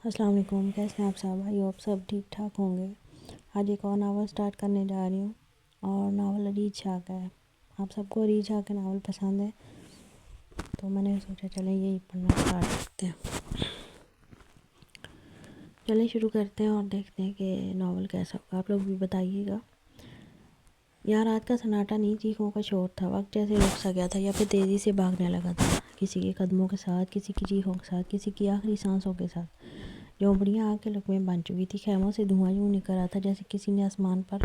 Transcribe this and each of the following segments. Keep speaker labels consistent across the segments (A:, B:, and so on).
A: السلام علیکم، کیسے ہیں آپ صاحب؟ آپ سب ٹھیک ٹھاک ہوں گے۔ آج ایک اور ناول سٹارٹ کرنے جا رہی ہوں، اور ناول ریچھ شاہ کا ہے۔ آپ سب کو ریچھ شاہ کے ناول پسند ہے، تو میں نے سوچا چلیں یہی پڑھنا سٹارٹ کرتے ہیں۔ چلیں شروع کرتے ہیں اور دیکھتے ہیں کہ ناول کیسا ہوگا۔ آپ لوگ بھی بتائیے گا۔ یہاں رات کا سناٹا نہیں، چیخوں کا شور تھا۔ وقت جیسے رک سا گیا تھا یا پھر تیزی سے بھاگنے لگا تھا، کسی کے قدموں کے ساتھ، کسی کی چیخوں کے ساتھ، کسی کی آخری سانسوں کے ساتھ۔ جھونپڑیاں آگ کے لقمے بن چکی تھی، خیموں سے دھواں یوں نکل رہا تھا جیسے کسی نے آسمان پر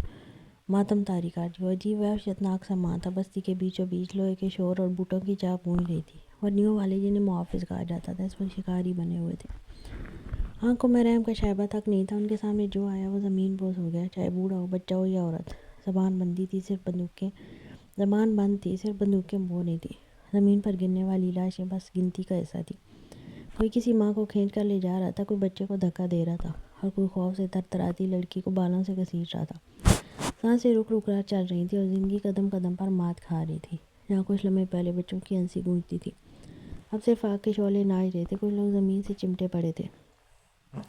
A: ماتم طاری کر دی۔ وہ عجیب وحشتناک سامان تھا، بستی کے بیچوں بیچ لوہے کے شور اور بوٹوں کی چاپ گونج رہی تھی۔ ورنیوں والے جنہیں محافظ کہا جاتا تھا، اس پر شکاری بنے ہوئے تھے۔ آنکھوں میں رحم کا شائبہ تک نہیں تھا۔ ان کے سامنے جو آیا وہ زمین بوس ہو گیا، چاہے بوڑھا ہو، بچہ ہو یا عورت۔ زبان بند تھی، صرف بندوقیں بو رہی تھی۔ زمین پر گرنے والی لاشیں بس گنتی کا حصہ تھی۔ کوئی کسی ماں کو کھینچ کر لے جا رہا تھا، کوئی بچے کو دھکا دے رہا تھا، اور کوئی خوف سے ترتراتی لڑکی کو بالوں سے گھسیٹ رہا تھا۔ سانسیں رک رک کر چل رہی تھیں اور زندگی قدم قدم پر مات کھا رہی تھی۔ جہاں کچھ لمحے پہلے بچوں کی ہنسی گونجتی تھی، اب صرف آگ کے شعلے ناچ رہے تھے۔ کچھ لوگ زمین سے چمٹے پڑے تھے،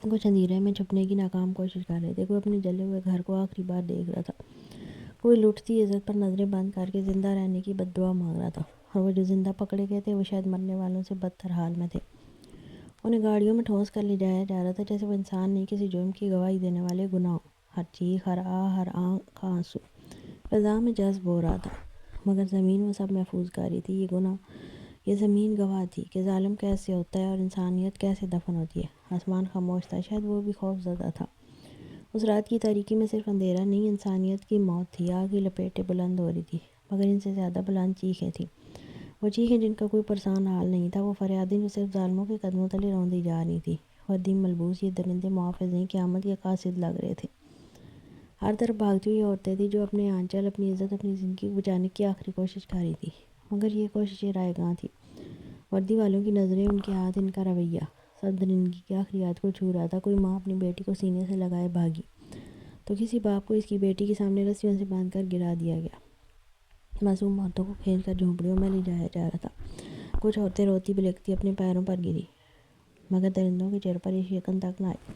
A: کچھ اندھیرے میں چھپنے کی ناکام کوشش کر رہے تھے، کوئی اپنے جلے ہوئے گھر کو آخری بار دیکھ رہا تھا، کوئی لٹتی عزت پر نظریں بند کر کے زندہ رہنے کی بد دعا مانگ رہا تھا، اور وہ جو زندہ پکڑے گئے تھے وہ شاید مرنے والوں سے بدتر حال میں تھے۔ انہیں گاڑیوں میں ٹھونس کر لے جایا جا رہا تھا جیسے وہ انسان نہیں، کسی جرم کی گواہی دینے والے گناہوں۔ ہر چیخ، ہر آہ، ہر آنکھ کا آنسو فضا میں جذب ہو رہا تھا، مگر زمین وہ سب محفوظ کر رہی تھی۔ یہ زمین گواہ تھی کہ ظالم کیسے ہوتا ہے اور انسانیت کیسے دفن ہوتی ہے۔ آسمان خاموش تھا، شاید وہ بھی خوف زدہ تھا۔ اس رات کی تاریکی میں صرف اندھیرا نہیں، انسانیت کی موت تھی۔ آگ کی لپیٹیں بلند ہو رہی تھی، مگر ان سے زیادہ بلند چیخیں تھیں۔ وہ چیخیں جن کا کوئی پرسان حال نہیں تھا، وہ فریادیں جو صرف ظالموں کے قدموں تلے روندی جا رہی تھیں۔ وردی ملبوس یہ درندے محافظ نہیں، قیامت کے قاصد لگ رہے تھے۔ ہر طرف بھاگتی ہوئی عورتیں تھیں جو اپنے آنچل، اپنی عزت، اپنی زندگی کو بچانے کی آخری کوشش کر رہی تھیں، مگر یہ کوششیں رائے گاں تھیں۔ وردی والوں کی نظریں، ان کے ہاتھ، ان کا رویہ سب درندگی کی آخری حد کو چھو رہا تھا۔ کوئی ماں اپنی بیٹی کو سینے سے لگائے بھاگی، تو کسی باپ کو اس کی بیٹی کے سامنے رسیوں سے باندھ کر گرا دیا گیا۔ معصوم عورتوں کو کھینچ کر جھونپڑیوں میں لے جایا جا رہا تھا۔ کچھ عورتیں روتی بلکتی اپنے پیروں پر گری، مگر درندوں کے چہروں پر یہ شیطن تک نہ آئی۔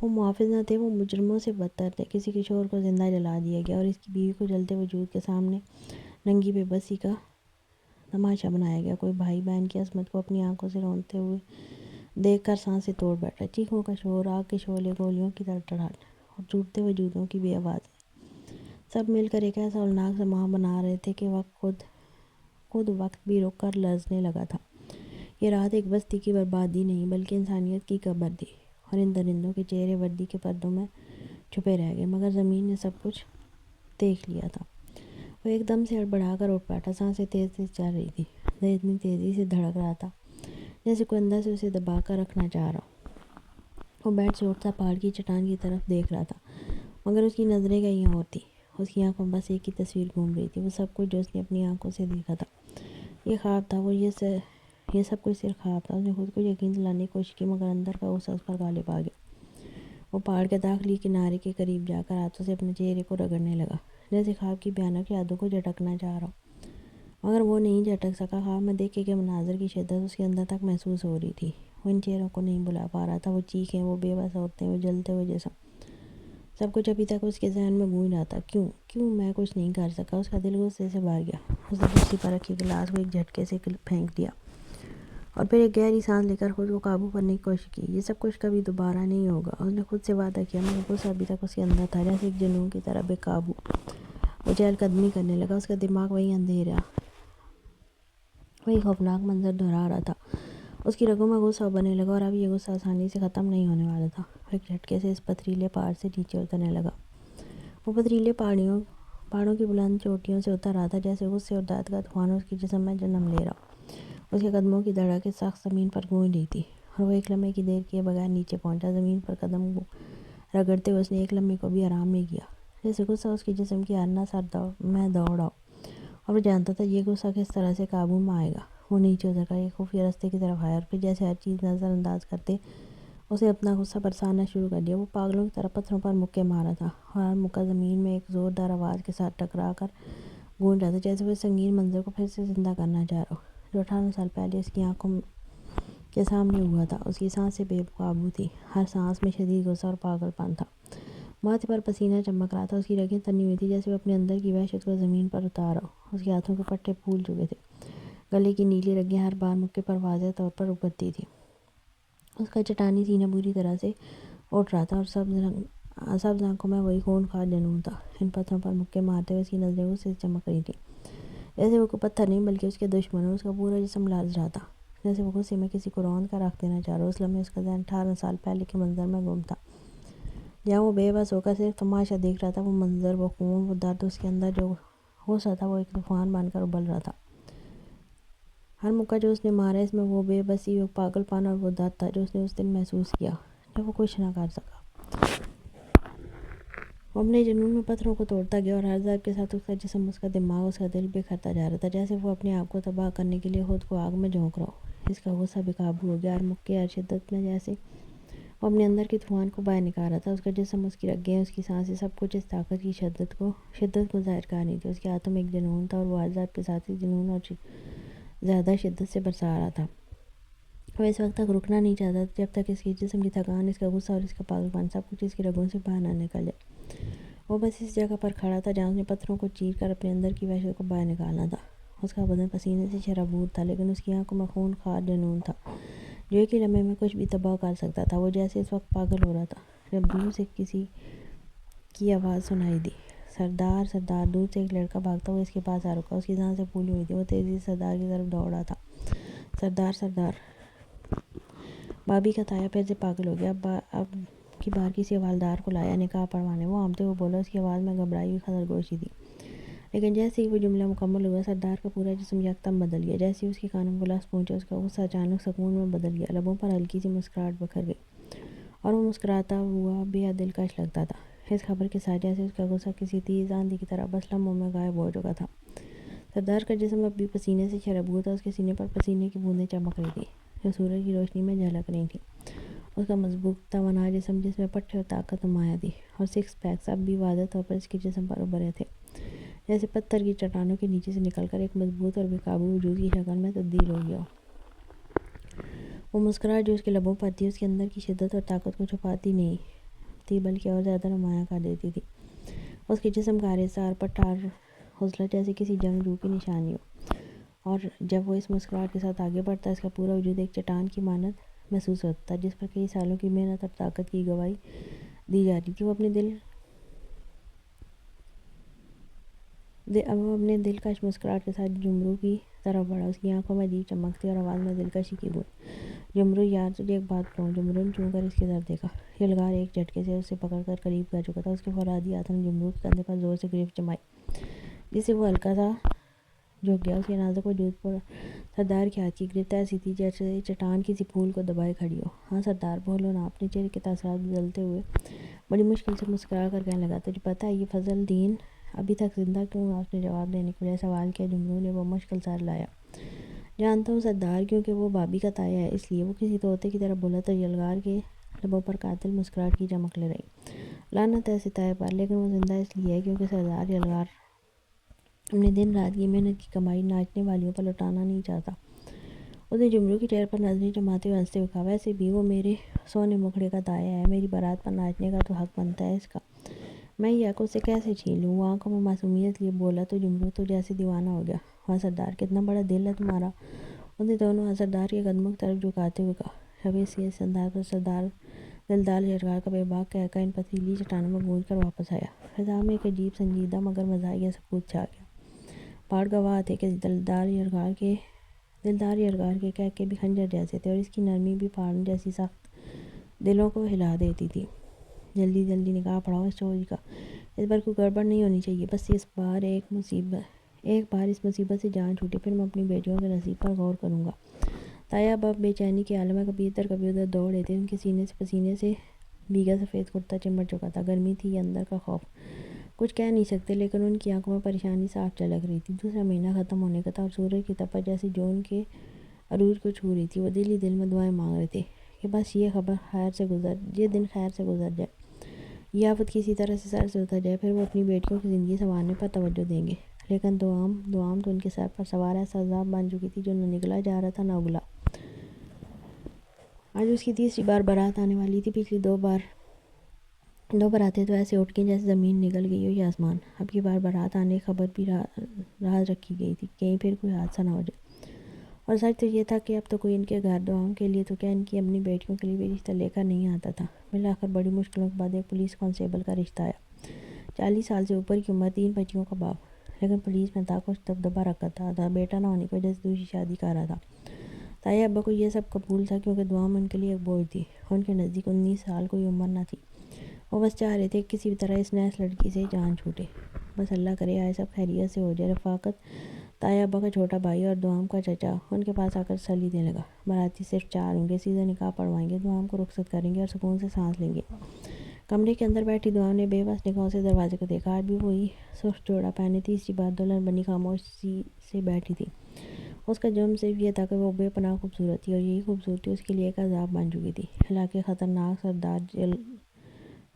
A: وہ محافظ نہ تھے، وہ مجرموں سے بدتر تھے۔ کسی کے شوہر کو زندہ جلا دیا گیا، اور اس کی بیوی کو جلتے وجود کے سامنے ننگی بے بسی کا تماشا بنایا گیا۔ کوئی بھائی بہن کی عصمت کو اپنی آنکھوں سے روتے ہوئے دیکھ کر سانسیں توڑ بیٹھا۔ چیخوں کا شور، آگ کے شعلے، گولیوں کی تڑتڑاہٹ اور ٹوٹتے وجودوں کی بے آوازی، سب مل کر ایک ایسا ہولناک سماں بنا رہے تھے کہ خود وقت بھی رک کر لرزنے لگا تھا۔ یہ رات ایک بستی کی بربادی نہیں بلکہ انسانیت کی قبر تھی، اور ان درندوں کے چہرے وردی کے پردوں میں چھپے رہ گئے، مگر زمین نے سب کچھ دیکھ لیا تھا۔ وہ ایک دم سے ہڑبڑا کر اٹھ بیٹھا، سانسیں تیز تیز چل رہی تھی، دل اتنی تیزی سے دھڑک رہا تھا جیسے کوئی اندر سے اسے دبا کر رکھنا چاہ رہا ہو۔ وہ بیٹھ سے اٹھتا پہاڑ کی چٹان کی طرف دیکھ رہا تھا، مگر اس کی نظریں کہیں اور تھیں۔ اس کی آنکھوں میں بس ایک ہی تصویر گھوم رہی تھی، وہ سب کچھ جو اس نے اپنی آنکھوں سے دیکھا تھا۔ یہ خواب تھا، یہ سب کچھ صرف خواب تھا۔ اس نے خود کو یقین دلانے کی کوشش کی، مگر اندر کا غصہ اس پر غالب آ گیا۔ وہ پہاڑ کے داخلی کنارے کے قریب جا کر ہاتھوں سے اپنے چہرے کو رگڑنے لگا، جیسے خواب کی بھیانک یادوں کو جھٹکنا چاہ رہا ہو، مگر وہ نہیں جھٹک سکا۔ خواب میں دیکھے گئے مناظر کی شدت اس کے اندر تک محسوس ہو رہی تھی۔ وہ ان چہروں کو نہیں بھلا پا رہا تھا، وہ چیخیں، وہ بے بس عورتیں، وہ جلتے ہوئے جسم، سب کچھ ابھی تک اس کے ذہن میں گونج رہا تھا۔ کیوں میں کچھ نہیں کر سکا؟ اس کا دل غصے سے بھر گیا۔ اس نے کرسی پر رکھے گلاس کو ایک جھٹکے سے پھینک دیا، اور پھر ایک گہری سانس لے کر خود کو قابو کرنے کی کوشش کی۔ یہ سب کچھ کبھی دوبارہ نہیں ہوگا، اس نے خود سے وعدہ کیا، مگر غصہ ابھی تک اس کے اندر تھا، جیسے ایک جنون کی طرح بے قابو۔ وہ چہل قدمی کرنے لگا، اس کا دماغ وہی اندھیرا، وہی خوفناک منظر دہرا رہا تھا۔ اس کی رگوں میں غصہ ابلنے لگا، اور اب یہ غصہ آسانی سے ختم نہیں ہونے والا تھا۔ وہ ایک جھٹکے سے اس پتھریلے پہاڑ سے نیچے اترنے لگا۔ وہ پتھریلے پہاڑوں کی بلند چوٹیوں سے اتر رہا تھا، جیسے غصے اور درد کا طوفان اس کے جسم میں جنم لے رہا ہو۔ اس کے قدموں کی دھڑکیں سخت زمین پر گونج رہی تھی، اور وہ ایک لمحے کی دیر کیے بغیر نیچے پہنچا۔ زمین پر قدم رگڑتے ہوئے اس نے ایک لمحے کو بھی آرام نہیں کیا، جیسے غصہ اس کے جسم کی ہر نس میں دوڑا ہو، اور وہ جانتا تھا یہ غصہ کس طرح سے قابو میں آئے گا۔ وہ نیچے اتر کر ایک خفیہ رستے کی طرف آیا، اور پھر جیسے ہر چیز نظر انداز کرتے اسے اپنا غصہ برسانا شروع کر دیا۔ وہ پاگلوں کی طرح پتھروں پر مکے مار رہا تھا، اور ہر مکہ زمین میں ایک زوردار آواز کے ساتھ ٹکرا کر گونج رہا تھا، جیسے وہ اس سنگین منظر کو پھر سے زندہ کرنا چاہ رہا ہو جو 18 سال پہلے اس کی آنکھوں کے سامنے ہوا تھا۔ اس کی سانسیں بے قابو تھی، ہر سانس میں شدید غصہ اور پاگل پن تھا۔ ماتھے پر پسینہ چمک رہا تھا، اس کی رگیں تنی ہوئی تھی جیسے وہ اپنے اندر کی وحشت کو زمین پر اتار ہو۔ اس کے ہاتھوں کے پٹے پھول چکے تھے، گلے کی نیلی رگیں ہر بار مکے پر واضح طور پر ابھرتی تھی۔ اس کا چٹانی سینہ بری طرح سے اٹھ رہا تھا اور سبز آنکھوں میں وہی خونخوار جنون تھا۔ ان پتھروں پر مکے مارتے ہوئے اس کی نظریں غصے سے چمک رہی تھیں، جیسے وہ کوئی پتھر نہیں بلکہ اس کے دشمن ہو۔ اس کا پورا جسم لرز رہا تھا، جیسے وہ غصے میں کسی کو روند کر رکھ دینا چاہ رہا ہو۔ اس لمحے اس کا ذہن 18 سال پہلے کے منظر میں گم تھا، جہاں وہ بے بس ہو کر صرف تماشا دیکھ رہا تھا۔ وہ منظر، وہ خون، وہ درد، اس کے اندر جو غصہ تھا وہ ایک طوفان بن کر ابل رہا تھا۔ ہر مکہ جو اس نے مارا، اس میں وہ بے بسی، وہ پاگل پن اور وہ درد تھا جو اس نے اس دن محسوس کیا جب وہ کچھ نہ کر سکا۔ وہ اپنے جنون میں پتھروں کو توڑتا گیا اور ہر ضرب کے ساتھ اس کا جسم، اس کا دماغ، اس کا دل بکھرتا جا رہا تھا، جیسے وہ اپنے آپ کو تباہ کرنے کے لیے خود کو آگ میں جھونک رہا ہو۔ اس کا غصہ بے قابو ہو گیا، ہر مکے، ہر شدت میں جیسے وہ اپنے اندر کے طوفان کو باہر نکال رہا تھا۔ اس کا جسم، اس کی رگیں، اس کی سانسیں، سب کچھ اس طاقت کی شدت کو ظاہر کر رہی تھی۔ اس کے ہاتھوں میں ایک جنون تھا اور وہ ہر ضرب کے ساتھ اس جنون اور زیادہ شدت سے برسا رہا تھا۔ وہ اس وقت تک رکنا نہیں چاہتا تھا جب تک اس کے جسم کی تھکان، اس کا غصہ اور اس کا پاگل پن سب کچھ اس کی رگوں سے باہر نہ نکل جائے۔ وہ بس اس جگہ پر کھڑا تھا جہاں اس نے پتھروں کو چیر کر اپنے اندر کی وحشت کو باہر نکالنا تھا۔ اس کا بدن پسینے سے شرابور تھا، لیکن اس کی آنکھوں میں خونخوار جنون تھا جو ایک ہی لمحے میں کچھ بھی تباہ کر سکتا تھا۔ وہ جیسے اس وقت پاگل ہو رہا تھا جب دور سے کسی کی آواز سنائی دی، سردار، سردار! دور سے ایک لڑکا بھاگتا ہوا اس کے پاس آ رکا۔ اس کی سانسیں پھولی ہوئی تھیں، وہ تیزی سے سردار کی طرف دوڑ رہا تھا۔ سردار، سردار! بابی کا تایا پھر سے پاگل ہو گیا۔ اب کی بار کسی حوالدار کو لایا، نکاح پڑھوانے۔ وہ ہامتے ہوئے بولا، اس کی آواز میں گھبرائی ہوئی خطرگوشی تھی۔ لیکن جیسے ہی وہ جملہ مکمل ہوا، سردار کا پورا جسم یکدم بدل گیا۔ جیسے ہی اس کے کانوں کو لفظ پہنچے، اس کا غصہ اچانک سکون میں بدل گیا، لبوں پر ہلکی سی مسکراہٹ بکھر گئی اور وہ مسکراتا ہوا بے حد دلکش لگتا تھا۔ اس خبر کے ساتھ جیسے اس کا غصہ کسی تیز آندھی کی طرح بس لمحوں میں غائب ہو چکا تھا۔ سردار کا جسم اب بھی پسینے سے شرابور تھا، اس کے سینے پر پسینے کی بوندیں چمک رہی تھیں جو سورج کی روشنی میں جھلک رہی تھیں۔ اس کا مضبوط توانا جسم، جس میں پٹھے اور طاقت نمایاں تھی، اور سکس پیکس اب بھی واضح طور پر اس کے جسم پر ابھر رہے تھے، جیسے پتھر کی چٹانوں کے نیچے سے نکل کر ایک مضبوط اور بے قابو وجود کی شکل میں تبدیل ہو گیا ہو۔ وہ مسکراہٹ جو اس کے لبوں پر تھی، اس کے اندر کی شدت اور طاقت کو چھپاتی نہیں تھی بلکہ اور زیادہ نمایاں کر دیتی تھی۔ اس کے جسم کا ہر حصہ، ہر پٹھا، ہر عضلہ جیسے کسی جنگجو کی نشانی ہو، اور جب وہ اس مسکراہٹ کے ساتھ آگے بڑھتا، اس کا پورا وجود ایک چٹان کی مانند محسوس ہوتا تھا جس پر کئی سالوں کی محنت اور طاقت کی گواہی دی جا رہی تھی۔ وہ اپنے دلکش مسکراہٹ کے ساتھ جمرو کی طرف بڑھا۔ اس کی آنکھوں میں عجیب چمک تھی اور آواز میں دلکشی کی گونج۔ جمرو یار، تجھے ایک بات بتاؤں؟ جمرو نے چون کر اس کی طرف دیکھا۔ یلغار ایک جھٹکے سے اسے پکڑ کر قریب کر چکا تھا۔ اس کے فولادی ہاتھوں نے جمرو کے کندھے پر زور سے گرفت جمائی جس سے وہ ہلکا سا جھک گیا۔ اس کے نازک وجود پر سردار کے ہاتھ کی گرفت ایسی تھی جیسے چٹان کسی پھول کو دبائے کھڑی ہو۔ ہاں سردار، بولو نا۔ اپنے چہرے کے تاثرات بدلتے ہوئے بڑی مشکل سے مسکرا کر کہنے لگا، تجھے پتہ ہے یہ فضل دین ابھی تک زندہ کیوں ہے؟ اس نے جواب دینے کے بجائے سوال کیا۔ جمرو نے وہ مشکل سر ہلایا۔ جانتا ہوں سردار، کیونکہ وہ بابی کا تایا ہے، اس لیے۔ وہ کسی طوطے کی طرح بولا تو یلغار کے لبوں پر قاتل مسکراہٹ کی چمک لے رہی۔ لعنت ہے ایسے تائے پر، لیکن وہ زندہ اس لیے ہے کیونکہ سردار یلغار اپنے دن رات کی محنت کی کمائی ناچنے والیوں پر لٹانا نہیں چاہتا۔ اس نے جمرو کے چہرے پر نظریں جماتے ہوئے ہنستے ہوئے کہا، ویسے بھی وہ میرے سونے مکھڑے کا تایا ہے، میری بارات پر ناچنے کا تو حق بنتا ہے اس کا، میں یہ حق اس سے کیسے چھین لوں؟ وہ آنکھوں میں معصومیت لیے بولا تو جمرو تو جیسے دیوانہ ہو گیا۔ واہ سردار، کتنا بڑا دل ہے تمہارا! اس نے دونوں ہاتھ سردار کے قدموں کی طرف جھکاتے ہوئے کہا۔ شبِ سے اس انداز پر سردار دلدار یلغار کا بے باک قہقہہ ان پتھریلی چٹانوں میں گونج کر واپس آیا۔ فضا میں ایک عجیب، سنجیدہ مگر مزاحیہ سکوت چھا گیا۔ پہاڑ گواہ تھے کہ دلدار یلغار کے قہقہے بھی خنجر جیسے تھے اور اس کی نرمی بھی پہاڑوں جیسی سخت دلوں کو ہلا دیتی تھی۔ جلدی جلدی نکاح پڑھاؤ اس چوری کا، اس بار کوئی گڑبڑ نہیں ہونی چاہیے، بس ایک بار اس مصیبت سے جان چھوٹے، پھر میں اپنی بیٹیوں کے نصیب پر غور کروں گا۔ تایا اب بے چینی کے عالم میں کبھی ادھر کبھی ادھر دوڑ رہے تھے۔ ان کے سینے سے پسینے سے بھیگا سفید کرتا چمٹ چکا تھا، گرمی تھی یا اندر کا خوف کچھ کہہ نہیں سکتے، لیکن ان کی آنکھوں میں پریشانی صاف جھلک رہی تھی۔ دوسرا مہینہ ختم ہونے کا تھا اور سورج کی تپش جیسے جون کے عروج کو چھو رہی تھی۔ وہ دل ہی دل میں دعائیں مانگ رہے تھے کہ بس یہ دن خیر سے گزر جائے، یہ آفت کسی طرح سے سر سے اتر جائے، پھر وہ اپنی بیٹیوں کی زندگی سنوارنے پر توجہ دیں گے۔ لیکن دعام تو ان کے سر پر سوار ایسا عذاب بن چکی تھی جو نہ نگلا جا رہا تھا نہ اگلا۔ آج اس کی تیسری بار بارات آنے والی تھی۔ پچھلی دو براتیں تو ایسے اٹھ گئیں جیسے زمین نگل گئی ہو یا آسمان۔ اب کی بار بارات آنے کی خبر بھی راز رکھی گئی تھی، کہیں پھر کوئی حادثہ نہ ہو جائے۔ اور سچ تو یہ تھا کہ اب تو کوئی ان کے گھر دعاؤں کے لیے تو کیا ان کی اپنی بیٹیوں کے لیے بھی رشتہ لے کر نہیں آتا تھا۔ بالآخر بڑی مشکلوں کے بعد ایک پولیس کانسٹیبل کا رشتہ آیا۔ 40 سال سے اوپر کی عمر، 3 بچیوں کا باپ، لیکن پولیس میں تھا کچھ دبدبا رکھتا تھا، بیٹا نہ ہونے کی وجہ سے دوسری شادی کر رہا تھا۔ تایا ابا کو یہ سب قبول تھا کیونکہ دعا میں ان کے لیے ایک بوجھ تھی، اور ان کے نزدیک 19 سال کوئی عمر نہ تھی۔ وہ بس چاہ رہے تھے کہ کسی بھی طرح اس نیس لڑکی سے جان چھوٹے، بس اللہ کرے آئے سب خیریت سے ہو جائے۔ رفاقت، تایا ابا کا چھوٹا بھائی اور دوام کا چچا ان کے پاس آ کر تسلی دینے لگا۔ باراتی صرف 4 ہوں گے، سیدھا نکاح پڑھوائیں گے، دوام کو رخصت کریں گے اور سکون سے سانس لیں گے۔ کمرے کے اندر بیٹھی دوام نے بے بس نگاہوں سے دروازے کو دیکھا۔ آج بھی وہی سرخ جوڑا پہنے تیسری بار دلہن بنی خاموشی سے بیٹھی تھی۔ اس کا جرم صرف یہ تھا کہ وہ بے پناہ خوبصورت تھی، اور یہی خوبصورتی اس کے لیے ایک عذاب بن چکی تھی۔ علاقے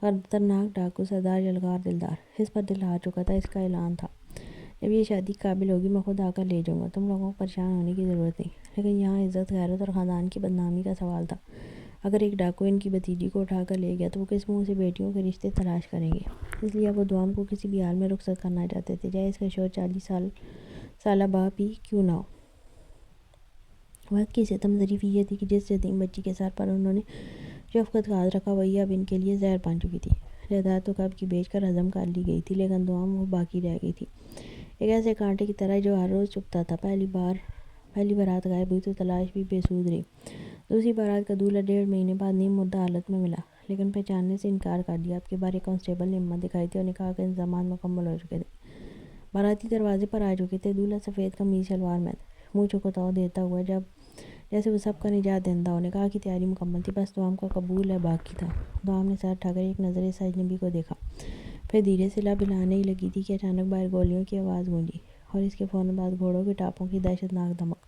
A: خطرناک ڈاکو سردار یلغار دلدار اس پر دل ہار چکا تھا۔ اس کا اعلان تھا، جب یہ شادی کے قابل ہوگی میں خود آ کر لے جاؤں گا، تم لوگوں کو پریشان ہونے کی ضرورت نہیں۔ لیکن یہاں عزت، غیرت اور خاندان کی بدنامی کا سوال تھا۔ اگر ایک ڈاکو ان کی بھتیجی کو اٹھا کر لے گیا تو وہ کس منہ سے بیٹیوں کے رشتے تلاش کریں گے؟ اس لیے اب وہ دوام کو کسی بھی حال میں رخصت کرنا چاہتے تھے، چاہے اس کا شوہر 40 سالہ باپ ہی کیوں نہ ہو۔ وقت کی ستم ظریفی یہ تھی کہ جس یتیم بچی کے سر پر انہوں نے شفقت کا ہاتھ رکھا وہی اب ان کے لیے زہر بن چکی تھی۔ جائیداد تو کب کی بیچ کر ہضم کر لی گئی تھی، لیکن دوام وہ باقی رہ گئی تھی، ایک ایسے کانٹے کی طرح جو ہر روز چبھتا تھا۔ پہلی بارات غائب ہوئی تو تلاش بھی بے سود رہی۔ دوسری بارات کا دولہا 1.5 مہینے بعد نیم مردہ حالت میں ملا، لیکن پہچاننے سے انکار کر دیا۔ اب کے بار ایک کانسٹیبل نے ہمت دکھائی تھی اور نکاح کے انتظامات مکمل ہو چکے تھے۔ باراتی دروازے پر آ چکے تھے۔ دولہا سفید قمیض شلوار میں منہ چکتاؤ دیتا ہوا، جیسے وہ سب کا نجات دہندہ ہو۔ نکاح کی تیاری مکمل تھی، بس دوام کا قبول ہے باقی تھا۔ دوام نے سر اٹھا کر ایک نظر اس اجنبی کو دیکھا، پھر دھیرے سے لب ہلانے ہی لگی تھی کہ اچانک باہر گولیوں کی آواز گونجی، اور اس کے فوراً بعد گھوڑوں کے ٹاپوں کی دہشتناک دمک۔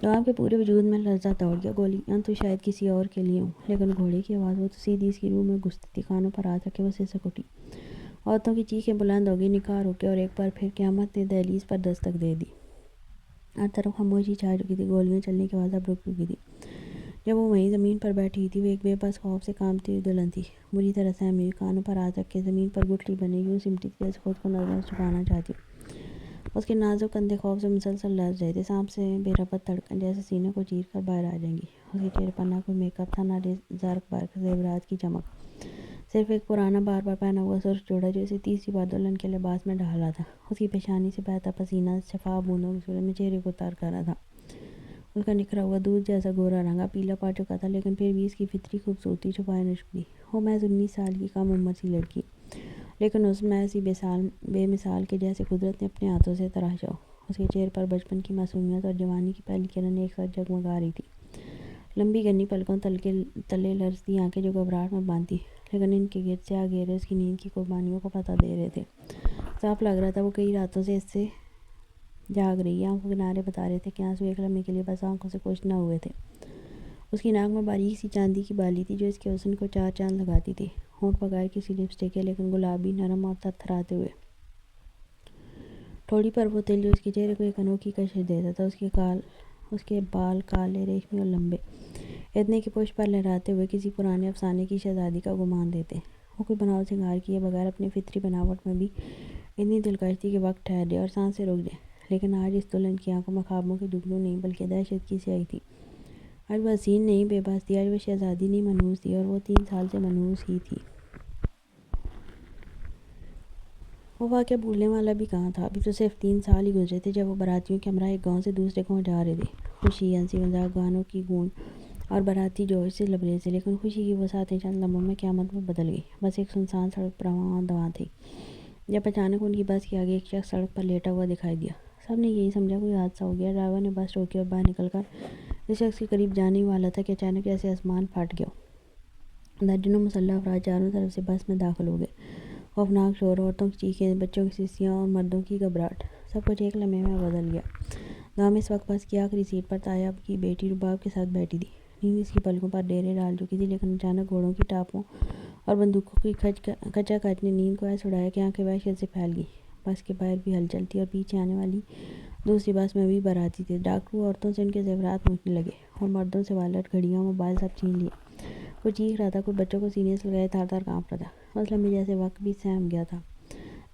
A: دوام کے پورے وجود میں لرزہ دوڑ گیا۔ گولیاں تو شاید کسی اور کے لیے ہوں، لیکن گھوڑے کی آواز، وہ تو سیدھی اس کی روح میں گھستی تھی۔ کانوں پر ہاتھ رکھے وہ سسک اٹھی۔ عورتوں کی چیخیں بلند ہو گئی، نکاح رکے، اور ایک بار پھر قیامت نے دہلیز پر دستک دے دی۔ ہر طرف خاموشی چھا چکی تھی، گولیاں چلنے کی آواز اب رک چکی تھی۔ جب وہ وہیں زمین پر بیٹھی تھی، وہ ایک بے بس خوف سے کانپتی ہوئی دلہن تھی، بری طرح سہمی ہوئی، کانوں پر ہاتھ رکھے زمین پر گٹھلی بنے یوں سمٹی تھی جیسے خود کو نظروں سے چھپانا چاہتی ہو۔ اس کے نازک کندھے خوف سے مسلسل لرز رہے تھے، سانپ سے بے ربط دھڑکن جیسے سینے کو چیر کر باہر آ جائیں گی۔ اس کے چہرے پر نہ کوئی میک اپ تھا، نہ زرق برق زیورات کی چمک، صرف ایک پرانا بار بار پہنا ہوا سرخ جوڑا جو اسے تیسری بار دلہن کے لباس میں ڈھالا تھا۔ اس کی پیشانی سے بہتا پسینہ شفاف بوندوں کی صورت میں چہرے کو تر کر رہا تھا۔ اس کا نکھرا ہوا دودھ جیسا گورا رنگ اب پیلا پڑ چکا تھا، لیکن پھر بھی اس کی فطری خوبصورتی چھپائے نہ چکی۔ وہ محض 19 سال کی کم عمر سی لڑکی، لیکن اس میں ایسی بے مثال کہ جیسے قدرت نے اپنے ہاتھوں سے تراشا ہو۔ اس کے چہرے پر بچپن کی معصومیت اور جوانی کی پہلی کرن ایک ساتھ جگمگا رہی تھی۔ لمبی گھنی پلکوں تلے لرزتی آنکھیں جو گھبراہٹ میں بند تھیں، لیکن ان کے گرد سیاہ گھیرے اس کی نیند کی قربانیوں کو پتہ دے رہے تھے۔ صاف لگ رہا تھا وہ کئی راتوں سے اس سے جاگ رہی ہے۔ آنکھوں کے کنارے بتا رہے تھے کہ آنسو ایک لمحے کے لیے بس آنکھوں سے خشک نہ ہوئے تھے۔ اس کی ناک میں باریک سی چاندی کی بالی تھی جو اس کے حسن کو 4 چاند لگاتی تھی۔ ہونٹ بغیر کسی لپسٹک کے، لیکن گلابی، نرم اور تھرتھراتے ہوئے۔ ٹھوڑی پر وہ تل جو اس کے چہرے کو ایک انوکھی کشش دیتا تھا۔ اس کے بال کالے، ریشمی اور لمبے، اتنے کہ پشت پر لہراتے ہوئے کسی پرانے افسانے کی شہزادی کا گمان دیتے۔ وہ کوئی بناؤ سنگار کیے بغیر اپنی فطری بناوٹ میں بھی اتنی دلکش تھی کہ وقت ٹھہر جائے اور سانسیں رک جائیں۔ لیکن آج اس دلہن کی آنکھوں میں خوابوں کے جگنو نہیں بلکہ دہشت کی سیاہی تھی۔ آج وہ حسین نہیں بے بس تھی، آج وہ شہزادی نہیں منحوس تھی، اور وہ 3 سال سے منحوس ہی تھی۔ وہ واقعہ بھولنے والا بھی کہاں تھا؟ ابھی تو صرف 3 سال ہی گزرے تھے جب وہ باراتیوں کے ہمراہ ایک گاؤں سے دوسرے گاؤں جا رہے تھے۔ خوشی، ہنسی مذاق، گانوں کی گونج اور باراتی جوش سے لبریز تھے، لیکن خوشی کی وہ ساتیں چند لمحوں میں قیامت میں بدل گئی۔ بس ایک سنسان سڑک پر رواں دواں تھی، جب اچانک ان کی بس کے آگے ایک شخص سڑک پر لیٹا ہوا دکھائی دیا۔ سب نے یہی سمجھا کوئی حادثہ ہو گیا۔ ڈرائیور نے بس روکی اور باہر نکل کر اس شخص کے قریب جانے ہی والا تھا کہ اچانک جیسے آسمان پھٹ گیا۔ درجنوں مسلح افراد چاروں طرف سے بس میں داخل ہو گئے۔ خوفناک شور، عورتوں کی چیخیں، بچوں کی سسیاں اور مردوں کی گھبراہٹ، سب کچھ ایک لمحے میں بدل گیا۔ دوام اس وقت بس کی آخری سیٹ پر تایا کی بیٹی رباب کے ساتھ بیٹھی تھی۔ نیند اس کی پلکوں پر ڈیرے ڈال چکی تھی، لیکن اچانک گھوڑوں کی ٹاپوں اور بندوقوں کی کھچا کھچ نے نیند کو ایسے اڑایا کہ آنکھیں وحشت سے پھیل گئیں۔ بس کے باہر بھی ہلچل تھی اور پیچھے آنے والی دوسری بس میں بھی براتی تھی۔ ڈاکٹروں عورتوں سے ان کے زیورات پوچھنے لگے اور مردوں سے والٹ، گھڑیاں، موبائل سب چھین لیے۔ کوئی چیخ رہا تھا، کوئی بچوں کو سینے سے لگائے تھار تھار کانپ رہا تھا۔ اس لمحے جیسے وقت بھی سہم گیا تھا۔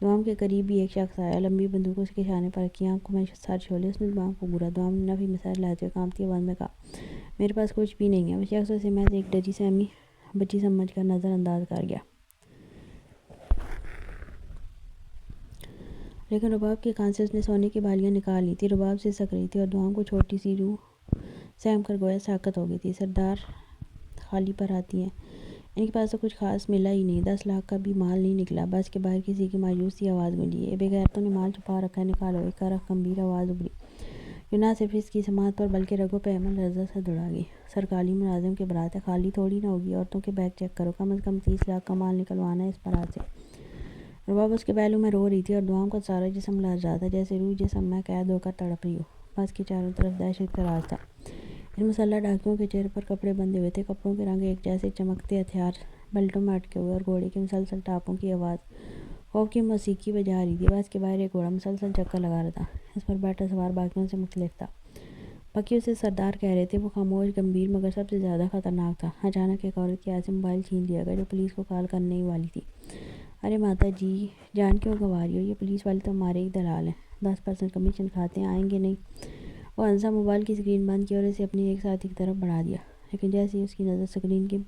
A: دوام کے قریب بھی ایک شخص آیا، لمبی بندوق اس کے شانے پر رکھی، آنکھوں میں سر شعلے۔ اس نے دوام کو گھورا۔ دوام نے نفی مسائل لاتے ہوئے کانپتی آواز میں کہا، میرے پاس کچھ بھی نہیں ہے۔ وہ شخص اسے محض ایک ڈری سہمی بچی سمجھ کر نظر انداز کر گیا، لیکن رباب کے کان سے اس نے سونے کی بالیاں نکال لی تھی۔ رباب سے سک رہی تھی اور دوام کو چھوٹی سی روح سہم کر گویا ساکت ہو گئی تھی۔ سردار خالی پر آتی ہیں، ان کے پاس تو کچھ خاص ملا ہی نہیں، 10 لاکھ کا بھی مال نہیں نکلا۔ بس کے باہر کسی کی مایوس سی آواز گونجی، یہ بے غیرتوں نے مال چھپا رکھا ہے، نکالو۔ ایک کرخ گمبھیر آواز ابھری جو نہ صرف اس کی سماعت پر بلکہ رگوں پہ احمد لرزہ سے دوڑا گئی، سرکاری ملازم کے برات ہے، خالی تھوڑی نہ ہوگی۔ عورتوں کے بیگ چیک کرو، کم از کم 30 لاکھ کا مال نکلوانا ہے اس برات سے۔ رباب اس کے پہلو میں رو رہی تھی اور دوام کا سارا جسم لرز رہا تھا، جیسے روح جسم میں قید ہو کر تڑپ رہی ہو۔ بس کے چاروں طرف دہشت کا راز تھا۔ ان مسلح ڈاکیوں کے چہرے پر کپڑے بندھے ہوئے تھے، کپڑوں کے رنگ ایک جیسے چمکتے، ہتھیار بلٹوں میں اٹکے ہوئے، اور گھوڑے کی مسلسل ٹاپوں کی آواز خوف کی موسیقی بجا رہی تھی۔ بس کے باہر ایک گھوڑا مسلسل چکر لگا رہا تھا، اس پر بیٹھا سوار باقیوں سے مختلف تھا۔ باقی اسے سردار کہہ رہے تھے۔ وہ خاموش، گمبھیر، مگر سب سے زیادہ خطرناک تھا۔ اچانک ایک عورت کے ہاتھ سے موبائل چھین لیا گیا جو پولیس کو کال کرنے ہی والی تھی۔ ارے ماتا جی، جان کیوں گنوا رہی ہو؟ یہ پولیس والے تو ہمارے ہی دلال ہیں، 10% کمیشن کھاتے ہیں، آئیں گے نہیں؟ وہ ہنسا، موبائل کی اسکرین بند کی اور اسے اپنے ایک ساتھی کی طرف بڑھا دیا، لیکن جیسے ہی اس کی نظر اسکرین کے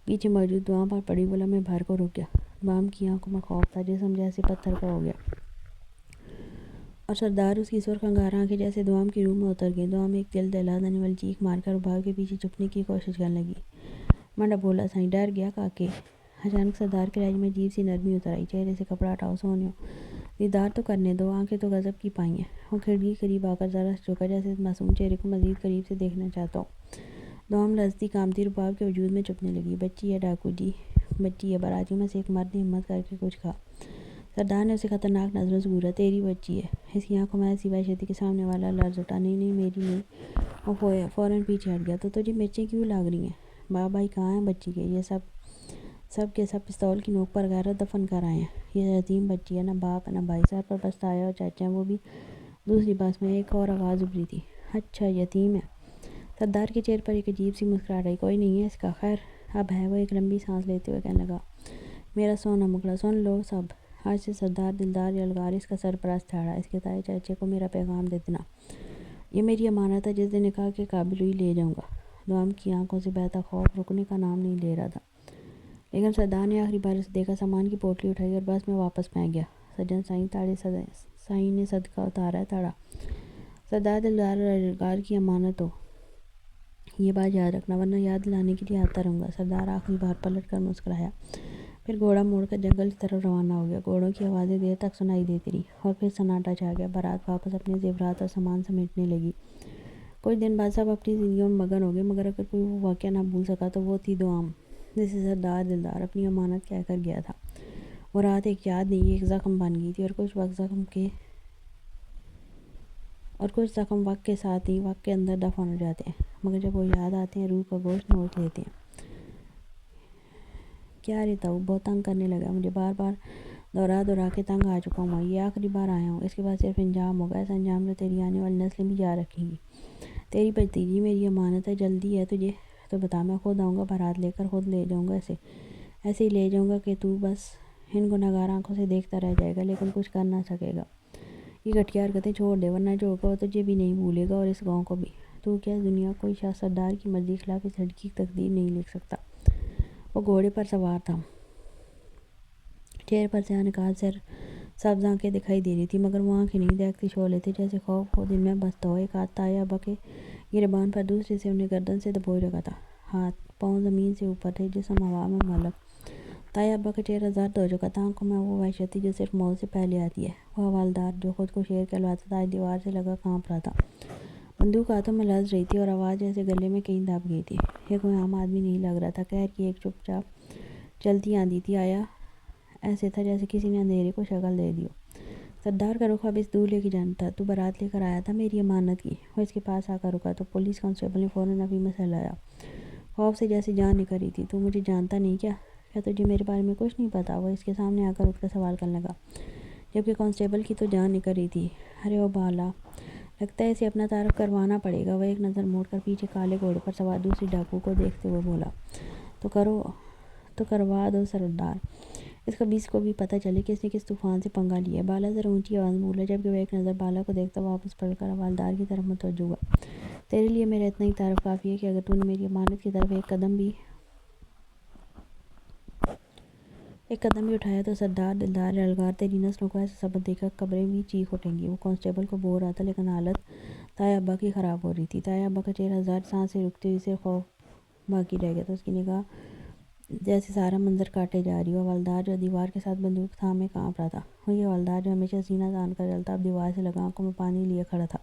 A: پیچھے موجود دوام پر پڑی، وہ لمحے بھر کو رک گیا۔ دوام کی آنکھوں میں خوف تھا، جسم جیسے پتھر کا ہو گیا، اور سردار اس کی سرخ انگار آنکھیں جیسے دوام کی روح میں اتر گئیں۔ دوام ایک دل دہلا دینے والی چیخ مار کر رباب کے پیچھے چھپنے کی کوشش کرنے لگی۔ منڈا بولا، سائیں ڈر گیا کاکے۔ اچانک سردار کے لہجے میں عجیب سی نرمی اتر آئی، چہرے سے کپڑا ہٹاؤ، سونیو، دیدار تو کرنے دو، آنکھیں تو غضب کی پائی ہیں۔ وہ کھڑکی کے قریب آ کر ذرا جھکا، جیسے اس معصوم چہرے کو مزید قریب سے دیکھنا چاہتا ہو۔ دوام لرزتی کانپتی رباب کے وجود میں چھپنے لگی۔ بچی ہے ڈاکو جی، بچی ہے۔ براتیوں میں سے ایک مرد نے ہمت کر کے کچھ کہا۔ سردار نے اسے خطرناک نظروں سے گھورا، تیری بچی ہے؟ اس کی آنکھوں میں ایسی وحشت کہ سامنے والا لرز اٹھا۔ نہیں نہیں، میری نہیں۔ وہ فوراً پیچھے ہٹ گیا۔ تو تجھے مرچیں کیوں لگ رہی ہیں؟ باپ بھائی کہاں ہیں بچی کے؟ یہ سب کے سب پستول کی نوک پر غیرت دفن کر آئے ہیں۔ یہ یتیم بچی ہے، نہ باپ نہ بھائی، سر پر بس تایا اور چاچا ہیں، وہ بھی دوسری بس میں۔ ایک اور آواز ابھری تھی، اچھا یتیم ہے۔ سردار کے چہرے پر ایک عجیب سی مسکراہٹ آئی، کوئی نہیں ہے اس کا، خیر اب ہے۔ وہ ایک لمبی سانس لیتے ہوئے کہنے لگا، میرا سونا مکڑا، سن لو سب، آج سے سردار دلدار یلغار اس کا سرپرست ٹھہرا۔ اس کے تائے چاچے کو میرا پیغام دے دینا، یہ میری امانت ہے، جس دن نکاح کے قابل ہوئی لے جاؤں گا۔ دوام کی آنکھوں سے بہتا خوف رکنے کا نام نہیں لے رہا تھا، لیکن سردار نے آخری بار اسے دیکھا، سامان کی پوٹلی اٹھائی اور بس میں واپس پھینک گیا۔ سجن سائیں، تاڑے سائیں نے صدقہ اتارا ہے تاڑا، سردار دلدار اور یلغار کی امانت ہو، یہ بات یاد رکھنا، ورنہ یاد دلانے کے لیے آتا رہوں گا۔ سردار آخری بار پلٹ کر مسکرایا، پھر گھوڑا موڑ کر جنگل کی طرف روانہ ہو گیا۔ گھوڑوں کی آوازیں دیر تک سنائی دیتی رہیں اور پھر سناٹا چھا گیا۔ بارات واپس اپنے زیورات اور سامان سمیٹنے لگی۔ کچھ دن بعد سب اپنی زندگیوں میں مگن ہو گئے، مگر اگر کوئی وہ واقعہ نہ بھول سکا تو وہ تھی دوام، جسے سردار دلدار اپنی امانت کہہ کر گیا تھا۔ وہ رات ایک یاد نہیں، ایک زخم بن گئی تھی، اور کچھ زخم وقت کے ساتھ نہیں، وقت کے اندر دفن ہو جاتے ہیں، مگر جب وہ یاد آتے ہیں روح کا گوشت نوچ لیتے ہیں۔ کیا رے تاؤ، بہت تنگ کرنے لگا، مجھے بار بار دورا کے تنگ آ چکا ہوں، یہ آخری بار آیا ہوں، اس کے بعد صرف انجام ہوگا، ایسا انجام جو تیری آنے والی نسلیں بھی یاد رکھیں گی۔ تیری بھتیجی میری امانت ہے، جلدی ہے تجھے تو بتا، میں خود آؤں گا بارات لے کر، خود لے جاؤں گا اسے، ایسے ہی لے جاؤں گا کہ تو بس ان گنہگار آنکھوں سے دیکھتا رہ جائے گا، لیکن کچھ کر نہ سکے گا۔ یہ گھٹیا حرکتیں چھوڑ دے، ورنہ جو ہوگا وہ تجھے بھی نہیں بھولے گا اور اس گاؤں کو بھی۔ تو کیا اس دنیا کوئی شخص سردار کی مرضی کے خلاف اس لڑکی کی تقدیر نہیں لکھ سکتا؟ وہ گھوڑے پر سوار تھا، چہرے پر سیاہ نقاب، سبز آنکھیں دکھائی دے رہی تھی، مگر وہ آنکھیں نہیں، دہکتے شعلے تھے، جیسے خوف خود ان میں بستا ہو۔ ایک ہاتھ تایا ابا کے گریبان پر، دوسرے سے انہیں گردن سے دبوچ رکھا تھا، ہاتھ پاؤں زمین سے اوپر تھے، جسم ہوا میں معلق۔ تایا ابا کا چہرہ زرد ہو چکا تھا، آنکھوں میں وہ وحشت تھی جو صرف موت سے پہلے آتی ہے۔ وہ حوالدار جو خود کو شیر کہلواتا تھا، آج دیوار سے لگا کانپ رہا تھا، بندوق ہاتھوں میں لرز رہی تھی، اور آواز جیسے گلے میں کہیں دب گئی تھی۔ یہ کوئی عام آدمی نہیں لگ رہا تھا، قہر کی ایک چپ چاپ چلتی آندھی تھی، آیا ایسے تھا جیسے کسی نے اندھیرے کو شکل دے دی ہو۔ سردار کا رخ اب اس دولہے کی جانب تھا، تو بارات لے کر آیا تھا میری امانت کی؟ وہ اس کے پاس آ کر رکا تو پولیس کانسٹیبل نے فوراً نفی میں سہلایا، خوف سے جیسے جان نکل رہی تھی۔ تو مجھے جانتا نہیں کیا تجھے میرے بارے میں کچھ نہیں پتا؟ وہ اس کے سامنے آ کر اٹھ کر سوال کرنے لگا، جبکہ کانسٹیبل کی تو جان نکل رہی تھی۔ ارے او بالا، لگتا ہے اسے اپنا تعارف کروانا پڑے گا۔ وہ ایک نظر موڑ کر پیچھے کالے گھوڑے پر سوار دوسری ڈاکو کو دیکھتے ہوئے بولا، تو کروا دو سردار، اس خبیث کو بھی پتہ چلے کہ اس نے کس طوفان سے پنگا لیا ہے۔ بالا ذرا اونچی آواز میں بولا، جبکہ وہ ایک نظر بالا کو دیکھتا واپس پلٹ کر حوالدار کی طرف متوجہ ہوا۔ تیرے لیے میرا اتنا ہی تعارف کافی ہے کہ اگر تو نے میری امانت کی طرف ایک قدم بھی اٹھایا تو سردار دلدار یلغار تیری نسلوں کو ایسا سبق دے گا کہ قبریں بھی چیخ اٹھیں گی۔ وہ کانسٹیبل کو بول رہا تھا لیکن حالت تایا ابا کی خراب ہو رہی تھی۔ تایا ابا کا چہرہ زرد، سانسیں رکتی ہوئی، صرف خوف باقی رہ گیا تھا۔ اس کی نگاہ جیسے سارا منظر کاٹے جا رہی ہو۔ حوالدار جو دیوار کے ساتھ بندوق تھامے کانپ رہا تھا، وہی حوالدار جو ہمیشہ سینہ تان کر چلتا، اب دیوار سے لگا آنکھوں میں پانی لیے کھڑا تھا۔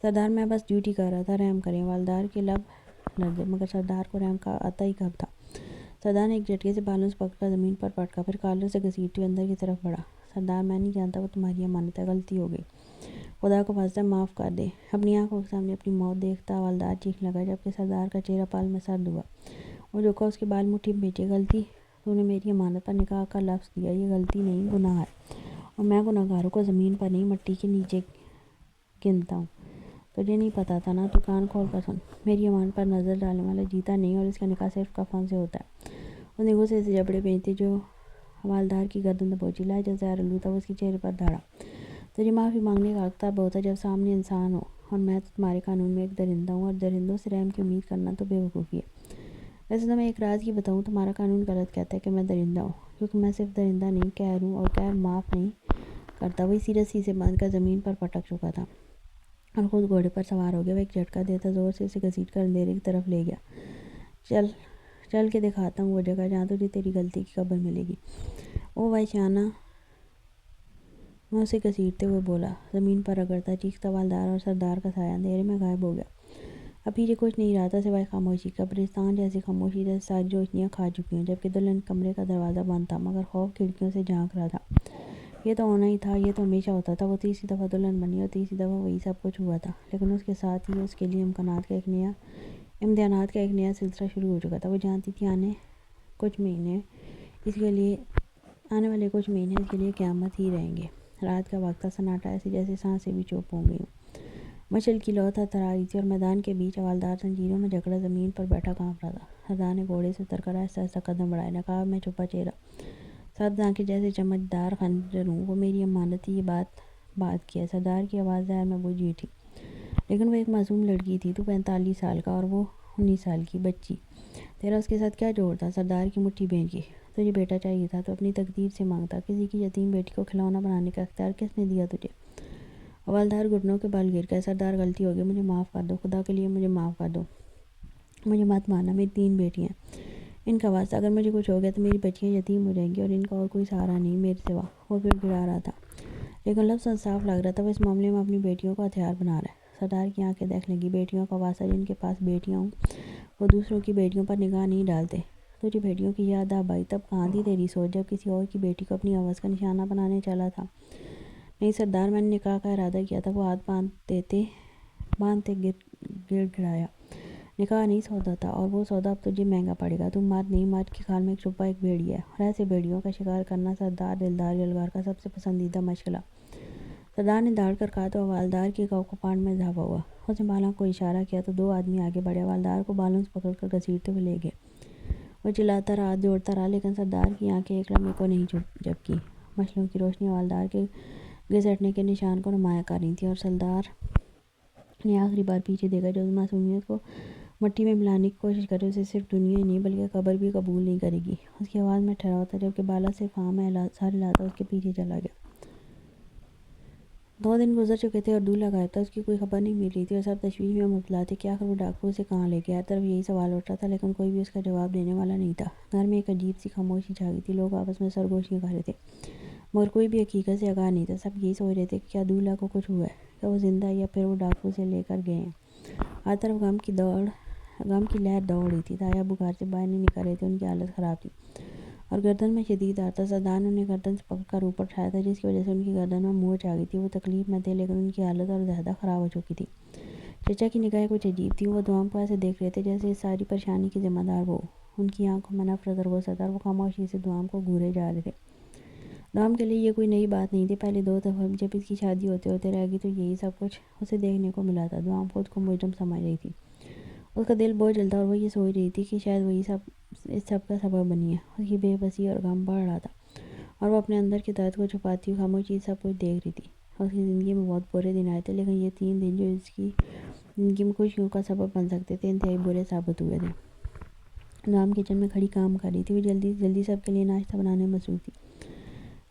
A: سردار میں بس ڈیوٹی کر رہا تھا، رحم کریں۔ حوالدار کے لب لرزے، مگر سردار کو رحم کا آتا ہی کب تھا۔ سردار نے ایک جھٹکے سے بالوں سے پکڑ کر زمین پر پٹکا، پھر کالر سے گھسیٹتے ہوئے اندر کی طرف بڑھا۔ سردار میں نہیں جانتا، وہ تمہاری امانت ہے، غلطی ہو گئی، خدا کو واسطہ معاف کر دے۔ اپنی آنکھوں کے سامنے اپنی موت دیکھتا حوالدار چیخنے لگا، جبکہ سردار کا چہرہ پل میں سرد ہوا۔ وہ جھکا، اس کے بال مٹھی میں بھیجے۔ غلطی؟ تو نے میری امانت پر نکاح کا لفظ دیا، یہ غلطی نہیں، گناہ ہے، اور میں گناہگاروں کو زمین پر نہیں مٹی کے نیچے گنتا ہوں۔ تجھے نہیں پتا تھا نا؟ تو کان کھول کر سن، میری امانت پر نظر ڈالنے والا جیتا نہیں، اور اس کا نکاح صرف کفن سے ہوتا ہے۔ اس نے غصے سے جبڑے بھیجتے جو حوالدار کی گردن دبوچی، لہجہ زہر آلود تھا۔ وہ اس کے چہرے پر دھڑا۔ تجھے معافی مانگنے کا حق تب ہوتا ہے جب سامنے انسان ہو، اور میں تو تمہارے قانون میں ایک درندہ ہوں، اور درندوں سے رحم کی امید کرنا تو بے وقوفی ہے۔ ویسے تو میں ایک راز کی بتاؤں، تمہارا قانون غلط کہتا ہے کہ میں درندہ ہوں، کیونکہ میں صرف درندہ نہیں، قہر ہوں، اور قہر معاف نہیں کرتا۔ وہ اسی رسی سے باندھ کر زمین پر پٹک چکا تھا اور خود گھوڑے پر سوار ہو گیا۔ وہ ایک جھٹکا دیتا زور سے اسے گھسیٹ کر اندھیرے کی طرف لے گیا۔ چل کے دکھاتا ہوں وہ جگہ جہاں تجھے تیری غلطی کی قبر ملے گی، او وحشیانہ، میں اسے گھسیٹتے ہوئے بولا۔ زمین پر رگڑتا چیختا حوالدار اور سردار کا سایہ اندھیرے میں غائب ہو گیا۔ اب پیچھے کچھ نہیں رہا تھا سوائے خاموشی، قبرستان جیسی خاموشی جیسے ساری روشنیاں کھا چکی ہوں۔ جبکہ دلہن کمرے کا دروازہ بند تھا، مگر خوف کھڑکیوں سے جھانک رہا تھا۔ یہ تو ہونا ہی تھا، یہ تو ہمیشہ ہوتا تھا۔ وہ تیسری دفعہ دلہن بنی اور تیسری دفعہ وہی سب کچھ ہوا تھا، لیکن اس کے ساتھ ہی اس کے لیے امتحانات کا ایک نیا سلسلہ شروع ہو چکا تھا۔ وہ جانتی تھی آنے والے کچھ مہینے اس کے لیے قیامت ہی رہیں گے۔ رات کا وقت تھا، سناٹا ایسے جیسے سانسیں بھی چپ ہو گئی ہوں۔ مشعل کی لو تھرتھرا رہی تھی اور میدان کے بیچ حوالدار زنجیروں میں جکڑا زمین پر بیٹھا کانپ رہا تھا۔ سردار نے گھوڑے سے اتر کر آہستہ آہستہ قدم بڑھائے، نقاب میں چھپا چہرہ، سبز آنکھیں جیسے چمکدار خنجر ہوں۔ وہ میری امانت تھی، یہ بات کی ہے۔ سردار کی آواز زہر میں بوجھ تھی، لیکن وہ ایک معصوم لڑکی تھی، تو 45 سال کا اور وہ 19 سال کی بچی، تیرا اس کے ساتھ کیا جوڑ تھا؟ سردار کی مٹھی بھینچ گئی۔ تجھے بیٹا چاہیے تھا تو اپنی تقدیر سے مانگتا، کسی کی یتیم بیٹی کو کھلونا بنانے کا اختیار کس نے دیا تجھے؟ حوالدار گھٹنوں کے بل گر گئے۔ سردار غلطی ہو گئی، مجھے معاف کر دو، خدا کے لیے مجھے معاف کر دو، مجھے مت مارنا، میری 3 بیٹیاں ہیں، ان کا واسطہ، اگر مجھے کچھ ہو گیا تو میری بچیاں یتیم ہو جائیں گی اور ان کا اور کوئی سہارا نہیں میرے سوا۔ وہ گڑ گڑا رہا تھا، لیکن لفظ صاف لگ رہا تھا، وہ اس معاملے میں اپنی بیٹیوں کو ہتھیار بنا رہا ہے۔ سردار کی آنکھیں دیکھ لگی، بیٹیوں کا واسطہ، جن کے پاس بیٹیاں ہوں وہ دوسروں کی بیٹیوں پر نگاہ نہیں ڈالتے۔ تجھے بیٹیوں کی یاد آ آئی تب کہاں تھی تیری سوچ، جب کسی اور کی بیٹی کو اپنی ہوس کا نشانہ بنانے چلا تھا؟ نہیں سردار، میں نے نکاح کا ارادہ کیا تھا۔ وہ ہاتھ باندھتے گڑ گڑایا۔ نکاح نہیں، سودا تھا، اور وہ سودا اب تجھے مہنگا پڑے گا۔ تو مرد نہیں، مرد کی کھال میں چھپا ایک بھیڑیا ہے، اور ایسے بھیڑیوں کا شکار کرنا سردار دلدار یلغار کا سب سے پسندیدہ مشغلہ۔ سردار نے دھاڑ کر کہا تو حوالدار کی کپاڑ میں اضافہ ہوا۔ اس نے بالوں کو اشارہ کیا تو 2 آدمی آگے بڑھے، حوالدار کو بالوں سے پکڑ کر گھسیٹتے ہوئے لے گئے۔ وہ چلاتا رہا، ہاتھ جوڑتا رہا، لیکن سردار کی آنکھیں ایک لمحے کو نہیں جھپکیں۔ مشعلوں کی روشنی حوالدار کے گھسٹنے کے نشان کو نمایاں کر رہی تھی، اور سردار نے آخری بار پیچھے دیکھا۔ جو معصومیت کو مٹی میں ملانے کی کوشش کرے اسے صرف دنیا ہی نہیں بلکہ قبر بھی قبول نہیں کرے گی۔ اس کی آواز میں ٹھہراؤ تھا، جبکہ بالا صرف ہاں میں سر ہلاتا اس کے پیچھے چلا گیا۔ 2 دن گزر چکے تھے اور دولہا غائب تھا، اس کی کوئی خبر نہیں مل رہی تھی، اور سب تشویش میں مبتلا تھے کہ آخر وہ ڈاکو اسے کہاں لے گیا۔ ہر طرف یہی سوال اٹھ رہا تھا، لیکن کوئی بھی اس کا جواب دینے والا نہیں تھا۔ گھر میں ایک عجیب سی خاموشی چھا گئی تھی، لوگ آپس میں سرگوشیاں کر رہے تھے، مگر کوئی بھی حقیقت سے آگاہ نہیں تھا۔ سب یہی سوچ رہے تھے کہ کیا دولہا کو کچھ ہوا ہے، کیا وہ زندہ ہے، یا پھر وہ ڈاکو اسے لے کر گئے ہیں۔ ہر طرف غم کی لہر دوڑ رہی تھی۔ تایا ابو گھر سے باہر نہیں نکل رہے تھے، ان کی حالت خراب تھی اور گردن میں شدید درد تھا۔ سردار نے انہیں گردن سے پکڑ کر اوپر اٹھایا تھا، جس کی وجہ سے ان کی گردن میں موچ آ گئی تھی۔ وہ تکلیف میں تھے، لیکن ان کی حالت اور زیادہ خراب ہو چکی تھی۔ چچا کی نگاہیں کچھ عجیب تھیں، وہ دوام کو ایسے دیکھ رہے تھے جیسے اس ساری پریشانی کی ذمہ دار وہ۔ ان کی آنکھوں میں نفرت اور غصہ تھا، اور وہ خاموشی سے دوام کو گھورے جا رہے تھے۔ نام کے لیے یہ کوئی نئی بات نہیں تھی، پہلے 2 دفعہ جب اس کی شادی ہوتے رہ گئی تو یہی سب کچھ اسے دیکھنے کو ملا تھا۔ نام خود کو مجرم سمجھ رہی تھی، اس کا دل بہت جلتا اور وہ یہ سوچ رہی تھی کہ شاید وہی اس سب کا سبب بنی ہے۔ اس کی بے بسی اور غم بڑھ رہا تھا اور وہ اپنے اندر کے درد کو چھپاتی ہوئی خاموشی سب کچھ دیکھ رہی تھی۔ اس کی زندگی میں بہت برے دن آئے تھے، لیکن یہ 3 دن جو اس کی زندگی میں خوشیوں کا سبب بن سکتے تھے انتہائی برے ثابت ہوئے تھے۔ نام کچن میں کھڑی کام کر رہی تھی، وہ جلدی سب کے لیے ناشتہ بنانے میں مصروف تھی۔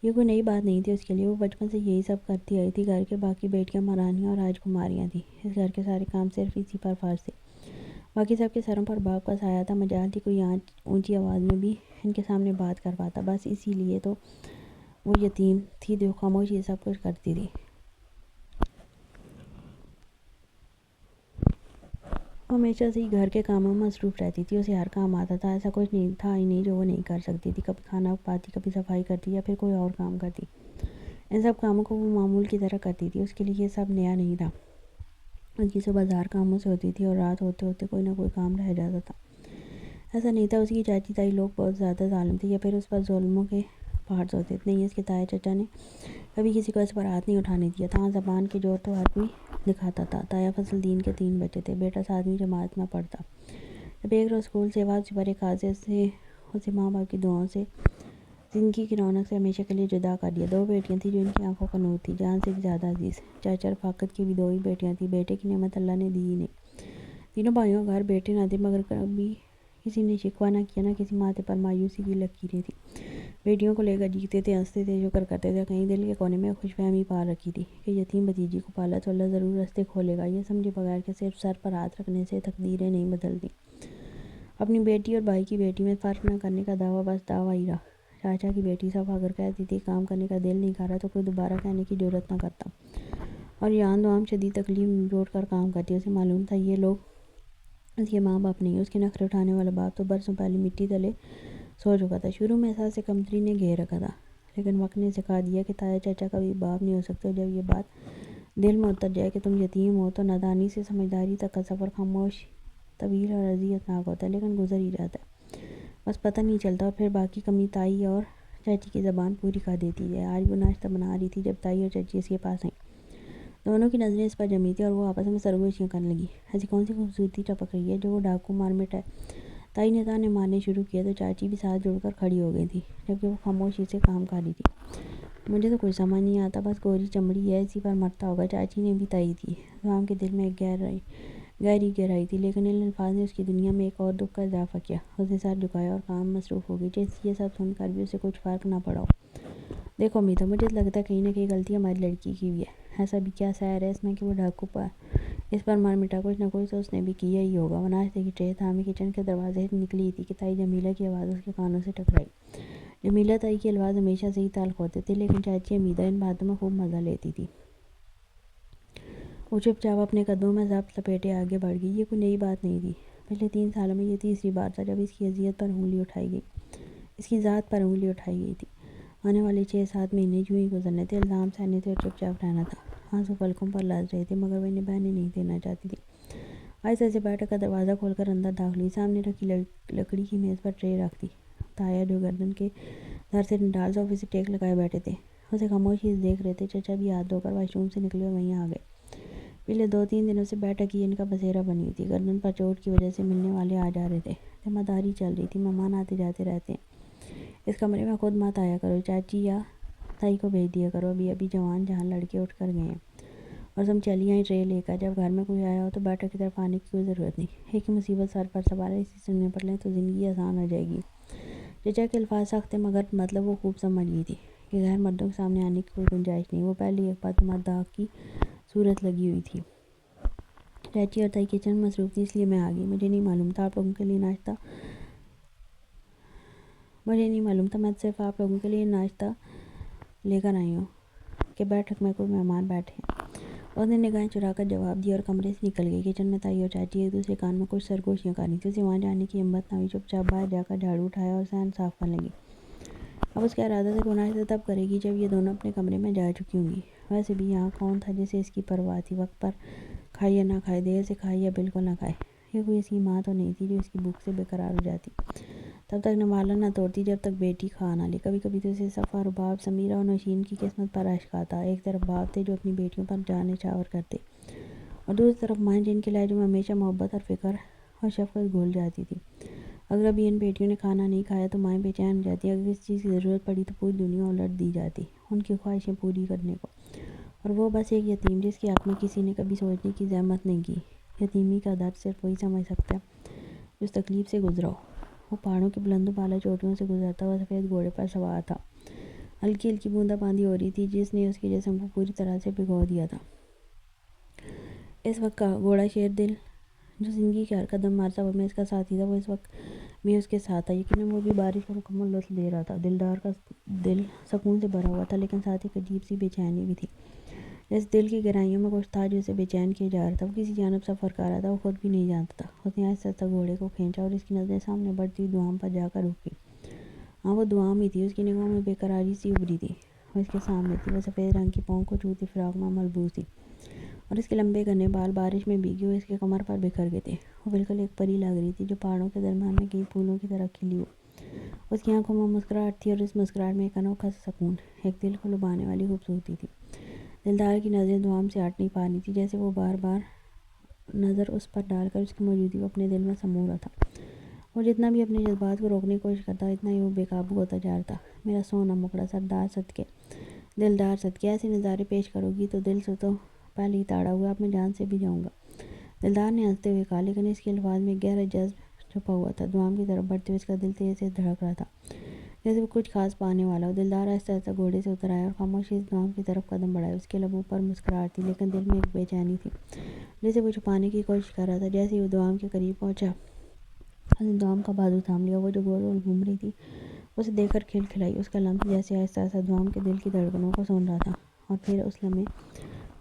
A: یہ کوئی نئی بات نہیں تھی اس کے لیے، وہ بچپن سے یہی سب کرتی آئی تھی۔ گھر کے باقی بیٹیاں مہارانیاں اور راجکماریاں تھیں، اس گھر کے سارے کام صرف اسی پر فرض تھے۔ باقی سب کے سروں پر باپ کا سایہ تھا، مجال تھی کوئی اونچی آواز میں بھی ان کے سامنے بات کر پاتا، بس اسی لیے تو وہ یتیم تھی جو خاموش یہ سب کچھ کرتی تھی۔ وہ ہمیشہ سے ہی گھر کے کاموں میں مصروف رہتی تھی، اسے ہر کام آتا تھا، ایسا کچھ نہیں تھا ہی نہیں جو وہ نہیں کر سکتی تھی۔ کبھی کھانا پکاتی، کبھی صفائی کرتی یا پھر کوئی اور کام کرتی، ان سب کاموں کو وہ معمول کی طرح کرتی تھی۔ اس کے لیے یہ سب نیا نہیں تھا۔ اس کی صبح 1000 کاموں سے ہوتی تھی اور رات ہوتے ہوتے کوئی نہ کوئی کام رہ جاتا تھا۔ ایسا نہیں تھا اس کی چاچی تائی لوگ بہت زیادہ ظالم تھے یا پھر اس پر ظلموں کے پہاڑ ہوتے تھے، نہیں، اس کے تایا چچا نے کبھی کسی کو اس پر ہاتھ نہیں اٹھانے دیا تھا۔ ہاں، زبان کے زور تو ہر کوئی دکھاتا تھا۔ تایا فضل دین کے 3 بچے تھے، بیٹا 7ویں جماعت میں پڑھتا۔ جب ایک روز اسکول سے واپسی پر ایک حادثے سے اسے ماں باپ کی دعاؤں سے، زندگی کی رونق سے ہمیشہ کے لیے جدا کر دیا۔ 2 بیٹیاں تھیں جو ان کی آنکھوں کا نور تھی، جان سے بھی زیادہ عزیز۔ چاچا رفاقت کی بھی 2 ہی بیٹیاں تھیں، بیٹے کی نعمت اللہ نے دی ہی نہیں۔ تینوں بھائیوں کا گھر بیٹے نہ تھے، مگر کبھی کسی نے شکوہ نہ کیا، نہ کسی ماتھے پر مایوسی کی لکیریں تھیں۔ بیٹیوں کو لے کر جیتے تھے، ہنستے تھے، شکر کرتے تھے، کہیں دل کے کونے میں خوش فہمی پال رکھی تھی کہ یتیم بھتیجی کو پالا تو اللہ ضرور راستے کھولے گا، یہ سمجھے بغیر کہ صرف سر پر ہاتھ رکھنے سے تقدیریں نہیں بدلتی۔ اپنی بیٹی اور بھائی کی بیٹی میں فرق نہ کرنے کا دعویٰ بس دعویٰ ہی رہا۔ چاچا کی بیٹی صفا اگر کہتی تھی کام کرنے کا دل نہیں کر رہا تو کوئی دوبارہ کہنے کی جرات نہ کرتا، اور یہ آن دوام شدید تکلیف جوڑ کر کام کرتی۔ اسے معلوم تھا یہ لوگ اس کے ماں باپ نہیں، اس کے نخرے اٹھانے والا باپ تو برسوں پہلے مٹی تلے سو چکا تھا۔ شروع میں احساس کمتری نے گھیر رکھا تھا، لیکن وقت نے سکھا دیا کہ تایا چاچا کبھی باپ نہیں ہو سکتے، اور جب یہ بات دل میں اتر جائے کہ تم یتیم ہو تو نادانی سے سمجھداری تک کا سفر خاموش، طویل اور اذیت ناک ہوتا ہے، لیکن گزر ہی جاتا ہے، بس پتہ نہیں چلتا۔ اور پھر باقی کمی تائی اور چاچی کی زبان پوری کر دیتی ہے۔ آج وہ ناشتہ بنا رہی تھی جب تائی اور چاچی اس کے پاس آئیں۔ دونوں کی نظریں اس پر جمی تھیں اور وہ آپس میں سرگوشیاں کرنے لگی، ایسی کون سی خوبصورتی ٹپک رہی ہے جو وہ ڈاکو مار مٹائے۔ تائی نے تانے مارنے شروع کیے تو چاچی بھی ساتھ جڑ کر کھڑی ہو گئی تھی، جبکہ وہ خاموشی سے کام کر رہی تھی۔ مجھے تو کچھ سمجھ نہیں آتا، بس گوری چمڑی ہے، اسی پر مرتا ہوگا۔ چاچی نے بھی تائی تھی۔ رام کے دل میں ایک گہری گہرائی تھی، لیکن ان الفاظ نے اس کی دنیا میں ایک اور دکھ کا اضافہ کیا۔ اس نے سر جھکایا اور کام میں مصروف ہو گئی، جیسے یہ سب سن کر بھی اسے کچھ فرق نہ پڑا ہو۔ دیکھو امیتا، مجھے لگتا ہے کہیں نہ کہیں غلطی ہماری لڑکی کی بھی ہے۔ ایسا بھی کیا سحر ہے اس میں کہ وہ ڈاکو اس پر مار مٹا، کچھ نہ کچھ تو اس نے بھی کیا ہی ہوگا۔ وہ ناشتے کی ٹرے تھامے کچن کے دروازے سے نکلی تھی کہ تائی جمیلہ کی آواز اس کے کانوں سے ٹکرائی۔ جمیلہ تائی کے الفاظ ہمیشہ سے ہی تلخ ہوتے تھے، لیکن چاچی امیدہ ان باتوں میں خوب مزہ لیتی تھی۔ وہ چپ چاپ اپنے قدموں میں ضبط لپیٹے آگے بڑھ گئی۔ یہ کوئی نئی بات نہیں تھی، پچھلے 3 سالوں میں یہ تیسری بار تھا جب اس کی اذیت پر انگلی اٹھائی گئی، اس کی ذات پر انگلی اٹھائی گئی تھی۔ آنے والے 6-7 مہینے یوں ہی گزرنے تھے، الزام سہنے تھے اور چپ چاپ رہنا تھا۔ آنسو پلکوں پر لرز رہے تھے، مگر وہ انہیں بہنے نہیں دینا چاہتی تھی۔ آہستہ سے بیٹھک کا دروازہ کھول کر اندر داخل ہوئی، سامنے رکھی لکڑی کی میز پر ٹرے رکھ دی۔ تایا جو گردن کے دھر سے ڈال صوفے سے ٹیک لگائے بیٹھے تھے، اسے خاموشی سے دیکھ رہے تھے۔ چچا بھی ہاتھ دھو کر واش روم سے نکلے اور وہیں آ گئے۔ پچھلے 2-3 دنوں سے بیٹھک ہی ان کا بسیرا بنی ہوئی تھی۔ گردن پر چوٹ کی وجہ سے ملنے والے آ جا رہے تھے، ذمہ داری چل رہی تھی، مہمان آتے جاتے رہتے ہیں۔ اس کمرے میں خود مت آیا کرو، چاچی یا تائی کو بھیج دیا کرو، ابھی جوان جہاں لڑکے اٹھ کر گئے ہیں، اور تم چلی آئیں ٹرے لے کر۔ جب گھر میں کوئی آیا ہو تو بیٹھک کی طرف آنے کی کوئی ضرورت نہیں، ایک ہی مصیبت سر پر سوار ہے، اسی سے نپٹ لیں تو زندگی آسان ہو جائے گی۔ چچا کے الفاظ سخت تھے، مگر مطلب وہ خوب سمجھ گئی تھی کہ غیر مردوں کے سامنے آنے کی کوئی گنجائش نہیں۔ وہ پہلے ایک بدمزاج کی صورت لگی ہوئی تھی۔ چاچی اور تائی کچن میں مصروف تھی، اس لیے میں آ گئی۔ مجھے نہیں معلوم تھا میں صرف آپ لوگوں کے لیے ناشتہ لے کر آئی ہوں کہ بیٹھک میں کوئی مہمان بیٹھے ہیں۔ اس نے نگاہیں چرا کر جواب دیا اور کمرے سے نکل گئی۔ کچن میں تائی اور چاچی ایک دوسرے کان میں کچھ سرگوشیاں کر رہی تھیں، اسے وہاں جانے کی ہمت نہ ہوئی، چپ چاپ باہر جا کر جھاڑو اٹھایا اور صحن صاف کرنے لگی۔ اب اس کا ارادہ تھا کہ وہ ناشتہ تب کرے گی جب یہ دونوں اپنے کمرے میں جا چکی ہوں گی۔ ویسے بھی یہاں کون تھا جسے اس کی پرواہ تھی، وقت پر کھائے یا نہ کھائے، دیر سے کھائے یا بالکل نہ کھائے، یہ کوئی ایسی ماں تو نہیں تھی جو اس کی بھوک سے بے قرار ہو جاتی۔ تب تک نوالا نہ توڑتی جب تک بیٹی کھا نہ لے۔ کبھی کبھی تو اسے صفا، رباب، سمیرہ اور نوشین کی قسمت پر اشک آتا۔ ایک طرف باپ تھے جو اپنی بیٹیوں پر جاں نچھاور کرتے، اور دوسری طرف مائیں جن کے لہجوں میں ہمیشہ محبت اور فکر اور شفقت گھل جاتی تھی۔ اگر ابھی ان بیٹیوں نے کھانا نہیں کھایا تو مائیں بے چین ہو جاتی۔ اگر کسی چیز کی ضرورت پڑی تو پوری دنیا الٹ دی جاتی ان کی خواہشیں پوری کرنے کو، اور وہ بس ایک یتیم جس کے حق میں کسی نے کبھی سوچنے کی زحمت نہیں کی۔ یتیمی کا درد صرف وہی سمجھ سکتا ہے جو اس تکلیف سے گزرا ہو۔ وہ پہاڑوں کی بلند و بالا چوٹیوں سے گزرتا ہوا سفید گھوڑے پر سوار تھا۔ ہلکی ہلکی بوندا باندی ہو رہی تھی جس نے اس کے جسم کو پوری طرح سے بھگو دیا تھا۔ اس وقت کا گھوڑا شیر دل جو زندگی کے ہر قدم مرتبہ میں اس کا ساتھی تھا، وہ اس وقت بھی اس کے ساتھ تھا۔ یقیناً وہ بھی بارش کا مکمل لطف لے رہا تھا۔ دلدار کا دل سکون سے بھرا ہوا تھا، لیکن ساتھ ایک عجیب سی بے چینی بھی تھی۔ جیسے دل کی گہرائیوں میں کچھ تھا جو اسے بے چین کیے جا رہا تھا۔ وہ کسی جانب سفر کر رہا تھا، وہ خود بھی نہیں جانتا تھا۔ اس نے آہستہ آہستہ گھوڑے کو کھینچا اور اس کی نظریں سامنے بڑھتی ہوئی دعام پر جا کر رکی۔ ہاں، وہ دعام ہی تھی۔ اس کی نگاہوں میں بے قراری سی ابھری تھی۔ وہ اس کے سامنے تھی۔ وہ سفید رنگ کی پونک کو چھوتی فراق میں ملبوس تھی، اور اس کے لمبے گھنے بال بارش میں بھیگے ہوئے اس کے کمر پر بکھر گئے تھے۔ وہ بالکل ایک پری لگ رہی تھی جو پہاڑوں کے درمیان میں کئی پھولوں کی طرح کھلی ہو۔ اس کی آنکھوں میں مسکراہٹ تھی، اور اس مسکراہٹ میں ایک انوکھا سا سکون، ایک دل کو لبھانے والی خوبصورتی تھی۔ دلدار کی نظریں دعام سے ہٹ نہیں پا رہی تھی، جیسے وہ بار بار نظر اس پر ڈال کر اس کی موجودگی کو اپنے دل میں سمو رہا تھا۔ وہ جتنا بھی اپنے جذبات کو روکنے کی کوشش کرتا، اتنا ہی وہ بے قابو ہوتا جا رہا تھا۔ میرا سونا مکڑا، سردار صدقے، دلدار صدقے، ایسے نظارے پیش کرو گی تو دل سے تو پہلے ہی تاڑا ہوا، اب میں جان سے بھی جاؤں گا۔ دلدار نے ہنستے ہوئے کہا، لیکن اس کے الفاظ میں گہرا جذب چھپا ہوا تھا۔ دعام کی طرف بڑھتے ہوئے اس کا دل تیز سے دھڑک رہا تھا، جیسے وہ کچھ خاص پانے والا ہو۔ دلدار آہستہ آہستہ گھوڑے سے اتر آیا اور خاموشی سے دعام کی طرف قدم بڑھائے۔ اس کے لبوں پر مسکراہٹ تھی، لیکن دل میں ایک بے چینی تھی جسے وہ چھپانے کی کوشش کر رہا تھا۔ جیسے ہی وہ دعام کے قریب پہنچا، اس نے دعام کا بازو تھام لیا۔ وہ جو گول گول گھوم رہی تھی اسے دیکھ کر کھلکھلائی۔ اس کا لمس جیسے آہستہ آہستہ دعام کے دل کی دھڑکنوں کو سن رہا تھا، اور پھر اس لمحے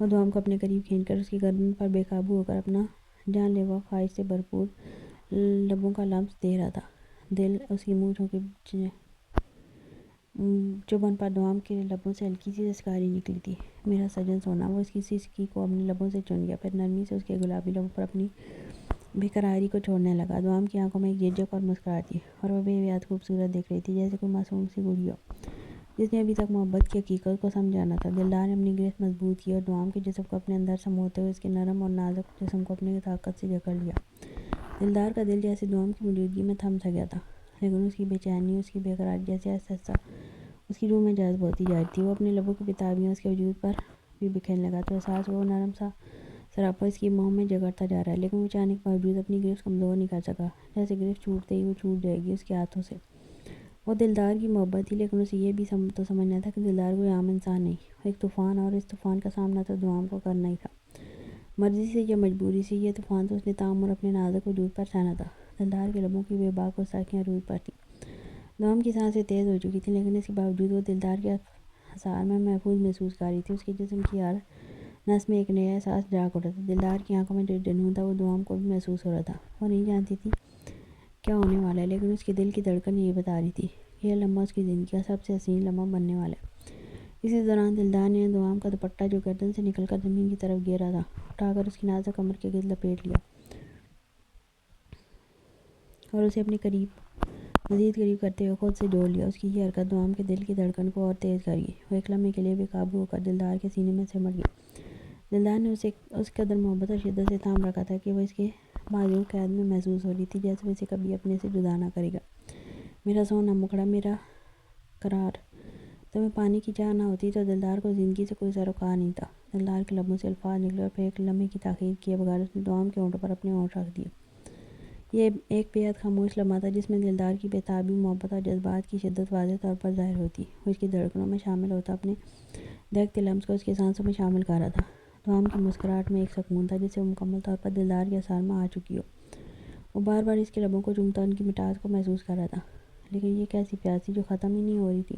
A: وہ دعام کو اپنے قریب کھینچ کر اس کی گردن پر بے قابو ہو کر اپنا جان لیوا خواہش سے بھرپور لبوں کا لمس دے رہا تھا۔ دل اس کی مونچھوں کی چبھن پر دعام کے لبوں سے ہلکی سی سسکاری نکلی تھی۔ میرا سجن سونا، وہ اس کی سسکی کو اپنے لبوں سے چن گیا، پھر نرمی سے اس کے گلابی لبوں پر اپنی بے قراری کو چھوڑنے لگا۔ دعام کی آنکھوں میں ایک جھجک اور مسکراہٹ تھی، اور وہ بے نیاز خوبصورت دیکھ رہی تھی، جیسے کوئی معصوم سی گڑیا جس نے ابھی تک محبت کی حقیقت کو سمجھا نہ تھا۔ دلدار نے اپنی گرفت مضبوط کی اور دعام کے جسم کو اپنے اندر سموتے ہوئے اس کے نرم اور نازک جسم کو اپنی طاقت سے جکڑ لیا۔ دلدار کا دل جیسے دعام کی موجودگی میں تھم سا گیا تھا، لیکن اس کی بے چینی، اس کی بے قراری جیسے آہستہ آہستہ اس کی روح میں جذب ہوتی جا رہی تھی۔ وہ اپنے لبوں کی بیتابیاں اس کے وجود پر بھی بکھیرنے لگا تو احساس ہوا وہ نرم سا سراپا اس کی موم میں جگڑتا جا رہا ہے، لیکن وہ چاہنے کے باوجود اپنی گرفت کمزور نہیں کر سکا، جیسے گرفت چھوٹتے ہی وہ چھوٹ جائے گی اس کے ہاتھوں سے۔ وہ دلدار کی محبت تھی، لیکن اسے یہ بھی تو سمجھنا تھا کہ دلدار کوئی عام انسان نہیں، وہ ایک طوفان، اور اس طوفان کا سامنا تو دعام کو کرنا ہی تھا، مرضی سے یا مجبوری سے۔ یہ طوفان تو اس نے تاعمر اپنے نازک وجود پر سہنا تھا۔ دلدار کے لبوں کی بے باک گستاخیاں روح پر تھیں۔ دعام کی سانسیں تیز ہو چکی تھیں، لیکن اس کے باوجود وہ دلدار کے حصار میں محفوظ محسوس کر رہی تھی۔ اس کے جسم کی ہر نس میں ایک نیا احساس جاگ اٹھا تھا۔ دلدار کی آنکھوں میں جو جنون تھا وہ دعام کو بھی محسوس ہو رہا تھا۔ وہ نہیں جانتی تھی کیا ہونے والا ہے، لیکن اس کے دل کی دھڑکن یہ بتا رہی تھی کہ یہ لمحہ اس کی زندگی کا سب سے حسین لمحہ بننے والا ہے۔ اسی دوران دلدار نے دعام کا دوپٹہ جو گردن سے نکل کر زمین کی طرف گر رہا تھا اٹھا کر اس کی نازک کمر کے گرد لپیٹ لیا، اور اسے اپنے مزید قریب کرتے ہوئے خود سے جوڑ لیا۔ اس کی یہ حرکت دعام کے دل کی دھڑکن کو اور تیز کر گئی۔ وہ ایک لمحے کے لیے بے قابو ہو کر دلدار کے سینے میں سمٹ گئی۔ دلدار نے اسے اس قدر محبت اور شدت سے تھام رکھا تھا کہ وہ اس کے معذور قید میں محسوس ہو رہی تھی، جیسے وہ اسے کبھی اپنے سے جدا نہ کرے گا۔ میرا سونا مکڑا، میرا قرار، تمہیں پانے کی چاہ نہ ہوتی تو دلدار کو زندگی سے کوئی سروکار نہیں تھا۔ دلدار کے لبوں سے الفاظ نکلے، اور پھر ایک لمحے کی تاخیر کیے بغیر اس نے دعام کے ہونٹوں پر اپنے ہونٹ رکھ دیے۔ یہ ایک بے حد خاموش لمحہ تھا جس میں دلدار کی بےتابی، محبت اور جذبات کی شدت واضح طور پر ظاہر ہوتی۔ وہ اس کی دھڑکنوں میں شامل ہوتا، اپنے دہکتے لمس کو اس کی سانسوں میں شامل کر رہا تھا۔ دعام کی مسکراہٹ میں ایک سکون تھا جسے وہ مکمل طور پر دلدار کے اثار میں آ چکی ہو۔ وہ بار بار اس کے لبوں کو چومتا، ان کی مٹھاس کو محسوس کر رہا تھا، لیکن یہ کیسی پیاس تھی جو ختم ہی نہیں ہو رہی تھی۔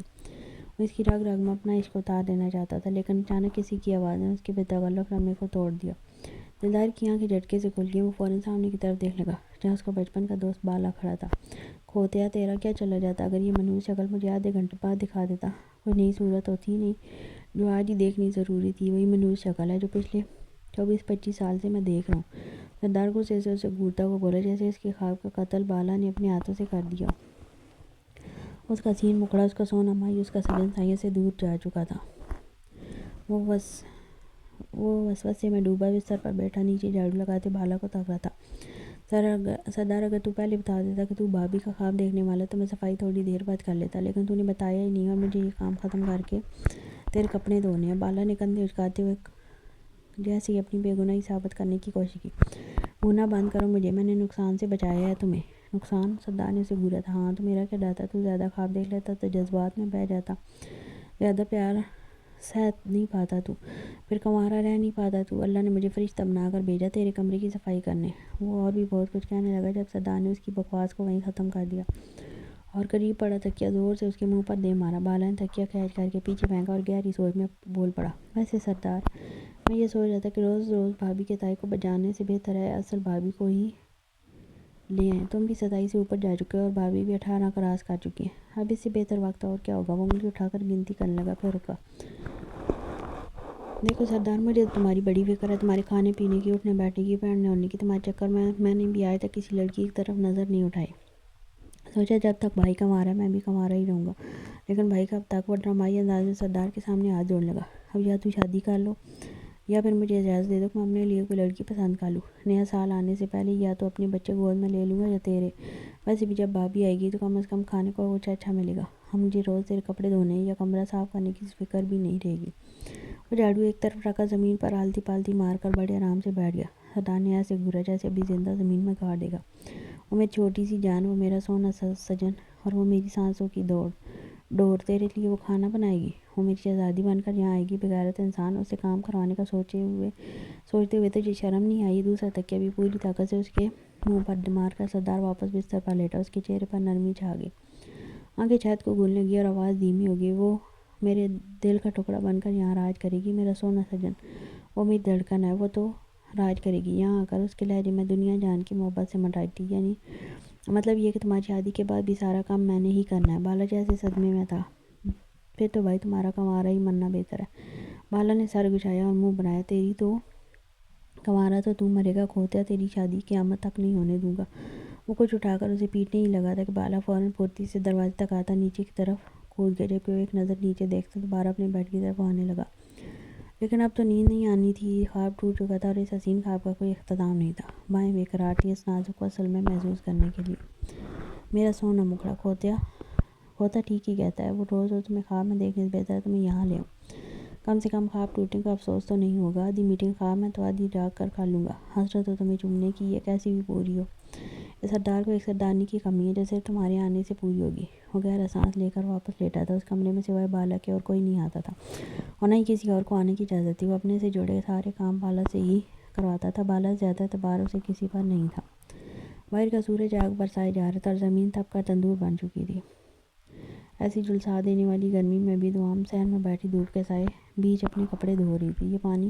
A: وہ اس کی رگ رگ میں اپنا عشق اتار دینا چاہتا تھا، لیکن اچانک کسی کی آواز نے اس کے بے تکلف لمحے کو توڑ دیا۔ دلدار کی آنکھیں جھٹکے سے کھل گئیں۔ وہ فوراً سامنے کی طرف دیکھنے لگا، جہاں اس کا بچپن کا دوست بالا کھڑا تھا۔ کھوتیا، تیرا کیا چلا جاتا؟ اگر یہ منحوس شکل مجھے آدھے گھنٹے بعد دکھا دیتا، کوئی نئی صورت ہوتی ہی نہیں جو آج ہی دیکھنی ضروری تھی۔ وہی منحوس شکل ہے جو پچھلے 24-25 سال سے میں دیکھ رہا ہوں۔ دلدار غصے سے اسے گھورتا ہوا بولا، جیسے اس کے خواب کا قتل بالا نے اپنے ہاتھوں سے کر دیا ہو۔ اس کا سین مکڑا، اس کا سونا مایوس کا سجن سائیوں سے دور جا چکا تھا۔ وہ وسوسے میں ڈوبا بستر پر بیٹھا نیچے جھاڑو لگاتے بالا کو تاک رہا تھا۔ سردار اگر تو پہلے بتا دیتا کہ تو بھابھی کا خواب دیکھنے والا تو میں صفائی تھوڑی دیر بعد کر لیتا، لیکن تو نے بتایا ہی نہیں اور مجھے یہ کام ختم کر کے تیرے کپڑے دھونے ہیں۔ بالا نے کندھے اچکاتے ہوئے جیسے ہی اپنی بے گناہی ثابت کرنے کی کوشش کی۔ بھونا بند کرو مجھے، میں نے نقصان سے بچایا ہے تمہیں۔ نقصان؟ سردار نے اسے گھورا تھا۔ ہاں تو میرا کیا ڈر تھا، تو زیادہ خواب دیکھ لیتا تو جذبات میں بہہ جاتا، زیادہ پیار سہ نہیں پاتا تو، پھر کنوارا رہ نہیں پاتا تو۔ اللہ نے مجھے فرشتہ بنا کر بھیجا تیرے کمرے کی صفائی کرنے۔ وہ اور بھی بہت کچھ کہنے لگا جب سردار نے اس کی بکواس کو وہیں ختم کر دیا اور قریب پڑا تکیہ زور سے اس کے منہ پر دے مارا۔ بالا نے تکیہ کھینچ کر کے پیچھے پھینکا اور گہری سوچ میں بول پڑا، ویسے سردار، میں یہ سوچ رہا تھا کہ روز روز بھابھی کے تائے کو بجانے سے بہتر ہے اصل بھابھی کو ہی لے آئیں۔ تم بھی 27 سے اوپر جا چکے ہو اور بھابھی بھی 18 کراس کر چکی ہیں، اب اس سے بہتر وقت اور کیا ہوگا؟ وہ انگلی اٹھا کر گنتی کرنے لگا، پھر رکا۔ دیکھو سردار، مجھے تمہاری بڑی فکر ہے، تمہارے کھانے پینے کی، اٹھنے بیٹھنے کی، پہننے اوڑھنے کی۔ تمہارے چکر میں نے بھی آج تک کسی لڑکی کی طرف نظر نہیں اٹھائی۔ سوچا جب تک بھائی کنوارا ہے میں بھی کنوارا ہی رہوں گا، لیکن بھائی کب تک؟ وہ ڈرامائی انداز میں سردار کے سامنے ہاتھ جوڑنے لگا۔ اب یا تو شادی کر لو یا پھر مجھے اجازت دے دو کہ میں اپنے لیے کوئی لڑکی پسند کر لوں۔ نیا سال آنے سے پہلے یا تو اپنے بچے گود میں لے لوں گا یا تیرے۔ ویسے بھی جب بھابھی آئے گی تو کم از کم کھانے کو کچھ اچھا ملے گا، ہم مجھے روز تیرے کپڑے دھونے یا کمرہ صاف کرنے کی فکر بھی نہیں رہے گی۔ وہ جھاڑو ایک طرف رکھا زمین پر آلتی پالتی مار کر بڑے آرام سے بیٹھ گیا۔ سردار نے ایسے گھورا جیسے ابھی زندہ زمین میں گاڑ دے گا۔ وہ میری چھوٹی سی جان، وہ میرا سونا سجن اور وہ میری سانسوں کی ڈور تیرے لیے وہ کھانا بنائے گی؟ وہ میری شہزادی بن کر یہاں آئے گی؟ بغیرت انسان، اسے کام کروانے کا سوچتے ہوئے تجھے شرم نہیں آئی؟ دوسرا تکیہ بھی پوری طاقت سے اس کے منہ پر مار کر سردار واپس بستر پر لیٹا۔ اس کے چہرے پر نرمی چھا گئی، آنکھیں چھت کو گھولنے لگی اور آواز دھیمی ہو گئی، وہ میرے دل کا ٹکڑا بن کر یہاں راج کرے گی، میرا سونا سجن، وہ میری دھڑکن ہے، وہ تو راج کرے گی یہاں آ کر۔ اس کے لہجے میں دنیا جان کی محبت سے مٹاتی، یعنی مطلب یہ کہ تمہاری شادی کے بعد بھی سارا کام میں نے ہی کرنا ہے۔ بالا جیسے صدمے میں تھا، پھر تو بھائی تمہارا کنوارا ہی مرنا بہتر ہے۔ بالا نے سر گھشایا اور منہ بنایا، تیری تو کنوارا تو مرے گا کھوتیا، تیری شادی قیامت تک نہیں ہونے دوں گا۔ وہ کچھ اٹھا کر اسے پیٹنے ہی لگا تھا کہ بالا فوراً پھرتی سے دروازے تک آتا نیچے کی طرف کود گیا، جبکہ وہ ایک نظر نیچے دیکھتا دوبارہ اپنے بیڈ کی طرف آنے لگا۔ لیکن اب تو نیند نہیں آنی تھی، یہ خواب ٹوٹ چکا تھا اور اس حسین خواب کا کوئی اختتام نہیں تھا۔ بائیں بے قرار تھی اس نازک کو اصل میں محسوس کرنے کے لیے۔ میرا سونا مکڑا، کھوتا ٹھیک ہی کہتا ہے، وہ روز روز تمہیں خواب میں دیکھنے سے بہتر ہے تمہیں یہاں لے آؤں۔ کم سے کم خواب ٹوٹنے کا افسوس تو نہیں ہوگا۔ آدھی میٹنگ خواب میں تو آدھی جاگ کر لوں گا۔ حسرت ہو تمہیں چومنے کی، یہ کیسی بھی پوری ہو۔ اس سردار کو ایک سردارنی کی کمی ہے جو صرف تمہارے آنے سے پوری ہوگی۔ وہ گہرا سانس لے کر واپس لیٹا تھا۔ اس کمرے میں سوائے بالا کے اور کوئی نہیں آتا تھا اور نہ ہی کسی اور کو آنے کی اجازت تھی۔ وہ اپنے سے جڑے سارے کام بالا سے ہی کرواتا تھا، بالا سے زیادہ اعتبار اسے کسی پر نہیں تھا۔ باہر کا سورج آگ برسائے جا رہا تھا اور زمین تپ کر تندور بن چکی تھی۔ ایسی جھلسا دینے والی گرمی میں بھی دوام صحن میں بیٹھی دھوپ کے سائے بیچ اپنے کپڑے دھو رہی تھی۔ یہ پانی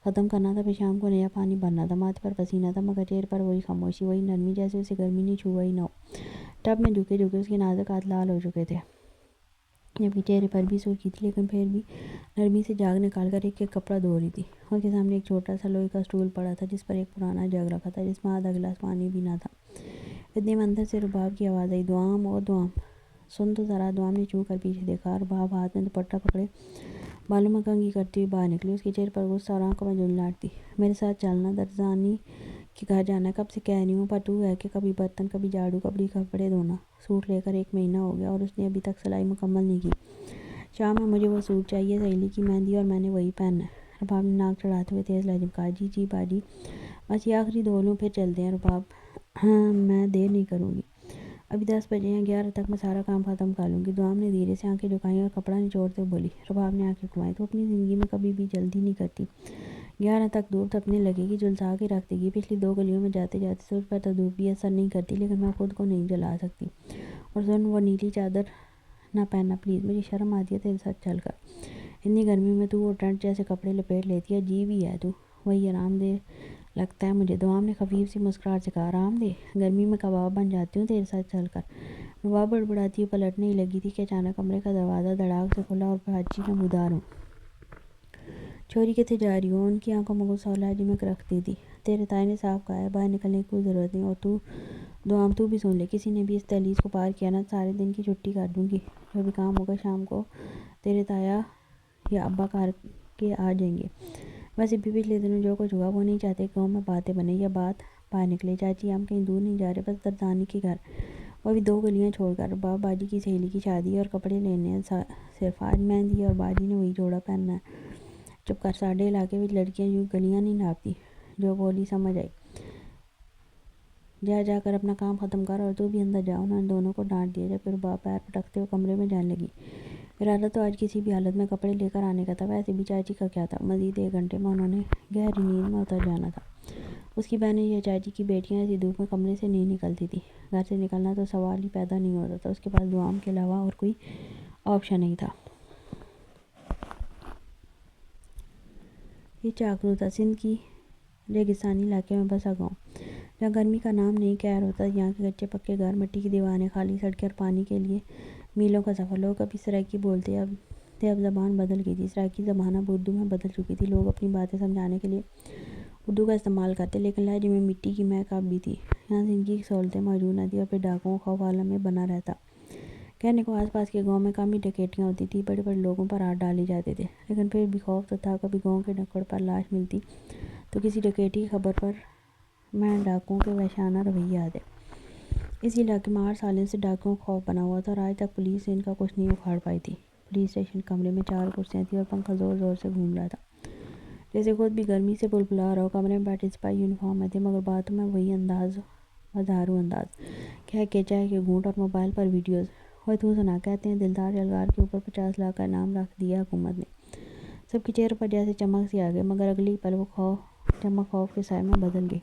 A: ختم کرنا تھا، پھر شام کو نیا پانی بھرنا تھا۔ ماتھے پر پسینہ تھا مگر چہرے پر وہی خاموشی، وہی نرمی، جیسے اسے گرمی نہیں چھوا ہی نہ ہو۔ ٹب میں جھکے جھکے اس کے نازک ہاتھ لال ہو چکے تھے، جبکہ چہرے پر بھی سرخی تھی، لیکن پھر بھی نرمی سے جاگ نکال کر ایک ایک کپڑا دھو رہی تھی۔ اس کے سامنے ایک چھوٹا سا لوہے کا اسٹول پڑا تھا جس پر ایک پرانا جگ رکھا تھا جس میں آدھا گلاس پانی بھی نہ تھا۔ اتنے میں اندر سے رباب کی آواز آئی، دوام او دوام، سن تو ذرا۔ دوام نے چوں کر پیچھے دیکھا، رباب ہاتھ میں دوپٹہ پکڑے بالوں میں کنگھی کرتی ہوئی باہر نکلی۔ اس کے چہرے پر غصہ اور آنکھوں میں جھنجھلاہٹ تھی۔ میرے ساتھ چلنا، درزانی کے گھر جانا ہے، کب سے کہہ رہی ہوں، پر تو ہے کہ کبھی برتن، کبھی جھاڑو، کبھی کپڑے دھونا۔ سوٹ لے کر 1 مہینہ ہو گیا اور اس نے ابھی تک سلائی مکمل نہیں کی۔ شام میں مجھے وہ سوٹ چاہیے، سہیلی کی مہندی، اور میں نے وہی پہننا ہے۔ رباب نے ناک چڑھاتے ہوئے تیز لہجے میں کہا، جی جی باجی، بس یہ آخری دھو لوں پھر چلتے ہیں۔ رباب، میں دیر نہیں کروں گی، ابھی 10 بجے ہیں، 11 تک میں سارا کام ختم کر لوں گی۔ دوام نے دھیرے سے آنکھیں جھکائیں اور کپڑا نچوڑتے ہوئے بولی۔ رباب نے آنکھیں گھمائیں، تو اپنی زندگی میں کبھی بھی جلدی نہیں کرتی، 11 تک دھوپ تپنے لگے گی، جھلسا کے رکھ دے گی۔ پچھلی 2 گلیوں میں جاتے جاتے سر پر تو دھوپ بھی اثر نہیں کرتی، لیکن میں خود کو نہیں جلا سکتی۔ اور سن، وہ نیلی چادر نہ پہننا پلیز، مجھے شرم آتی ہے تیرے ساتھ چل کر۔ اتنی گرمی میں تو وہ ٹنٹ جیسے کپڑے لپیٹ لیتی ہے، عجیب ہی ہے تو۔ وہی آرام دہ لگتا ہے مجھے، دوام نے خفیف سی مسکراہٹ سے کہا۔ آرام دہ؟ گرمی میں کباب بن جاتی ہوں تیرے ساتھ چل کر۔ رباب بڑبڑاتی ہوئی پلٹنے ہی لگی تھی کہ اچانک کمرے کا دروازہ دھڑاک سے کھلا اور باجی نمودار ہوں۔ چھوری کتے جا رہی ہو؟ ان کی آنکھوں میں غصہ اور لہجے میں رکھتی تھی۔ تیرے تائے نے صاف کہا ہے باہر نکلنے کی کوئی ضرورت نہیں، اور تو دعام تو بھی سن لے، کسی نے بھی اس دہلیز کو پار کیا نا، سارے دن کی چھٹی کر دوں گی، جو بھی کام ہوگا شام کو تیرے تایا یا ابا کر کے آ جائیں گے۔ ویسے بھی پچھلے دنوں جو کچھ ہوا، وہ نہیں چاہتے گاؤں میں باتیں بنے یا بات باہر نکلے۔ چاچی ہم کہیں دور نہیں جا رہے، بس دردانی کے گھر، وہ بھی 2 گلیاں چھوڑ کر۔ باپ باجی کی سہیلی کی شادی اور کپڑے لینے ہیں، صرف آج مہندی ہے اور باجی نے وہی جوڑا پہننا ہے۔ چپ کر، ساڈے علاقے میں لڑکیاں یوں گلیاں نہیں ناپتی۔ جو بولی سمجھ آئی، جا کر اپنا کام ختم کر، اور تو بھی اندر جا۔ انہوں نے دونوں کو ڈانٹ دیا۔ جب پھر باپ پیر پٹکتے ہوئے کمرے میں جانے لگی۔ ارادہ تو آج کسی بھی حالت میں کپڑے لے کر آنے کا تھا، ویسے بھی چاچی کا کیا تھا، مزید 1 گھنٹے میں انہوں نے گہری نیند میں اتر جانا تھا۔ اس کی بہنیں یا چاچی کی بیٹیاں ایسی دھوپ میں کمرے سے نہیں نکلتی تھیں، گھر سے نکلنا تو سوال ہی پیدا نہیں ہوتا تھا۔ اس کے پاس دعام کے علاوہ اور کوئی آپشن نہیں تھا۔ یہ چاکرو تھا، سندھ کی ریگستانی علاقے میں بسا گاؤں، جہاں گرمی کا نام نہیں قہر ہوتا۔ یہاں کے کچے پکے گھر، مٹی کی دیواریں، خالی سڑکیں اور پانی کے لیے میلوں کا سفر۔ لوگ ابھی سرائیکی بولتے اب زبان بدل گئی تھی، سرائیکی زبان اب اردو میں بدل چکی تھی۔ لوگ اپنی باتیں سمجھانے کے لیے اردو کا استعمال کرتے، لیکن لہجے میں مٹی کی مہک اب بھی تھی۔ یہاں زندگی کی سہولتیں موجود نہ تھیں، اور پھر ڈاکوؤں کا خوف عالم میں بنا رہتا۔ کہنے کو آس پاس کے گاؤں میں کم ہی ڈکیتیاں ہوتی تھیں، بڑے بڑے لوگوں پر ہاتھ ڈالے جاتے تھے، لیکن پھر بھی خوف تو تھا۔ کبھی گاؤں کے نکڑ پر لاش ملتی تو کسی ڈکیتی کی خبر پر میں ڈاکوؤں کے وحشیانہ رویے آتے۔ اسی علاقے میں 8 سالوں سے ڈاکوؤں کا خوف بنا ہوا تھا، اور آج تک پولیس ان کا کچھ نہیں اکھاڑ پائی تھی۔ پولیس اسٹیشن کمرے میں 4 کرسیاں تھیں اور پنکھا زور زور سے گھوم رہا تھا، جیسے خود بھی گرمی سے بلبلا رہا ہو۔ کمرے میں بیٹھے سپاہی یونیفارم میں تھے، مگر باتوں میں وہی انداز، وزارو انداز، کہہ کے چائے کے گھونٹ اور موبائل پر ویڈیوز۔ وہ تو سنا، کہتے ہیں دلدار یلغار کے اوپر 50 لاکھ کا انعام رکھ دیا حکومت نے۔ سب کے چہروں پر جیسے چمک سی آ گئی، مگر اگلی پل وہ چمک خوف کے سائے میں بدل گئی۔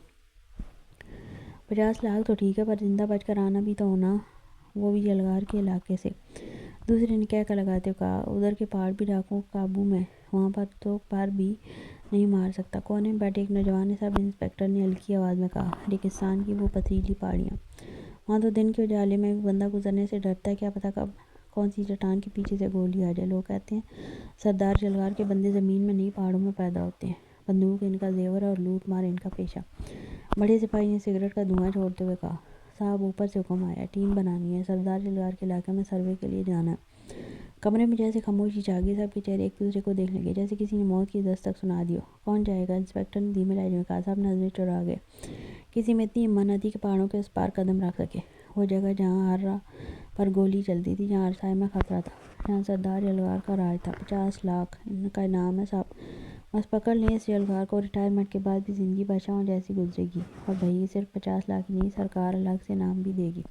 A: 50 لاکھ تو ٹھیک ہے، پر زندہ بچ کر آنا بھی تو ہونا، وہ بھی یلغار کے علاقے سے۔ دوسرے نے کہہ لگاتے ہوئے کہا، ادھر کے پہاڑ بھی ڈاکوؤں کے قابو میں، وہاں پر تو پر بھی نہیں مار سکتا۔ کونے میں بیٹھے ایک نوجوان سب انسپکٹر نے ہلکی آواز میں کہا، ریگستان کی وہ پتھریلی پہاڑیاں، وہاں تو دن کے اجالے میں بھی بندہ گزرنے سے ڈرتا ہے، کیا پتہ کب کون سی چٹان کے پیچھے سے گولی آ جائے۔ لوگ کہتے ہیں سردار یلغار کے بندے زمین میں نہیں پہاڑوں میں پیدا ہوتے ہیں، بندوق ان کا زیور ہے اور لوٹ مار ان کا پیشہ۔ بڑے سپاہی نے سگریٹ کا دھواں چھوڑتے ہوئے کہا، صاحب اوپر سے حکم آیا ہے، ٹیم بنانی ہے، سردار یلغار کے علاقے میں سروے کے لیے جانا ہے۔ کمرے میں جیسے خاموشی چھا گئی، سب کے چہرے ایک دوسرے کو دیکھنے لگے، جیسے کسی نے موت کی دستک سنا دی ہو۔ کون جائے گا؟ انسپکٹر نے دھیمے لہجے میں کہا۔ سب نظریں چرا گئے، کسی میں اتنی ہمت نہ تھی کہ پہاڑوں کے اس پار قدم رکھ سکے، وہ جگہ جہاں ہر راہ پر گولی چلتی تھی، جہاں ہر سائے میں خطرہ تھا، جہاں سردار یلغار کا راج تھا۔ 50 لاکھ ان کا انعام ہے صاحب، بس پکڑ لیں اس یلغار کو، ریٹائرمنٹ کے بعد بھی زندگی بادشاہوں جیسی گزرے گی۔ اور بھائی صرف 50 لاکھ ہی نہیں، سرکار الگ سے انعام بھی دے گی،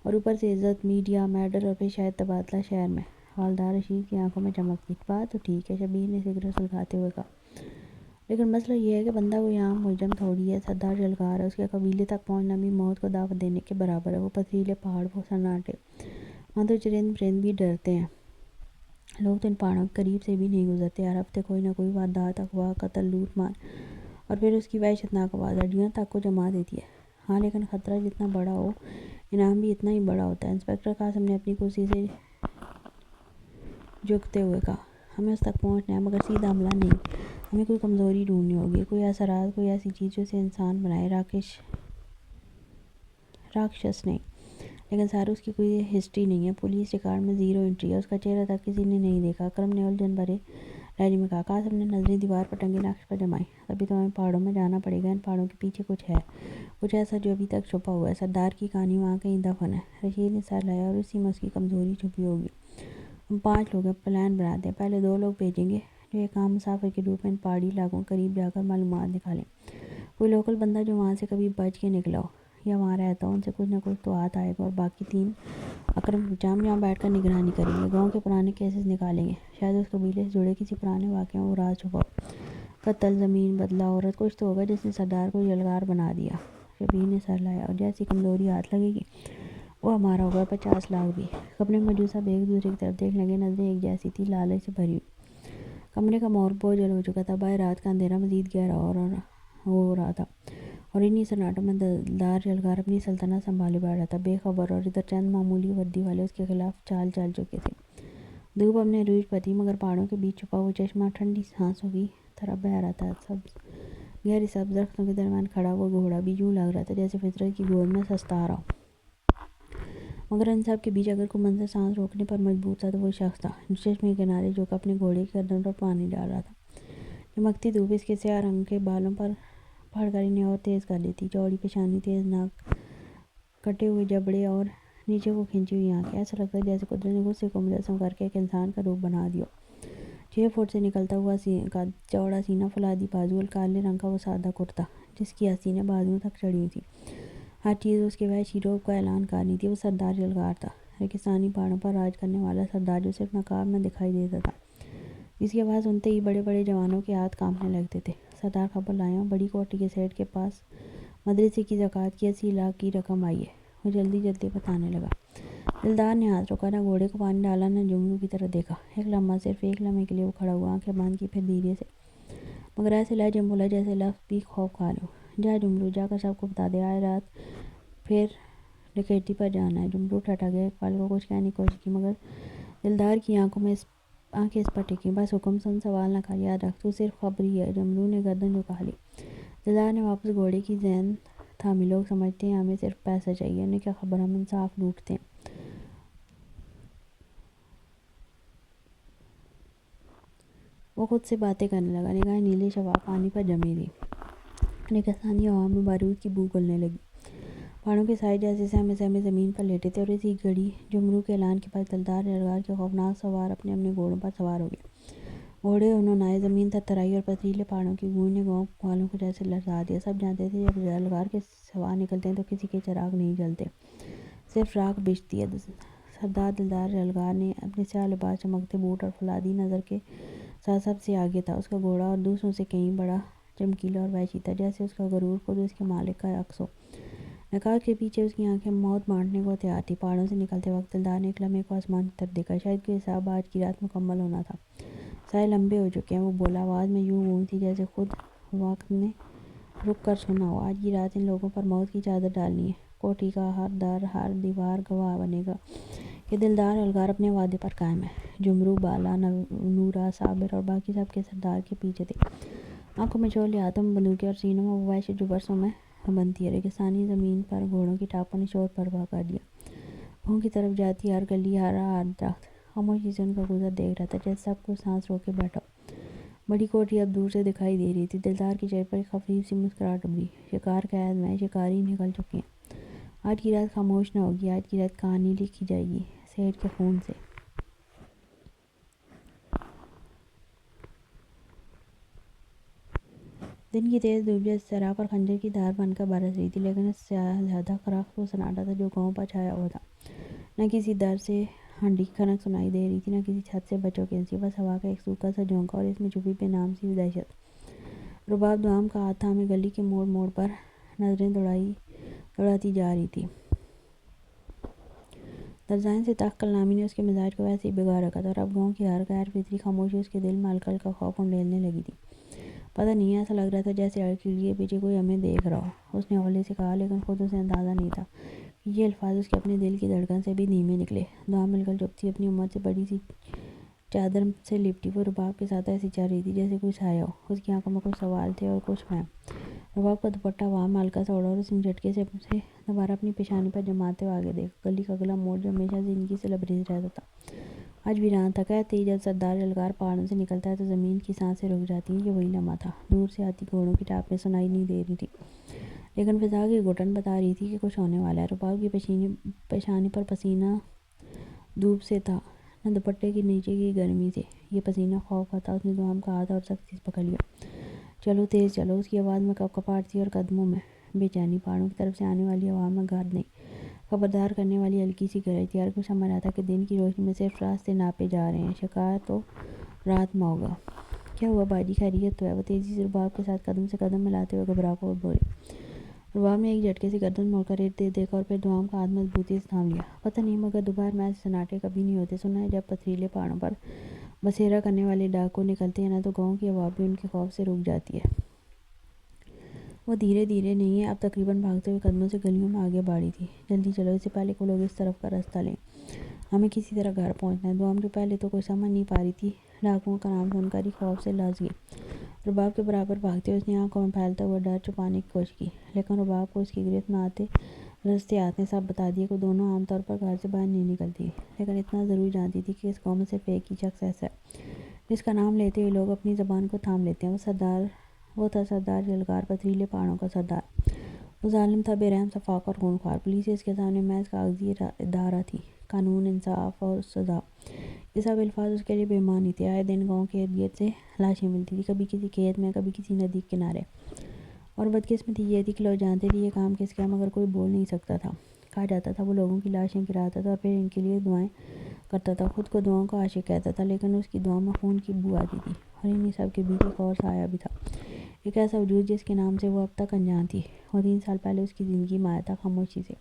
A: اور اوپر سے عزت، میڈیا، میڈل، اور پھر شاید تبادلہ شہر میں۔ حوالدار رشید کی آنکھوں میں چمک تھی۔ بات تو ٹھیک ہے، شبیر نے سگریٹ سلگاتے ہوئے کہا، لیکن مسئلہ یہ ہے کہ بندہ کوئی عام مجرم تھوڑی ہے، سردار یلغار ہے، اس کے قبیلے تک پہنچنا بھی موت کو دعوت دینے کے برابر ہے۔ وہ پتھریلے پہاڑ، وہ سناٹے، وہاں تو چرند پرند بھی ڈرتے ہیں۔ لوگ تو ان پہاڑوں کے قریب سے بھی نہیں گزرتے، ہر ہفتے کوئی نہ کوئی واردات، اغوا، قتل، لوٹ مار، اور پھر اس کی وحشتناک آواز ہڈیوں تک کو جما دیتی ہے۔ ہاں، لیکن خطرہ جتنا بڑا ہو، انعام بھی اتنا ہی بڑا ہوتا ہے۔ انسپکٹر قاسم نے اپنی کرسی سے جھکتے ہوئے کہا، ہمیں اس تک پہنچنا ہے، مگر سیدھا حملہ نہیں، ہمیں کوئی کمزوری ڈھونڈنی ہوگی، کوئی اثرات، کوئی ایسی چیز جو اسے انسان بنائے، راکشس نہیں۔ لیکن سر اس کی کوئی ہسٹری نہیں ہے، پولیس ریکارڈ میں 0 انٹری ہے، اس کا چہرہ تک کسی نے نہیں دیکھا۔ اکرم نے الجھن بھرے لہجے میں کہا۔ قاسم نے نظریں دیوار پر ٹنگے نقش پر جمائیں، ابھی تو ہمیں پہاڑوں میں جانا پڑے گا، ان پہاڑوں کے پیچھے کچھ ہے، کچھ ایسا جو ابھی تک چھپا ہوا ہے، سردار کی کہانی وہاں کہیں دفن ہے۔ رشید نے سر ہلایا، اور اسی میں اس کی کمزوری چھپی ہوگی۔ ہم 5 لوگ ہیں، پلان بناتے ہیں، پہلے 2 لوگ بھیجیں گے جو ایک عام مسافر کے روپ میں ان پہاڑی علاقوں کے قریب جا کر معلومات نکالیں، کوئی لوکل بندہ جو وہاں سے کبھی بچ کے نکلا ہو یا وہاں رہتا ہو، ان سے کچھ نہ کچھ تو ہاتھ آئے گا، اور باقی 3 اکرم جام یہاں بیٹھ کر نگرانی کریں گے، گاؤں کے پرانے کیسز نکالیں گے، شاید اس قبیلے سے جڑے کسی پرانے واقعے میں وہ راز چھپا ہو، قتل، زمین بدلہ، عورت، کچھ تو ہوگا جس نے سردار کو یلغار بنا دیا۔ شبیر نے سر ہلایا، اور جیسی کمزوری ہاتھ لگے گی وہ ہمارا ہوگا، 50 لاکھ بھی۔ کمرے میں موجود سب ایک دوسرے کی طرف دیکھنے لگے، نظریں ایک جیسی تھی، لالچ سے بھری ہوئی۔ کمرے کا ماحول بوجھل ہو چکا تھا، باہر رات کا اندھیرا مزید گہرا ہو رہا تھا، اور انہی سناٹوں میں دلدار یلغار اپنی سلطنت سنبھالے بیٹھا تھا، بے خبر، اور ادھر چند معمولی وردی والے اس کے خلاف چال چل چکے تھے۔ دھوپ اپنے عروج پر تھی، مگر پہاڑوں کے بیچ چھپا وہ چشمہ ٹھنڈی سانسوں کی طرح بہہ رہا تھا۔ سب گہرے سبز درختوں کے درمیان کھڑا ہوا گھوڑا بھی یوں لگ رہا تھا جیسے فطرت کی گود میں سستا رہا ہو، مگر ان سب کے بیچ اگر کوئی منظر سانس روکنے پر مجبور تھا تو وہ شخص تھا جو چشمے کے کنارے جھک اپنے گھوڑے کی گردن پر پانی ڈال رہا تھا۔ چمکتی دھوپ اس کے سیاہ رنگ کے بالوں پر پڑ کر انہیں اور تیز کر لیتی، چوڑی پیشانی، تیز ناک، کٹے ہوئے جبڑے اور نیچے کو کھنچی ہوئی آنکھیں، ایسا لگتا ہے جیسے قدرت نے غصے کو مجسم کر کے ایک انسان کا روپ بنا دیا۔ 6 فٹ سے نکلتا ہوا چوڑا سینہ، فولادی بازو اور کالے رنگ کا وہ سادہ کرتا جس کی آستینیں بازوؤں تک چڑھی ہوئی تھیں، ہر چیز اس کے وحشی روپ کا اعلان کر رہی تھی۔ وہ سردار جلگار تھا، ریگستانی پہاڑوں پر راج کرنے والا سردار جو صرف نقاب میں دکھائی دیتا تھا، جس کی آواز سنتے ہی بڑے بڑے جوانوں کے ہاتھ کانپنے لگتے تھے۔ سردار خبر لائے ہوں، بڑی کوٹھی کے سیٹ کے پاس مدرسے کی زکوٰۃ کی 80 لاکھ کی رقم آئی ہے، وہ جلدی جلدی بتانے لگا۔ دلدار نے ہاتھ روکا، نہ گھوڑے کو پانی ڈالا، نہ جملو کی طرف دیکھا۔ ایک لمحہ، صرف ایک لمحے کے لیے وہ کھڑا ہوا، آنکھیں بند کی، پھر دھیرے سے مگر ایسے لہجے میں بولا جیسے لفظ بھی خوف کھارے ہوں۔ جا جملو، جا کر سب کو بتا دے، آج رات پھر ڈکیتی پر جانا ہے۔ جملو ٹھٹک گیا، ایک پل کو کچھ کہنے کی کوشش کی مگر دلدار کی آنکھیں اس پر ٹکیں۔ بس حکم سن، سوال نہ کر، یاد رکھ تو صرف خبری ہے۔ جملو نے گردن جھکا لی۔ دلدار نے واپس گھوڑے کی زین تھامی۔ لوگ سمجھتے ہیں ہمیں صرف پیسہ چاہیے، انہیں کیا خبر ہم انصاف لوٹتے ہیں۔ وہ خود سے باتیں کرنے لگا، نگاہیں نیلے شفاف پانی پر جمی تھی، ریگستانی ہوا میں بارود کی بو گلنے لگی۔ پہاڑوں کے سائے جیسے سہمے سہمے زمین پر لیٹے تھے، اور اسی گھڑی جملو کے اعلان کے بعد دلدار جلگار کے خوفناک سوار اپنے اپنے گھوڑوں پر سوار ہو گئے۔ گھوڑے انہوں نے زمین تھرتھرائی اور پتھریلے پہاڑوں کی گونج نے گاؤں والوں کو جیسے لرزا دیا۔ سب جانتے تھے جب جلگار کے سوار نکلتے ہیں تو کسی کے چراغ نہیں جلتے، صرف راکھ بجھتی ہے۔ سردار دلدار جلگار نے اپنے سیاہ لباس، چمکتے بوٹ اور فولادی نظر کے ساتھ سب سے آگے تھا۔ اس کا گھوڑا اور دوسروں سے کہیں بڑا چمکیلا اور وحشی تھا، جیسے اس کا غرور خود اس کے مالک کا عکس ہو۔ نقاب کے پیچھے اس کی آنکھیں موت بانٹنے کو تیار تھیں۔ پہاڑوں سے نکلتے وقت دلدار نے ایک لمحے کو آسمان کی طرف دیکھا، شاید کوئی حساب آج کی رات مکمل ہونا تھا۔ سائے لمبے ہو چکے ہیں، وہ بولا، آواز میں یوں گونج تھی جیسے خود وقت نے رک کر سنا ہو۔ آج کی رات ان لوگوں پر موت کی چادر ڈالنی ہے۔ کوٹھی کا ہر در، ہر دیوار گواہ بنے گا کہ دلدار جلگار اپنے وعدے پر قائم ہے۔ جمرو، بالا، نورا، صابر اور باقی سب کے سردار کے پیچھے تھے، آنکھوں میں شعلے، ہاتھوں میں بندوقیں، اور سینوں میں وہ وحشت جو برسوں میں بنتی ہے۔ ریگستانی زمین پر گھوڑوں کی ٹاپوں نے شور برپا کر دیا۔ گھوں کی طرف جاتی ہر گلی، ہر درخت خاموشی سے ان کا گزر دیکھ رہا تھا، جیسے سب کو سانس روکے بیٹھا ہو۔ بڑی کوٹھی اب دور سے دکھائی دے رہی تھی۔ دلدار کے چہرے پر ایک خفیف سی مسکراہٹ ابھری۔ شکار قید میں، شکاری نکل چکے ہیں، آج کی رات خاموش نہ ہوگی، آج کی رات کہانی لکھی جائے گی سیٹھ کے خون سے۔ دن کی تیز دھوپ جیسے صحرا پر خنجر کی دھار بن کر برس رہی تھی، لیکن اس زیادہ خرخر و سناٹا تھا جو گاؤں پر چھایا ہوا تھا۔ نہ کسی در سے ہنڈی کی کھنک سنائی دے رہی تھی، نہ کسی چھت سے بچوں کی ہنسی، بس ہوا کا ایک سوکھا سا جھونکا، اور اس میں چھپی بے نام سی دہشت۔ رباب دوام کا ہاتھ تھامے گلی کے موڑ موڑ پر نظریں دوڑاتی جا رہی تھی۔ درذہن سے تلخ کلامی نے اس کے مزاج کو ویسے ہی بگاڑ رکھا تھا، اور اب گاؤں کی ہر غیر فطری خاموشی اس کے دل میں ہلکا ہلکا خوف انڈیلنے لگی تھی۔ پتہ نہیں، ایسا لگ رہا تھا جیسے ہر کھڑکی کے پیچھے کوئی ہمیں دیکھ رہا ہو۔ اس نے ہولے سے کہا، لیکن خود اسے اندازہ نہیں تھا کہ یہ الفاظ اس کے اپنے دل کی دھڑکن سے بھی دھیمے نکلے۔ دوام مل کر چپ تھی، اپنی امت سے بڑی سی چادر سے لپٹی وہ رباب کے ساتھ ایسی چل رہی تھی جیسے کوئی سایہ ہو۔ اس کی آنکھوں میں کچھ سوال تھے اور کچھ وہم۔ رباب کا دوپٹہ ہوا میں ہلکا سا اڑا، اور اس نے جھٹکے سے اسے دوبارہ اپنی پیشانی پر جماتے ہوئے آگے دیکھا۔ گلی کا اگلا موڑ جو ہمیشہ زندگی سے لبریز رہتا تھا، آج ویران تھا۔ کہتے ہی جب سردار جلگار پہاڑوں سے نکلتا ہے تو زمین کی سانسیں رک جاتی ہیں، یہ وہی لمحہ تھا۔ دور سے آتی گھوڑوں کی ٹاپیں سنائی نہیں دے رہی تھیں، لیکن فضا کی گھٹن بتا رہی تھی کہ کچھ ہونے والا ہے۔ رباب کی پیشانی پر پسینہ دھوپ سے تھا، نہ دوپٹے کے نیچے کی گرمی سے۔ یہ پسینہ خوف کا تھا۔ اس نے دوام کا ہاتھ اور سختی سے پکڑ لیا۔ چلو، تیز چلو۔ اس کی آواز میں کپکپاہٹ تھی اور قدموں میں بے چینی۔ پہاڑوں کی طرف سے آنے والی ہوا میں گرد نہیں، خبردار کرنے والی ہلکی سی گرج تھی۔ ہر کوئی سمجھ رہا تھا کہ دن کی روشنی میں صرف راستے ناپے جا رہے ہیں، شکار تو رات میں ہوگا۔ کیا ہوا باجی، خیریت تو ہے؟ وہ تیزی سے رباب کے ساتھ قدم سے قدم ملاتے ہوئے گھبرا کر بولی۔ رباب نے ایک جھٹکے سے گردن موڑ کر ارد گرد دیکھا اور پھر دوام کا ہاتھ مضبوطی سے تھام لیا۔ پتہ نہیں، مگر دوپہر میں ایسے سناٹے کبھی نہیں ہوتے۔ سنا ہے جب پتھریلے پہاڑوں پر بسیرا کرنے والے ڈاکو نکلتے ہیں نا، تو گاؤں کی ہوا بھی ان کے خوف سے رک جاتی ہے۔ وہ دھیرے دھیرے نہیں، اب تقریباً بھاگتے ہوئے قدموں سے گلیوں میں آگے بڑھی تھی۔ جلدی چلو، اس سے پہلے کہ وہ لوگ اس طرف کا راستہ لیں، ہمیں کسی طرح گھر پہنچنا ہے۔ دوام جو پہلے تو کچھ سمجھ نہیں پا رہی تھی، ڈاکوؤں کا نام سن کر ہی خوف سے لرز گئی۔ رباب کے برابر بھاگتے ہوئے اس نے آنکھوں میں پھیلتا ہوا ڈر چھپانے کی کوشش کی، لیکن رباب کو اس کی گرفت میں آتے رستے نے سب بتا دیا کہ دونوں عام طور پر گھر سے باہر نہیں نکلتی، لیکن اتنا ضرور جانتی تھی کہ اس قوم میں صرف ایک ہی شخص ایسا ہے جس کا نام لیتے ہوئے لوگ اپنی زبان کو تھام لیتے ہیں۔ وہ تھا سردار جلگار، پتھریلے پہاڑوں کا سردار۔ وہ ظالم تھا، بے رحم، شفاق اور خونخوار۔ پولیس اس کے سامنے محض کاغذی ادارہ تھی۔ قانون، انصاف اور سزا، یہ سب الفاظ اس کے لیے بے معنی تھے۔ آئے دن گاؤں کے ارد گرد سے لاشیں ملتی تھیں، کبھی کسی کھیت میں، کبھی کسی ندی کے کنارے، اور بدقسمتی یہ تھی کہ لوگ جانتے تھے یہ کام کس کا ہے، مگر کوئی بول نہیں سکتا تھا۔ کہا جاتا تھا وہ لوگوں کی لاشیں گراتا تھا اور پھر ان کے لیے دعائیں کرتا تھا۔ خود کو دعاؤں کا عاشق کہتا تھا، لیکن اس کی دعاؤں میں خون کی بو آتی تھی، اور انہی سب کے بیچ ایک اور سایہ بھی تھا، ایک ایسا وجود جس کے نام سے وہ اب تک انجان تھی۔ اور 3 سال پہلے اس کی زندگی میں آیا تھا، خاموشی سے،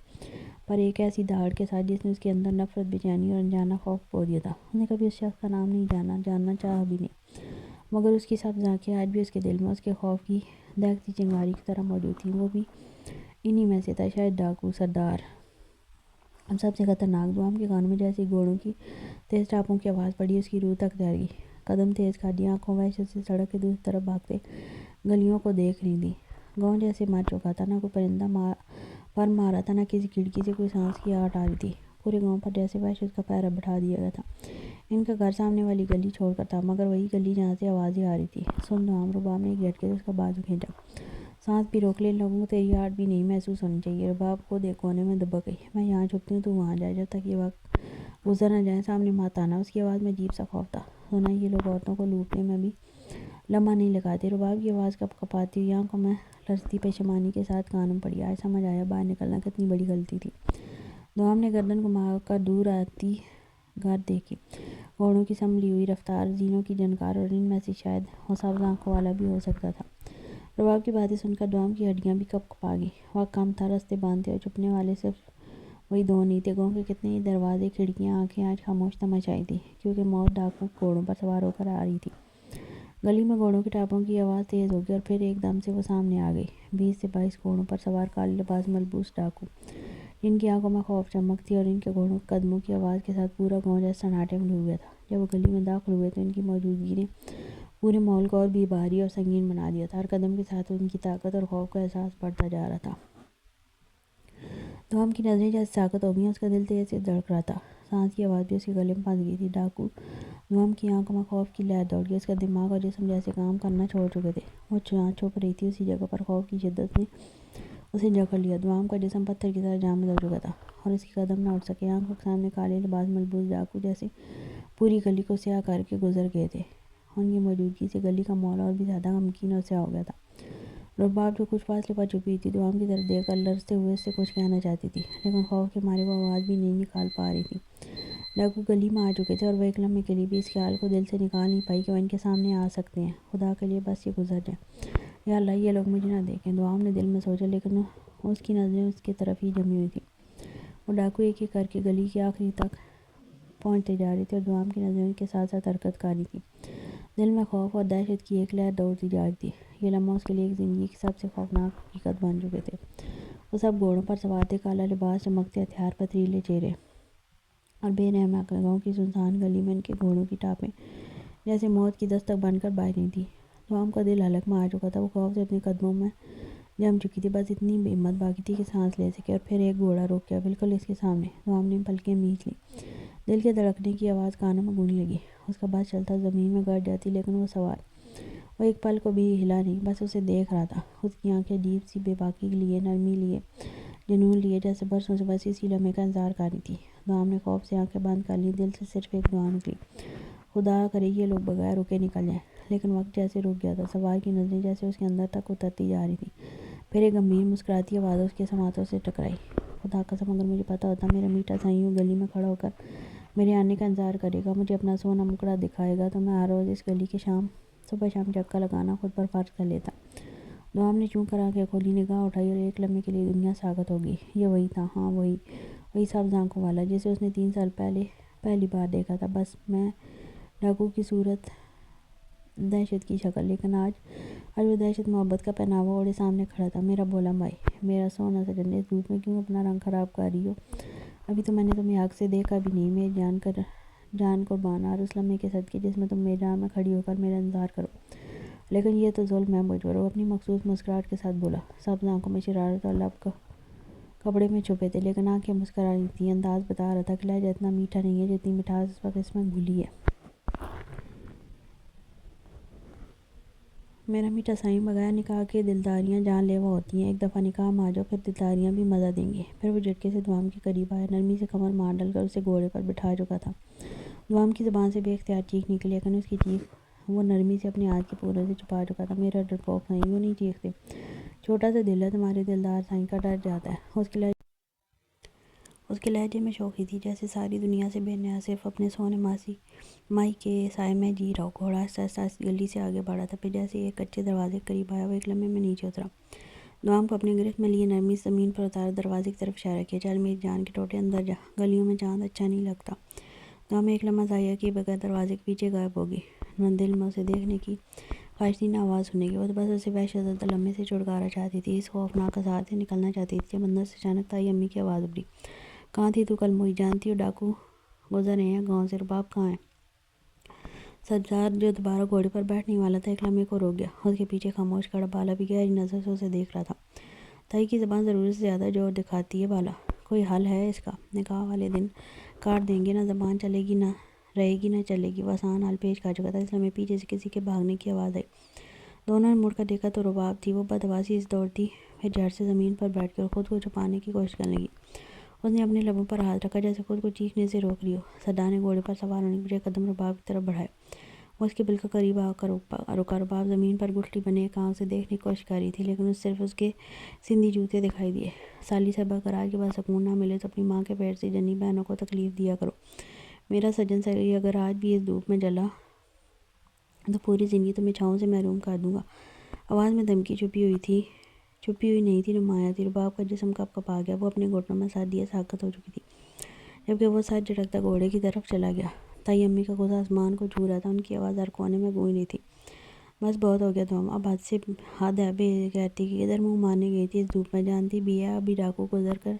A: پر ایک ایسی دہاڑ کے ساتھ جس نے اس کے اندر نفرت، بے چینی اور انجانا خوف بو دیا تھا۔ اس نے کبھی اس شخص کا نام نہیں جانا، جاننا چاہا بھی نہیں، مگر اس کی سب جھانکیاں آج بھی اس کے دل میں اس کے خوف کی دہکتی چنگاری کی طرح موجود تھیں۔ وہ بھی انہی میں سے تھا، شاید ڈاکو سردار۔ اب سب سے خطرناک، دوام کے کانوں میں جیسے گھوڑوں کی تیز ٹاپوں کی آواز پڑی، اس کی روح تک تیر گئی۔ قدم تیز کر دیے، آنکھوں وحشت سے سڑک کے دوسری طرف بھاگتے گلیوں کو دیکھ رہی تھی۔ گاؤں جیسے مر چکا تھا، نہ کوئی پرندہ پر مارا تھا، نہ کسی کھڑکی سے کوئی سانس کی آہٹ آ رہی تھی۔ پورے گاؤں پر جیسے وحشت کا پہرہ بٹھا دیا گیا تھا۔ ان کا گھر سامنے والی گلی چھوڑ کر تھا، مگر وہی گلی جہاں سے آوازیں آ رہی تھی۔ سن دوام، رباب نے ایک جھٹکے سے اس کا بازو کھینچا۔ سانس بھی روک لے، ان لوگوں کو تیری آہٹ بھی نہیں محسوس ہونی چاہیے۔ رباب خود ایک کونے میں دبک گئی۔ میں یہاں چھپتی ہوں، تو وہاں جائے، جب تک یہ وقت گزر نہ جائے، سامنے مت آنا۔ اس کی آواز میں عجیب سا خوف تھا۔ سنا، یہ لوگ عورتوں کو لوٹنے میں بھی لمحہ نہیں لگاتے۔ رباب کی آواز کپ کپاتی ہوئی، آنکھوں میں لرزتی پشیمانی کے ساتھ کان میں پڑی۔ آج سمجھ آیا باہر نکلنا کتنی بڑی غلطی تھی۔ دوام نے گردن گھما کر دور آتی گھر دیکھی، گھوڑوں کی سنبھلی ہوئی رفتار، زینوں کی جھنکار، اور ان میں سے شاید وہ سبز آنکھوں والا بھی ہو سکتا تھا۔ رباب کی باتیں سن کر دوام کی ہڈیاں بھی کپ کپا گئیں۔ وقت کم تھا، رستے بند تھے، اور چھپنے والے صرف وہی 2 نہیں تھے۔ گاؤں کے کتنے ہی دروازے، کھڑکیاں، آنکھیں آج خاموش تماشائی تھیں، کیونکہ موت ڈاکو گھوڑوں پر سوار ہو کر آ رہی تھی۔ گلی میں گھوڑوں کی ٹاپوں کی آواز تیز ہو گئی، اور پھر ایک دم سے وہ سامنے آ گئی، 20 سے 22 گھوڑوں پر سوار، کالے لباس ملبوس ڈاکو، جن کی آنکھوں میں خوف چمک تھی، اور ان کے گھوڑوں کے قدموں کی آواز کے ساتھ پورا گاؤں جیسے سناٹے میں ڈوب گیا تھا۔ جب وہ گلی میں داخل ہوئے تو ان کی موجودگی نے پورے ماحول کو اور بھی بھاری اور سنگین بنا دیا تھا۔ ہر قدم کے ساتھ ان کی طاقت اور خوف کا احساس بڑھتا جا رہا تھا۔ دوام کی نظریں جیسے ساخت ہو گئیں، اس کا دل تیز سے دھڑک رہا تھا، سانس کی آواز بھی اس کے گلے میں پھنس گئی تھی۔ ڈاکو دوام کی آنکھوں میں خوف کی لہر دوڑ گئی، اس کا دماغ اور جسم جیسے کام کرنا چھوڑ چکے تھے۔ وہ جہاں چھپ رہی تھی، اسی جگہ پر خوف کی شدت نے اسے جکڑ لیا۔ دوام کا جسم پتھر کی طرح جامد ہو چکا تھا، اور اس کے قدم نہ اٹھ سکے۔ آنکھوں کے سامنے کالے لباس ملبوس ڈاکو جیسے پوری گلی کو سیاہ کر کے گزر گئے تھے۔ ان کی موجودگی سے گلی کا ماحول اور بھی زیادہ غمگین اور سیاہ ہو گیا تھا۔ رباب جو کچھ فاصلے پر چھپی تھی، دوام کی طرف دیکھ کر لرزتے ہوئے اس سے کچھ کہنا چاہتی تھی، لیکن خوف کے مارے وہ آواز بھی نہیں نکال پا رہی تھی۔ ڈاکو گلی میں آ چکے تھے، اور وہ ایک لمحے کے لیے بھی اس خیال کو دل سے نکال نہیں پائی کہ وہ ان کے سامنے آ سکتے ہیں۔ خدا کے لیے بس یہ گزر جائیں، یا اللہ یہ لوگ مجھے نہ دیکھیں، دوام نے دل میں سوچا، لیکن اس کی نظریں اس کی طرف ہی جمی ہوئی تھیں۔ وہ ڈاکو ایک ایک کر کے گلی کے آخری تک پہنچتے جا رہے تھے، اور دوام کی نظریں ان کے ساتھ ساتھ حرکت کر رہی تھیں۔ دل میں خوف اور دہشت کی ایک لہر دوڑتی جا رہی تھی۔ یہ لمحہ اس کے لیے ایک زندگی کی سب سے خوفناک حقیقت بن چکے تھے۔ وہ سب گھوڑوں پر سوار تھے، کالا لباس، چمکتے ہتھیار، پتھریلے چہرے، اور بے رحم عقل۔ گاؤں کی سنسان گلی میں ان کے گھوڑوں کی ٹاپیں جیسے موت کی دستک بن کر بج رہی تھیں۔ دوام کا دل حلق میں آ چکا تھا، وہ خوف سے اپنے قدموں میں جم چکی تھی، بس اتنی ہمت باقی تھی کہ سانس لے سکے۔ اور پھر ایک گھوڑا رک گیا، بالکل اس کے سامنے۔ دوام نے پلکیں مینچ لیں، دل کے دھڑکنے کی آواز کانوں میں گونجنے لگی۔ اس کا بس چلتا زمین میں گڑ جاتی، لیکن وہ سوار، وہ ایک پل کو بھی ہلا نہیں، بس اسے دیکھ رہا تھا۔ اس کی آنکھیں عجیب سی بے باکی لیے، نرمی لیے، جنون لیے، جیسے برسوں سے بس اسی لمحے کا انتظار کر رہی تھی۔ دوام نے خوف سے آنکھیں بند کر لیں، دل سے صرف ایک دعا نکلی، خدا کرے یہ لوگ بغیر رکے نکل جائیں۔ لیکن وقت جیسے رک گیا تھا، سوار کی نظریں جیسے اس کے اندر تک اترتی جا رہی تھیں۔ پھر ایک گمبھیر مسکراتی آواز اس کے سماعتوں سے ٹکرائی، خدا قسم اگر مجھے پتا ہوتا میرا میٹھا سائیں یوں گلی میں کھڑا ہو کر میرے آنے کا انتظار کرے گا، مجھے اپنا سونا مکڑا دکھائے گا، تو میں ہر روز اس گلی کے صبح شام چکر لگانا خود پر فرض کر لیتا۔ دوام نے چون کر آنکھیں کھولی، نگاہ اٹھائی، اور ایک لمحے کے لیے دنیا ساکت ہو گئی۔ یہ وہی تھا، ہاں وہی سبز آنکھوں والا جسے اس نے 3 سال پہلے پہلی بار دیکھا تھا، بس میں ڈاکو کی صورت، دہشت کی شکل، لیکن آج وہ دہشت محبت کا پہناوا اوڑھے سامنے کھڑا تھا۔ میرا بھولا بھائی، میرا سونا سجن، اس دھوپ میں کیوں اپنا رنگ خراب کر رہی ہو؟ ابھی تو میں نے تمہیں حق سے دیکھا بھی نہیں، میری جان قربان، اور اس لمحے کے صدقے جس میں تم میدان میں کھڑی ہو کر میرا انتظار کرو، لیکن یہ تو ظلم ہے مجھ پر۔ وہ اپنی مخصوص مسکراہٹ کے ساتھ بولا۔ سبز آنکھوں میں شرارت اور لب کپڑے میں چھپے تھے، لیکن آنکھیں مسکرا رہی تھیں۔ انداز بتا رہا تھا کہ لہجہ اتنا میٹھا نہیں ہے جتنی مٹھاس اس وقت اس میں گھلی ہے۔ میرا میٹھا سائیں، بغیر نکاح کے دلداریاں جان لیوا ہوتی ہیں۔ ایک دفعہ نکاح میں آ جاؤ، پھر دلداریاں بھی مزہ دیں گی۔ پھر وہ جھٹکے سے دوام کے قریب آیا، نرمی سے کمر مار ڈال کر اسے گھوڑے پر بٹھا چکا تھا۔ دوام کی زبان سے بے اختیار چیخ نکلی، لیکن اس کی چیخ وہ نرمی سے اپنے ہاتھ کے پورے سے چھپا چکا تھا۔ میرا ڈرپوک سائیں، یوں نہیں چیختے۔ چھوٹا سا دل ہے تمہارے دلدار سائیں کا، ڈر جاتا ہے۔ اس کے لہجے میں شوخی تھی، جیسے ساری دنیا سے بے نیاز صرف اپنے سونے مائی کے سائے میں جی رہا ہو۔ گھوڑا آہستہ آہستہ گلی سے آگے بڑھا تھا، پھر جیسے ایک کچے دروازے کے قریب آیا، وہ ایک لمحے میں نیچے اترا۔ دوام کو اپنے گرفت میں لیے نرمی سے زمین پر اتارا، دروازے کی طرف اشارہ کیا، چل میری جان کے ٹوٹے اندر جا، گلیوں میں چاند اچھا نہیں لگتا۔ دوام ایک لمحہ ضائع کیے بغیر دروازے کے پیچھے غائب ہو گئی۔ نہ دل میں اسے دیکھنے کی خواہش تھی، نہ آواز سننے کی۔ وہ تو بس اسے وحشت زدہ لمحے سے چھٹکارا چاہتی تھی، اس خوفناک اثار سے نکلنا چاہتی تھی، جب اندر سے اچانک تائی امی کی آواز ابھری۔ کہاں تھی تو کل موئی؟ جانتی ہو ڈاکو گزر رہے ہیں گاؤں سے، رباب کہاں ہے؟ سبزار جو دوبارہ گھوڑے پر بیٹھنے والا تھا، ایک لمحے کو رک گیا۔ اس کے پیچھے خاموش کھڑا بالا بھی گہری نظر سے اسے دیکھ رہا تھا۔ تائی کی زبان ضرورت سے زیادہ زور دکھاتی ہے بالا، کوئی حل ہے اس کا؟ نکاح والے دن کاٹ دیں گے، نہ زبان چلے گی، نہ رہے گی، نہ چلے گی۔ وہ آسان حل پیش کر چکا تھا۔ اس لمحے پیچھے سے کسی کے بھاگنے کی آواز آئی۔ دونوں نے مڑ کر دیکھا تو رباب تھی۔ وہ بدحواسی سے دوڑتی پھر جھٹ سے زمین پر بیٹھ گئی اور خود کو چھپانے کی کوشش کرنے لگی۔ اس نے اپنے لبوں پر ہاتھ رکھا، جیسے خود کو چیخنے سے روک رہی ہو۔ سردار نے گھوڑے پر سوار ہونے کے بجائے قدم رباب کی طرف بڑھائے۔ وہ اس کے بالکل قریب آ کر رکا۔ رباب زمین پر گٹھلی بنے ایک آنکھ سے دیکھنے کی کوشش کر رہی تھی، لیکن صرف اس کے سندھی جوتے دکھائی دیے۔ سالی صاحبہ، اگر آج کے بعد سکون نہ ملے تو اپنی ماں کے پیٹ سے جنی بہنوں کو تکلیف دیا کرو۔ میرا سجن سری اگر آج بھی اس دھوپ میں جلا تو پوری زندگی تمہیں چھاؤں سے محروم کر دوں گا۔ آواز میں دھمکی چھپی ہوئی نہیں تھی، نمایاں تھی۔ رباب کا جسم کپ کپ آ گیا، وہ اپنے گھٹنوں میں سر دیے ساکت ہو چکی تھی، جبکہ وہ سر جھٹکتا گھوڑے کی طرف چلا گیا۔ تائی امی کا غصہ آسمان کو چھو رہا تھا، ان کی آواز ہر کونے میں گونج رہی تھی۔ بس بہت ہو گیا دوام، اب حد سے حد ہے بے غیرتی کی۔ کدھر منہ مارنے گئی تھی اس دھوپ میں؟ جانتی بھی ہے ابھی ڈاکو گزر کر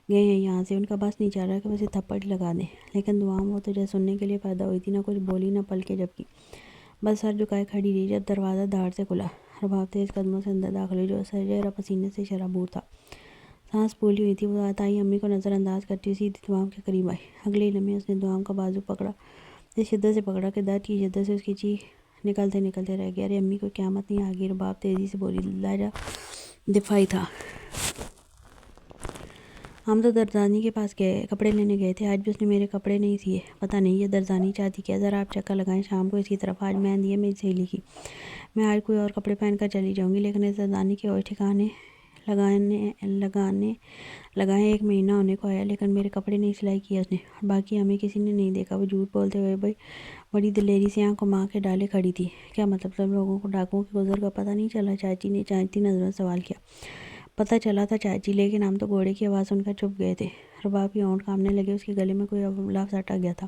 A: گئے ہیں یہاں سے۔ ان کا بس نہیں چل رہا کہ وہ اسے تھپڑ لگا دیں، لیکن دوام وہ تو جیسے سننے کے لیے پیدا ہوئی تھی، نہ کچھ بولی نہ پلکیں جھپکی، بس سر جھکائے کھڑی رہی۔ جب دروازہ دھاڑ سے کھلا، رباب تیز قدموں سے اندر داخل ہوئی، جو چہرہ پسینے سے شرابور تھا، سانس پھولی ہوئی تھی۔ وہ تائی امی کو نظر انداز کرتی ہوئی سیدھی دوام کے قریب آئی۔ اگلے ہی لمحے اس نے دوام کا بازو پکڑا، اس شدت سے پکڑا کہ درد کی شدت سے اس کی چیخ نکلتے رہ گئی۔ ارے امی، کوئی قیامت نہیں آ گئی؟ رباب تیزی سے بولی، لہجہ دفاعی تھا۔ ہم تو درزانی کے پاس کپڑے لینے گئے تھے، آج بھی اس نے میرے کپڑے نہیں سیے۔ پتہ نہیں یہ درزانی چاہتی کیا؟ ذرا آپ چکر لگائیں شام کو اس کی طرف، آج مہندی ہے میری سہیلی کی۔ میں آج کوئی اور کپڑے پہن کر چلی جاؤں گی، لیکن اس درزانی کے ہوش ٹھکانے لگائے 1 مہینہ ہونے کو آیا، لیکن میرے کپڑے نہیں سلائی کیے اس نے، اور باقی ہمیں کسی نے نہیں دیکھا۔ وہ جھوٹ بولتے ہوئے بڑی دلیری سے آنکھ مار کے ڈالے کھڑی تھی۔ کیا مطلب تم لوگوں کو ڈاکوؤں کے گزر کا پتہ نہیں چلا؟ چاچی نے چاہتی نظروں سے سوال کیا۔ پتہ چلا تھا چاچی، لیکن ہم تو گھوڑے کی آواز سن کر چھپ گئے تھے۔ رباب کے ہونٹ کانپنے لگے، اس کے گلے میں کوئی لفظ اٹک گیا تھا۔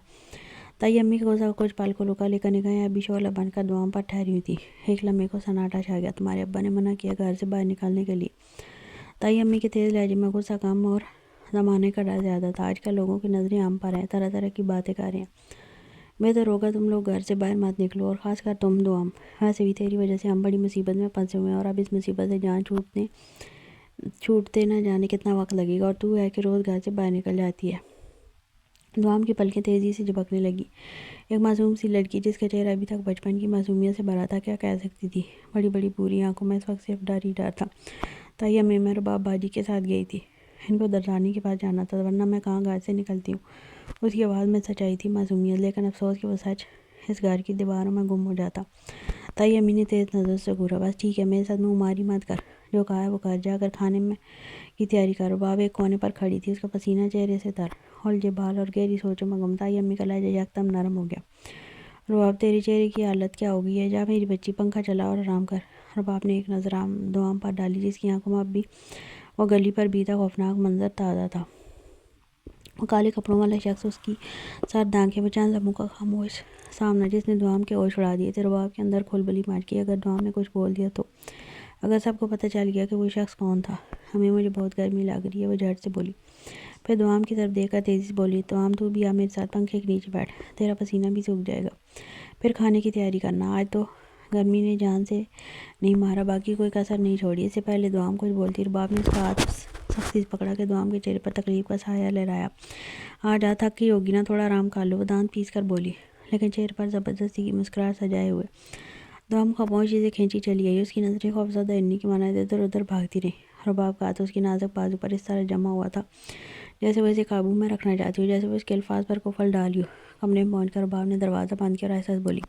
A: تائی امی کا غصہ کچھ پل کو رکا، لیکن نگاہیں ابھی شعلہ بن کر دوام پر ٹھہری ہوئی تھی۔ ایک لمحے کو سناٹا چھا گیا۔ تمہارے ابا نے منع کیا گھر سے باہر نکلنے کے لیے؟ تائی امی کے تیز لہجے میں غصہ کم اور زمانے کا ڈر زیادہ تھا۔ آج کل لوگوں کی نظریں ہم پر ہیں، طرح طرح کی باتیں کر رہے ہیں۔ بہتر ہوگا تم لوگ گھر سے باہر مت نکلو، اور خاص کر تم دوام۔ ویسے بھی تیری وجہ سے ہم بڑی مصیبت میں پھنسے ہوئے ہیں، اور اب اس مصیبت سے جان چھوٹتے نہ جانے کتنا وقت لگے گا، اور تو ہے کہ روز گھر سے باہر نکل جاتی ہے۔ دوام کی پلکیں تیزی سے جھپکنے لگی۔ ایک معصوم سی لڑکی جس کا چہرہ ابھی تک بچپن کی معصومیت سے بھرا تھا، کیا کہہ سکتی تھی؟ بڑی بڑی بوری آنکھوں میں اس وقت صرف ڈر ہی ڈر تھا۔ تائی امی، میں رباب باجی کے ساتھ گئی تھی، ان کو درزانی کے پاس جانا تھا، ورنہ میں کہاں گھر سے نکلتی ہوں۔ اس کی آواز میں سچائی تھی، معصومیت، لیکن افسوس کہ وہ سچ اس گھر کی دیواروں میں گم ہو جاتا۔ تائی امی نے تیز نظر سے گھورا۔ بس ٹھیک ہے، میرے ساتھ منہ ماری مت کر، جو کہا ہے وہ کر، جا کر کھانے میں کی تیاری کر۔ رباب ایک کونے پر کھڑی تھی، اس کا پسینہ چہرے سے تر، الجھے بال اور گہری سوچوں میں گم۔ تائی امی کا لہجہ یکدم نرم ہو گیا۔ رباب، تیرے چہرے کی حالت کیا ہو گئی ہے؟ جا میری بچی، پنکھا چلا اور آرام کر۔ رباب نے ایک نظر دوام پر ڈالی، جس کی آنکھوں میں اب بھی وہ گلی پر بیتا خوفناک منظر تازہ تھا۔ وہ کالے کپڑوں والا شخص، اس کی سرد آنکھیں، وہ چند لمحوں کا خاموش سامنا جس نے دوام کے ہوش اڑا دیے تھے۔ رباب کے اندر کھلبلی مچ گئی۔ اگر دوام نے کچھ بول دیا تو؟ اگر سب کو پتہ چل گیا کہ وہ شخص کون تھا؟ ہمیں، مجھے بہت گرمی لگ رہی ہے، وہ جھٹ سے بولی۔ پھر دوام کی طرف دیکھ کر تیزی سے بولی، دوام تو بھی آ میرے ساتھ، پنکھے کے نیچے بیٹھ، تیرا پسینہ بھی سوکھ جائے گا، پھر کھانے کی تیاری کرنا۔ آج تو گرمی نے جان سے نہیں مارا، باقی کوئی کسر نہیں چھوڑی۔ اس سے پہلے دوام کچھ بولتی، رباب نے اس کا ہاتھ سختی سے پکڑا کہ دوام کے چہرے پر تکلیف کا سایہ لہرایا۔ آج تھک گئی ہوگی نا، تھوڑا آرام کر لو، وہ دانت پیس کر بولی، لیکن چہرے پر زبردستی کی مسکراہٹ سجائے ہوئے۔ دوام خاموشی سے کھینچی چلی آئی، اس کی نظریں خوفزدہ ہرنی کی مانند ادھر ادھر بھاگتی رہیں۔ رباب کا ہاتھ اس کی نازک بازو پر اس طرح جمع ہوا تھا جیسے وہ اسے قابو میں رکھنا چاہتی ہو، جیسے وہ اس کے الفاظ پر قفل ڈالی ہو۔ کمرے میں پہنچ کر رباب نے دروازہ بند کیا اور آہستہ سے بولی،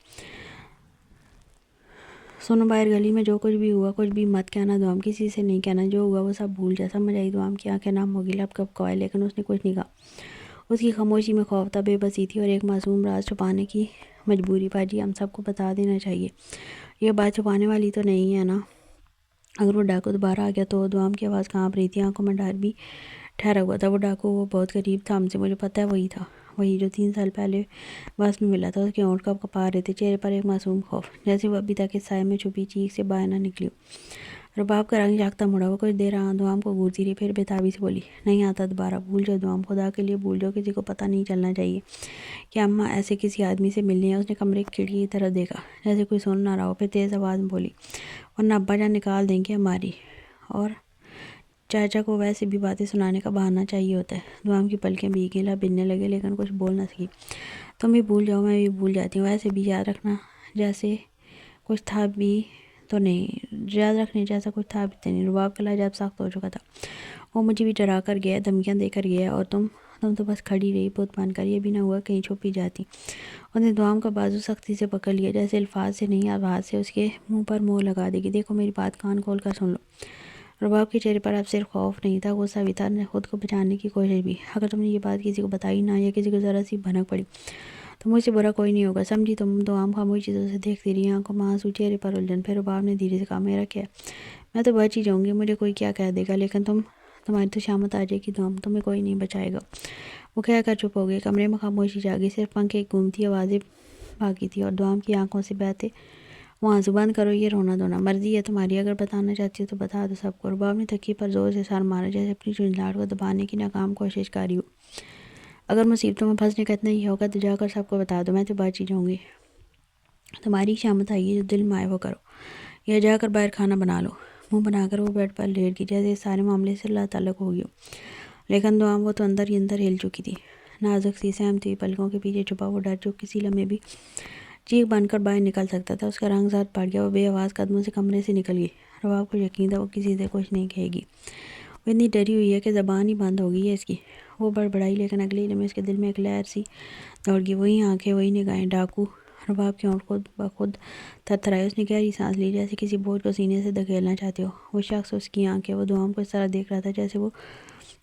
A: سنو، باہر گلی میں جو کچھ بھی ہوا کچھ بھی مت کہنا دوام، کسی سے نہیں کہنا، جو ہوا وہ سب بھول جا۔ سمجھ آئی؟ دوام کی آنکھیں نم ہو گئی، لب کب کوائے، لیکن اس نے کچھ نہیں کہا۔ اس کی خاموشی میں خوف تھا، بے بسی تھی اور ایک معصوم راز چھپانے کی مجبوری۔ باجی، ہم سب کو بتا دینا چاہیے، یہ بات چھپانے والی تو نہیں ہے نا؟ اگر وہ ڈاکو دوبارہ آ گیا تو؟ دوام کی آواز کانپ رہی تھی، آنکھوں میں ڈر بھی ٹھہرا ہوا تھا۔ وہ ڈاکو، وہ بہت قریب تھا ہم سے، مجھے پتہ ہے، وہی تھا، وہی جو 3 سال پہلے بس میں ملا تھا۔ اس کے ہونٹ کب کپا رہے تھے، چہرے پر ایک معصوم خوف، جیسے وہ ابھی تک اس سائے میں چھپی چیخ سے باہر نہ نکلی ہو۔ رباب کا رنگ جاگتا مڑا، وہ کچھ دیر دوام کو گھورتی رہی، پھر بےتابی سے بولی، نہیں آتا دوبارہ، بھول جاؤ دوام، خدا کے لیے بھول جاؤ، کسی کو پتہ نہیں چلنا چاہیے کہ اماں ایسے کسی آدمی سے ملنی ہے۔ اس نے کمرے کی کھڑکی کی طرف دیکھا جیسے کوئی سن نہ رہا ہو، پھر تیز آواز میں بولی، ورنہ ابا جان نکال دیں گے ہماری، اور چاچا کو ویسے بھی باتیں سنانے کا بہانہ چاہیے ہوتا ہے۔ دوام کی پلکیں بھیگ گئیں، لب ہلنے لگے، لیکن کچھ بول نہ سکی۔ تم بھی بھول جاؤ، میں بھی بھول جاتی ہوں، ویسے بھی یاد رکھنا جیسے کچھ تھا بھی تو نہیں، یاد رکھنے جیسا کچھ تھا بھی تو نہیں۔ رباب کا لہجہ اب سخت ہو چکا تھا، وہ مجھے بھی ڈرا کر گیا، دھمکیاں دے کر گیا، اور تم تو بس کھڑی رہی بت بن کر، یہ بھی نہ ہوا کہیں چھپ ہی جاتی۔ اس نے دوام کا بازو سختی سے پکڑ لیا، جیسے الفاظ سے نہیں آواز سے اس کے منہ پر مہر لگا دے گی۔ دیکھو، میری بات کان کھول کر سن لو۔ رباب کے چہرے پر اب صرف خوف نہیں تھا، غصہ بھی تھا، خود کو بچانے کی کوشش بھی۔ اگر تم نے یہ بات کسی کو بتائی نہ، یا کسی کو ذرا سی بھنک پڑی تو مجھ سے برا کوئی نہیں ہوگا، سمجھی تم؟ دوام خاموشی سے اسے دیکھتی رہی، آنکھوں میں آنسو، چہرے پر الجھن۔ پھر رباب نے دھیرے سے کہا، میرا کیا ہے، میں تو بچ ہی جاؤں گی، مجھے کوئی کیا کہہ دے گا، لیکن تمہاری تو شامت آ جائے گی دوام، تمہیں کوئی نہیں بچائے گا۔ وہ کہہ کر چپ ہو گئی، کمرے میں خاموشی چھا گئی، صرف پنکھے کی گھومتی آوازیں باقی تھی، اور دوام کی آنکھوں سے بہتے وہ آنسو۔ بند کرو یہ رونا دھونا، مرضی ہے تمہاری، اگر بتانا چاہتی ہو تو بتا دو سب کو۔ رباب نے تکیے پر زور سے سر مارا، جیسے اپنی جھنجھلاہٹ کو دبانے کی ناکام کوشش کاری ہو۔ اگر مصیبتوں میں پھنسنے کا اتنا ہی ہوگا تو جا کر سب کو بتا دو، میں تو بچ ہی جاؤں گی۔ تمہاری شامت آئے گی، جو دل میں آئے وہ کرو، یا جا کر باہر کھانا بنا لو۔ منہ بنا کر وہ بیڈ پر لیٹ گئی، جیسے اس سارے معاملے سے اللہ تعلق ہو گئی ہو۔ لیکن دوام، وہ تو اندر ہی اندر ہل چکی تھی، نازک سی سہمتی ہوئی پلکوں کے پیچھے چھپا وہ ڈر جو کسی لمحے بھی چیخ بن کر باہر نکل سکتا تھا۔ اس کا رنگ زرد پڑ گیا، وہ بے آواز قدموں سے کمرے سے نکل گئی۔ رباب کو یقین تھا وہ کسی سے کچھ نہیں کہے گی، وہ اتنی ڈری ہوئی ہے کہ زبان ہی بند ہو گئی ہے اس کی۔ وہ بڑبڑائی، لیکن اگلے ہی لمحے اس کے دل میں ایک لہر سی دوڑ گئی، وہی آنکھیں، وہی نگاہیں، ڈاکو۔ رباب کے ہونٹ خود بخود تھرتھرائے، اس نے گہری سانس لی، جیسے کسی بوجھ کو سینے سے دھکیلنا چاہتے ہو۔ وہ شخص، اس کی آنکھیں، وہ دوام کو اس طرح دیکھ رہا تھا جیسے وہ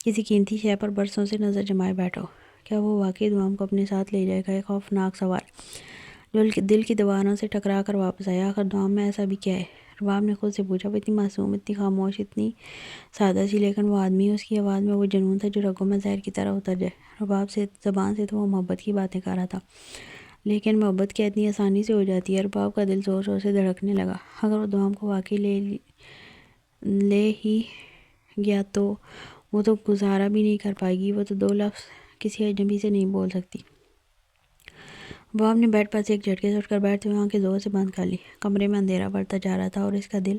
A: کسی قیمتی شے پر برسوں سے نظر جمائے بیٹھا ہو۔ کیا وہ واقعی دوام کو اپنے ساتھ لے جائے گا؟ ایک خوفناک سوال جو دل کی دیواروں سے ٹکرا کر واپس آیا۔ آخر دوام میں ایسا بھی کیا ہے؟ رباب نے خود سے پوچھا۔ وہ اتنی معصوم، اتنی خاموش، اتنی سادہ سی، لیکن وہ آدمی، اس کی آواز میں وہ جنون تھا جو رگوں میں زہر کی طرح اتر جائے۔ رباب سے زبان سے تو وہ محبت کی باتیں کر رہا تھا، لیکن محبت کیا اتنی آسانی سے ہو جاتی ہے؟ رباب کا دل زور زور سے دھڑکنے لگا۔ اگر وہ دوام کو واقعی لے ہی گیا تو وہ تو گزارا بھی نہیں کر پائے گی، وہ تو 2 لفظ کسی اجنبی سے نہیں بول سکتی۔ رباب نے بیڈ پر سے ایک جھٹکے سے اٹھ کر بیٹھتے ہوئے آنکھیں زور سے بند کر لی۔ کمرے میں اندھیرا بڑھتا جا رہا تھا، اور اس کا دل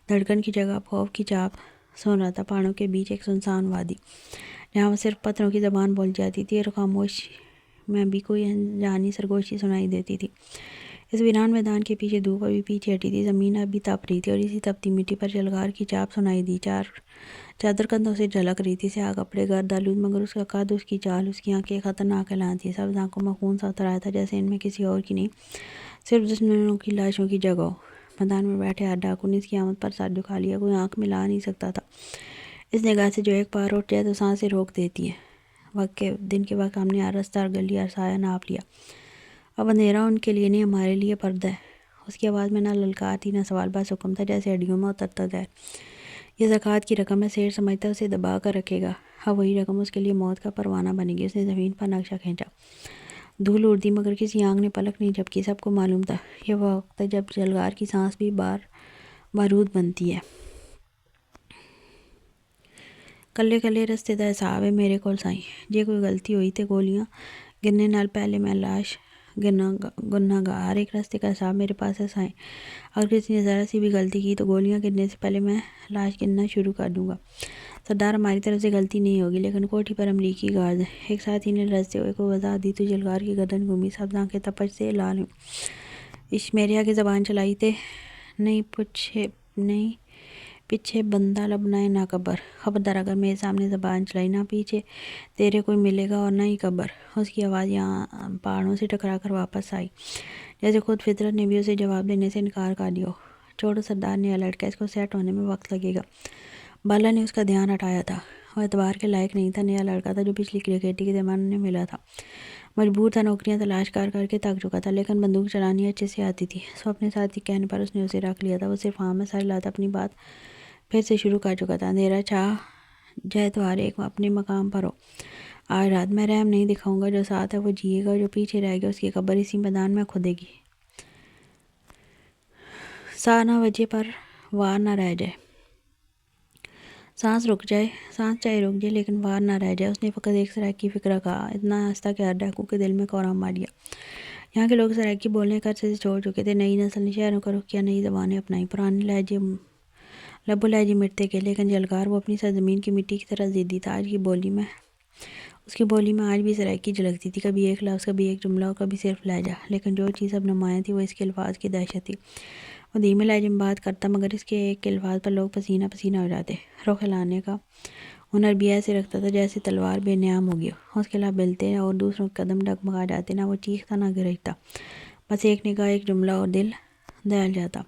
A: دھڑکن کی جگہ خوف کی چاپ سن رہا تھا۔ پہاڑوں کے بیچ ایک سنسان وادی، جہاں وہ صرف پتھروں کی زبان بول جاتی تھی، اور خاموش میں بھی کوئی انجانی سرگوشی سنائی دیتی تھی۔ اس ویران میدان کے پیچھے دھوپ ابھی پیچھے ہٹی تھی، زمین اب بھی تپ رہی تھی، اور اسی تپتی مٹی پر شلغار کی چاپ سنائی دی۔ چادر کندھوں سے جھلک رہی تھی، سیاہ کپڑے گرد آلود، مگر اس کا قد، اس کی چال، اس کی آنکھیں خطرناک اعلان تھی۔ سبز آنکھوں میں خون سا اتر آیا تھا، جیسے ان میں کسی اور کی نہیں، صرف دشمنوں کی لاشوں کی جگہ ہو۔ میدان میں بیٹھے ہر ڈاکو نے اس کی آمد پر سر جھکا لیا، کوئی آنکھ ملا نہیں سکتا تھا اس نگاہ سے جو ایک بار اٹھ جائے تو سانسیں روک دیتی ہے۔ دن کے وقت ہم نے ہر رستہ، ہر گلی، ہر سایہ ناپ لیا، اب اندھیرا ان کے لیے نہیں، ہمارے لیے پردہ ہے۔ اس کی آواز میں نہ للکار تھی، نہ سوال، بس حکم تھا، جیسے ہڈیوں میں اترتا زہر۔ یہ زکوٰۃ کی رقم ہے، سیر سمجھتا اسے دبا کر رکھے گا، اب وہی رقم اس کے لیے موت کا پروانہ بنے گی۔ اس نے زمین پر نقشہ کھینچا، دھول اڑ دی، مگر کسی آنکھ نے پلک نہیں جھپکی۔ سب کو معلوم تھا یہ وہ وقت ہے جب شلغار کی سانس بھی بارود بنتی ہے۔ کلے کلے رستے دا حساب ہے میرے کول سائیں، جے کوئی غلطی ہوئی تے گولیاں گرنے نال پہلے میں لاش گناہگار، ایک راستے کا حساب میرے پاس آئیں۔ اگر کسی نے ذرا سی بھی غلطی کی تو گولیاں گرنے سے پہلے میں لاش گننا شروع کر دوں گا۔ سردار ہماری طرف سے غلطی نہیں ہوگی، لیکن کوٹھی پر امریکی گارڈ ہیں۔ ایک ساتھی نے لرزتے ہوئے کو وضاحت دی تو جلگار کی گردن گھومی، سبز آنکھیں تپش سے لال ہوئیں۔ میرے آگے زبان چلائی تے نہیں پیچھے بندہ لبنائے نہ قبر، خبردار اگر میرے سامنے زبان چلائی نہ پیچھے تیرے کوئی ملے گا اور نہ ہی قبر۔ اس کی آواز یہاں پہاڑوں سے ٹکرا کر واپس آئی، جیسے خود فطرت نے بھی اسے جواب دینے سے انکار کر دیا ہو۔ چھوڑو سردار، نیا لڑکا، اس کو سیٹ ہونے میں وقت لگے گا۔ بالا نے اس کا دھیان ہٹایا تھا، وہ اعتبار کے لائق نہیں تھا، نیا لڑکا تھا جو پچھلی کرکٹی کے زمانے میں ملا تھا، مجبور تھا نوکریاں تلاش کر کر کے تھک چکا تھا، لیکن بندوق چلانی اچھے سے آتی تھی۔ سو اپنے ساتھی کے کہنے پر اس نے اسے رکھ لیا تھا، وہ صرف ہاں میں سر لاتا اپنی بات پھر سے شروع کر چکا تھا۔ اندھیرا چھا جائے تو ہر ایک اپنے مقام پر ہو، آج رات میں رحم نہیں دکھاؤں گا، جو ساتھ ہے وہ جیے گا، جو پیچھے رہ گیا اس کی قبر اسی میدان میں کھودے گی۔ سا نہ وجہ پر وار نہ رہ جائے، سانس چاہے رک جائے لیکن وار نہ رہ جائے۔ اس نے فقط ایک سرائکی فکرہ کہا، اتنا آہستہ کہ ہر ڈاکو کے دل میں کوہرام مار دیا۔ یہاں کے لوگ سرائکی بولنے کا عرصے سے چھوڑ چکے تھے، نئی نسل نے شہروں کا رخ کیا، نئی زبانیں اپنائیں، پرانے لب و لہجے مٹتے گئے، لیکن جلگار وہ اپنی سرزمین کی مٹی کی طرح ضدی تھا۔ اس کی بولی میں آج بھی سرائکی جھلکتی تھی، کبھی ایک لفظ، کبھی ایک جملہ اور کبھی صرف لہجہ، لیکن جو چیز اب نمایاں تھی وہ اس کے الفاظ کی دہشت تھی۔ وہ دھیمے لہجے میں بات کرتا مگر اس کے ایک الفاظ پر لوگ پسینہ پسینہ ہو جاتے۔ رخ ہلانے کا ہنر بھی ایسے رکھتا تھا جیسے تلوار بے نیام ہوگی، اس کے لب ہلتے اور دوسروں کے قدم ڈگمگا جاتے، نہ وہ چیختا نہ گرجتا، بس ایک نگاہ، ایک جملہ اور دل دہل جاتا۔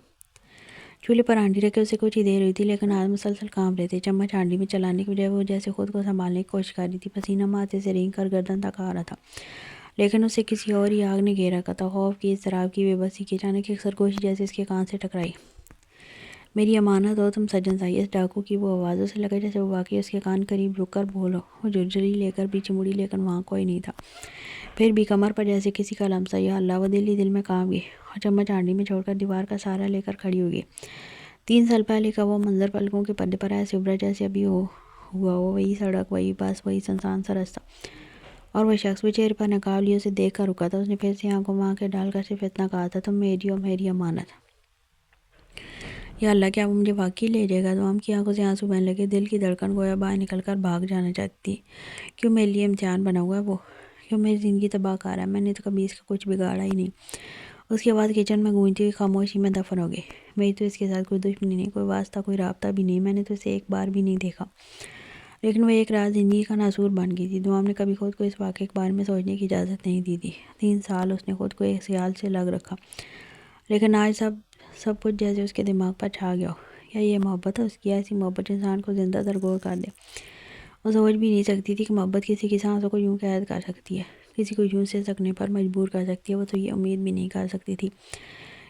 A: چولہے پر ہانڈی رکھے اسے کچھ ہی دیر ہوئی تھی، لیکن ہاتھ مسلسل کانپ رہے تھے۔ چمچ ہانڈی میں چلانے کی بجائے وہ جیسے خود کو سنبھالنے کی کوشش کر رہی تھی، پسینہ ماتھے سے رینگ کر گردن تک آ رہا تھا، لیکن اسے کسی اور ہی آگ نے گھیر رکھا تھا، خوف کی، اضطراب کی، بے بسی کی۔ اچانک ایک سرگوشی جیسے اس کے کان سے ٹکرائی، میری امانت ہو تم سجن سائی۔ اس ڈاکو کی وہ آواز اسے لگا جیسے وہ واقعی اس کے کان قریب رک کر بولو۔ وہ جھرجھری لے کر پیچھے مڑی، لیکن وہاں کوئی نہیں تھا، پھر بھی کمر پر جیسے کسی کا لمسا۔ یا اللہ! وہ دل ہی دل میں کانپ گئی اور چمچ ہانڈی میں چھوڑ کر دیوار کا سہارا لے کر کھڑی ہو گئی۔ 3 سال پہلے کا وہ منظر پلکوں کے پردے پر ایسے ابھرا جیسے ابھی ہوا ہو، وہی سڑک، وہی بس، وہی سنسان سا راستہ، اور وہ شخص، وہ چہرے پر نقاب لیے اسے دیکھ کر رکا تھا۔ اس نے پھر سے آنکھوں میں آنکھیں ڈال کر صرف اتنا کہا تھا، تم میری ہو، میری امانت۔ یا اللہ! کیا وہ مجھے واقعی لے جائے گا؟ دوام کی آنکھوں سے آنسو بہنے لگے، دل کی دھڑکن گویا باہر نکل کر بھاگ جانا چاہتی تھی۔ کیوں میرے لیے امتحان بنا ہوا ہے وہ؟ کیوں میری زندگی تباہ کار ہے؟ میں نے تو کبھی اس کا کچھ بگاڑا ہی نہیں۔ اس کی آواز کچن میں گونجتی ہوئی خاموشی میں دفن ہو گئی۔ میری تو اس کے ساتھ کوئی دشمنی نہیں، کوئی واسطہ، کوئی رابطہ بھی نہیں، میں نے تو اسے ایک بار بھی نہیں دیکھا، لیکن وہ ایک رات زندگی کا ناسور بن گئی تھی۔ دوام نے کبھی خود کو اس واقعے کے بارے میں سوچنے کی اجازت نہیں دی تھی۔ 3 سال اس نے خود کو اس خیال سے لگ رکھا، لیکن آج سب کچھ جیسے اس کے دماغ پر چھا گیا ہو۔ کیا یہ محبت ہے اس کی؟ ایسی محبت جو انسان کو زندہ درگور کر دے۔ وہ سوچ بھی نہیں سکتی تھی کہ محبت کسی کی سانسوں کو یوں قید کر سکتی ہے، کسی کو یوں سے سکنے پر مجبور کر سکتی ہے۔ وہ تو یہ امید بھی نہیں کر سکتی تھی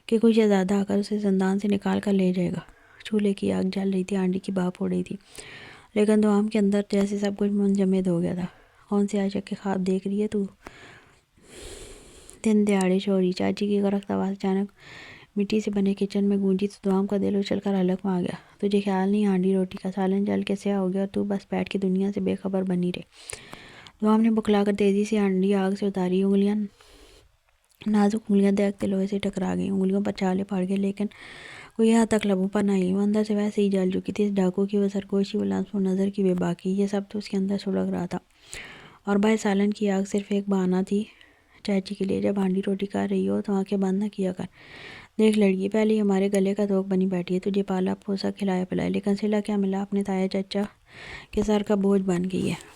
A: کہ کوئی شہزادہ آ کر اسے زندان سے نکال کر لے جائے گا۔ چولہے کی آگ جل رہی تھی، ہانڈی کی بھاپ ہو رہی تھی، لیکن دوام کے اندر جیسے سب کچھ منجمد ہو گیا تھا۔ کون سے عاشق کے خواب دیکھ رہی ہے تو؟ دن دہاڑے شوری چاچی کی غرقت آواز اچانک مٹی سے بنے کچن میں گونجی تو دوام کا دل اچھل کر حلق میں آ گیا۔ تجھے خیال نہیں ہانڈی روٹی کا سالن جل کے سیاہ ہو گیا اور تو بس بیٹھ کے دنیا سے بے خبر بنی رہے۔ دوام نے بکلا کر تیزی سے ہانڈی آگ سے اتاری، نازک انگلیاں دیکھتے لوہے سے ٹکرا گئیں، انگلیوں پر چھالے پڑ گئے، لیکن کوئی حد تک لبوں پر نہ ہلی۔ وہ اندر سے ویسے ہی جل چکی تھی، اس ڈاکو کی وہ سرگوشی، وہ لمس، وہ نظر کی بے باکی، یہ سب تو اس کے اندر سلگ رہا تھا، اور باہر سالن کی آگ صرف ایک بہانہ تھی چاچی کے لیے۔ جب ہانڈی روٹی کر رہی ہو تو آنکھیں بند نہ کیا کر، دیکھ لڑکی پہلے ہی ہمارے گلے کا دوک بنی بیٹھی ہے، تجھے پالا پوسا کھلایا پلایا، لیکن صلہ کیا ملا، اپنے تایا چچا کے سر کا بوجھ بن گئی ہے۔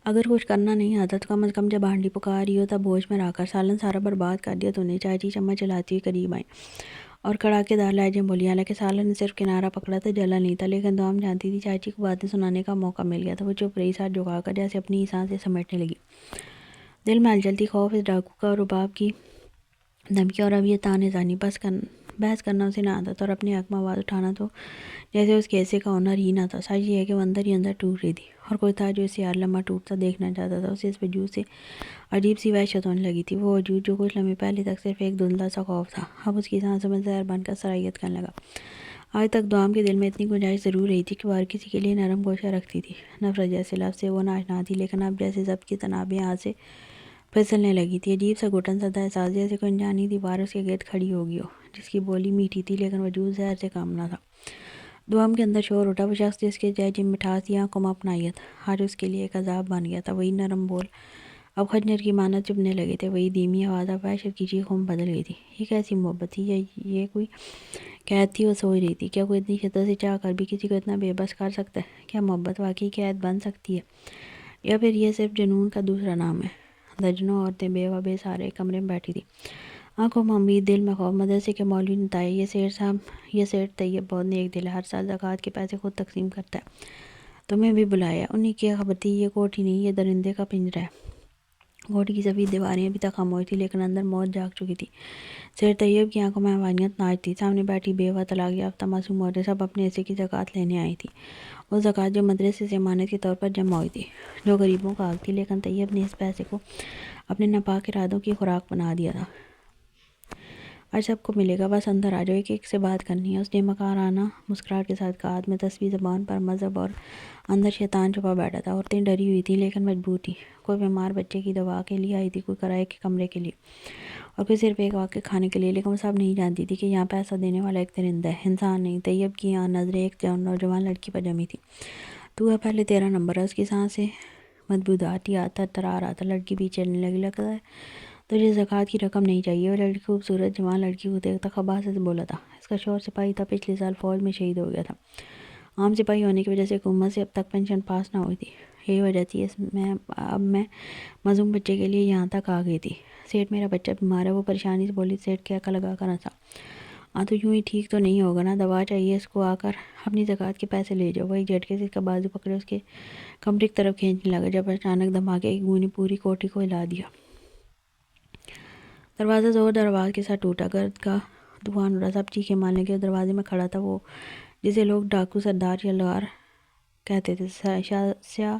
A: اگر کچھ کرنا نہیں آتا تو کم از کم جب ہانڈی پکا رہی ہو تب ہوش میں رہ کر، سالن سارا برباد کر دیا تو نے۔ چاچی چمچ چلاتی ہوئی قریب آئیں اور کڑاکے دار لہجے میں بولی، حالانکہ سالن نے صرف کنارہ پکڑا تھا، جلا نہیں تھا، لیکن دوام جانتی تھی چاچی کو باتیں سنانے کا موقع مل گیا تھا۔ وہ چپ رہی، سر جھکا کر، جیسے اپنی ہی سانسیں سمیٹنے لگی۔ دل میں ہلچل تھی، خوف اس ڈاکو کا اور رباب کی دھمکی، اور اب یہ تانے زانی۔ بحث کرنا اسے نہ آتا تھا، اور اپنے حق میں آواز اٹھانا تو جیسے اس کے حصے کا ہنر ہی نہ تھا۔ سچ یہ ہے کہ وہ اندر ہی اندر ٹوٹ رہی تھی، اور کوئی تھا جو اسے ہر لمحہ ٹوٹتا دیکھنا چاہتا تھا۔ اسے اس وجود سے عجیب سی وحشت ہونے لگی تھی، وہ وجود جو کچھ لمحے پہلے تک صرف ایک دھندلا سا خوف تھا، اب اس کی سانسوں میں زہر بن کر سرایت کرنے لگا۔ آج تک دوام کے دل میں اتنی گنجائش ضرور رہی تھی کہ وہ ہر کسی کے لیے نرم گوشہ رکھتی تھی. نفرت جیسے لفظ سے وہ ناشنا تھی، لیکن اب جیسے ضبط کی تنابیں ہاتھ سے پھسلنے لگی تھی. عجیب سا گھٹن زدہ احساس، جیسے کوئی انجانی دیوار اس کے گرد کھڑی ہو گئی ہو، جس کی بولی میٹھی تھی لیکن وجود زہر سے کم نہ تھا. دوام کے اندر شور اٹھا. وہ شخص جس کے لہجے میں مٹھاس تھی، آنکھوں میں اپنائیت، آج اس کے لیے ایک عذاب بن گیا تھا. وہی نرم بول اب خنجر کی مانند چبھنے لگے تھے، وہی دھیمی آواز اب وحشت کی چیخوں میں بدل گئی تھی. یہ کیسی محبت تھی، یا یہ کوئی قید تھی؟ وہ سوچ رہی تھی. کیا کوئی اتنی شدت سے چاہ کر بھی کسی کو اتنا بے بس کر سکتا ہے؟ کیا محبت واقعی قید بن سکتی ہے، یا پھر یہ صرف جنون کا دوسرا نام ہے؟ درجنوں عورتیں بیوہ بے سارے ایک کمرے میں بیٹھی تھی، آنکھوں میں امید، دل میں خوف. مدرسے کے مولوی نے بتایا، یہ سیٹ طیب بہت نیک دل ہے، ہر سال زکوٰۃ کے پیسے خود تقسیم کرتا ہے. تمہیں بھی بلایا. انہیں کیا خبر تھی یہ کوٹھی نہیں، یہ درندے کا پنجرہ ہے. کوٹھی کی سفید دیواریں ابھی تک خاموش تھی، لیکن اندر موت جاگ چکی تھی. سیٹ طیب کی آنکھوں میں حیوانیت ناچ تھی. سامنے بیٹھی بیوہ، طلاق یافتہ معصوم عورتیں سب اپنے حصے کی زکوٰۃ لینے آئی تھیں. وہ زکوٰۃ جو مدرسے سے امانت کے طور پر جمع ہوئی تھی، جو غریبوں کا حق تھی، لیکن طیب نے اس پیسے کو اپنے ناپاک ارادوں کی خوراک بنا دیا تھا. آج سب کو ملے گا، بس اندر آ جاؤ، ایک ایک سے بات کرنی ہے، اس نے مکارانہ مسکراہٹ کے ساتھ کہا. میں تصویر زبان پر مذہب اور اندر شیطان چھپا بیٹھا تھا. عورتیں ڈری ہوئی تھیں لیکن مجبور تھیں. کوئی بیمار بچے کی دوا کے لیے آئی تھی، کوئی کرائے کے کمرے کے لیے، اور کوئی صرف ایک وقت کے کھانے کے لیے. لیکن وہ سب نہیں جانتی تھی کہ یہاں پیسہ دینے والا ایک درندہ ہے، انسان نہیں. طیب کی نظریں ایک نوجوان لڑکی پر جمی تھی. تو ہے پہلے 13 نمبر ہے. اس کی سانسیں بدبودار تھی، ہاتھ ترترا رہا تھا. لڑکی بھی چلنے لگی. لگتا ہے تجھے زکوٰۃ کی رقم نہیں چاہیے؟ وہ لڑکی خوبصورت جوان لڑکی کو دیکھتا خباثت سے بولا تھا. اس کا شوہر سپاہی تھا، پچھلے سال فوج میں شہید ہو گیا تھا. عام سپاہی ہونے کی وجہ سے حکومت سے اب تک پینشن پاس نہ ہوئی تھی. یہی وجہ تھی اب میں معصوم بچے کے لیے یہاں تک آ گئی تھی. سیٹ میرا بچہ بیمار ہے. وہ پریشانی سے بولی. سیٹ کے عقل لگا کر ہنسا. تو یوں ہی ٹھیک تو نہیں ہوگا نا، دوا چاہیے اس کو، آ کر اپنی زکوٰۃ کے پیسے لے جاؤ. وہ ایک جھٹکے سے اس کا بازو پکڑے اس کے کمرے کی طرف کھینچنے لگا، جب اچانک دھماکے کی گونج نے پوری کوٹھی کو ہلا دیا. دروازہ زوردار آواز کے ساتھ ٹوٹا. گرد کا طوفان اڑا. سب چیخیں مارنے کے. دروازے میں کھڑا تھا وہ جسے لوگ ڈاکو سردار یلغار کہتے تھے. سیاہ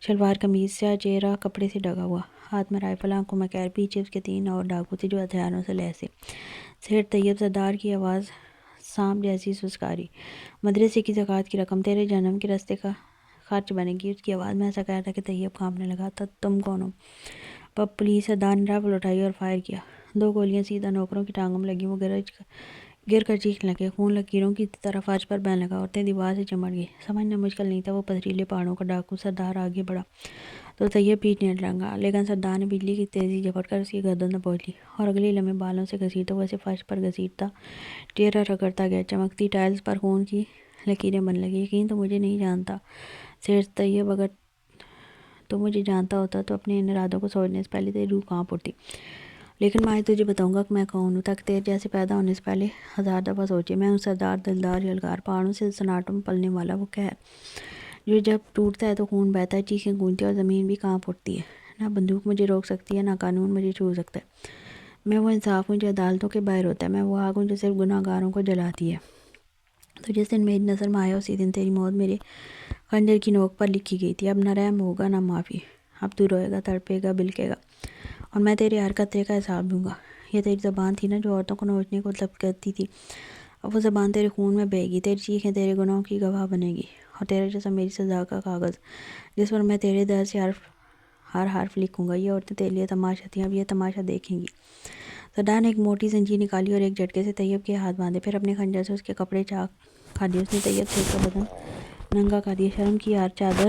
A: شلوار قمیض، سیاہ چہرہ کپڑے سے ڈھکا ہوا، ہاتھ میں رائفل، آنکھوں میں قہر. پیچھے اس کے 3 اور ڈاکو تھے جو ہتھیاروں سے لیس تھے. سیٹ طیب سردار کی آواز سانپ جیسی سسکاری. مدرسے کی زکوٰۃ کی رقم تیرے جنم کے رستے کا خرچ بنے گی. اس کی آواز میں ایسا کہہ تھا کہ طیب کانپنے لگا. تم کون ہو؟ پولیس سردار نے رائفل اٹھائی اور فائر کیا. 2 گولیاں سیدھا نوکروں کی ٹانگوں میں لگیں. وہ گر کر چیخنے لگے. خون لکیروں کی طرح فرش پر بہنے لگا. عورتیں دیوار سے چمٹ گئی. سمجھنا مشکل نہیں تھا وہ پتھریلے پہاڑوں کا ڈاکو. سردار آگے بڑھا تو طیب پیچھے لگا، لیکن سردار نے بجلی کی تیزی جھپٹ کر اس کی گردن دبوچ لی اور اگلے لمحے بالوں سے گھسیٹتا ہوا اسے فرش پر گھسیٹتا چہرہ رگڑتا گیا. چمکتی ٹائلز پر خون کی لکیریں بننے لگی. یقین تو مجھے نہیں جانتا سیٹ طیب، اگر تو مجھے جانتا ہوتا تو اپنے ان ارادوں کو سوچنے سے پہلے تیری روح کانپ اٹھتی. لیکن میں آج تجھے بتاؤں گا کہ میں کون ہوں. تک تیر جیسے پیدا ہونے سے پہلے 1000 دفعہ سوچے. میں ہوں سردار دلدار یلغار، پہاڑوں سے سناٹوں میں پلنے والا وہ قہر جو جب ٹوٹتا ہے تو خون بہتا ہے، چیخیں گونجتی ہے اور زمین بھی کانپ اٹھتی ہے. نہ بندوق مجھے روک سکتی ہے، نہ قانون مجھے چھو سکتا ہے. میں وہ انصاف ہوں جو عدالتوں کے باہر ہوتا ہے. میں وہ آگ ہوں جو صرف گناہ گاروں کو جلاتی ہے. تو جس دن میری نظر میں آیا اسی دن تیری موت میرے خنجر کی نوک پر لکھی گئی تھی. اب نہ رحم ہوگا نہ معافی. اب تو روئے گا، تڑپے گا، بلکے گا، اور میں تیرے ہر قطرے کا حساب دوں گا. یہ تیری زبان تھی نا جو عورتوں کو نوچنے کو طلب کرتی تھی. اب وہ زبان تیرے خون میں بہے گی. تیری چیخیں تیرے گناہوں کی گواہ بنے گی، اور تیرا جسم میری سزا کا کاغذ جس پر میں تیرے در سے ہر حرف لکھوں گا. یہ عورتیں تیرے لیے تماشا تھیں، اب یہ تماشا دیکھیں گی. سردار نے ایک موٹی زنجیر نکالی اور ایک جھٹکے سے طیب کے ہاتھ باندھے، پھر اپنے خنجر سے اس کے کپڑے چاک کھا دیے. اس نے طیب سے اس کا بدن ننگا کر دیا، شرم کی ہر چادر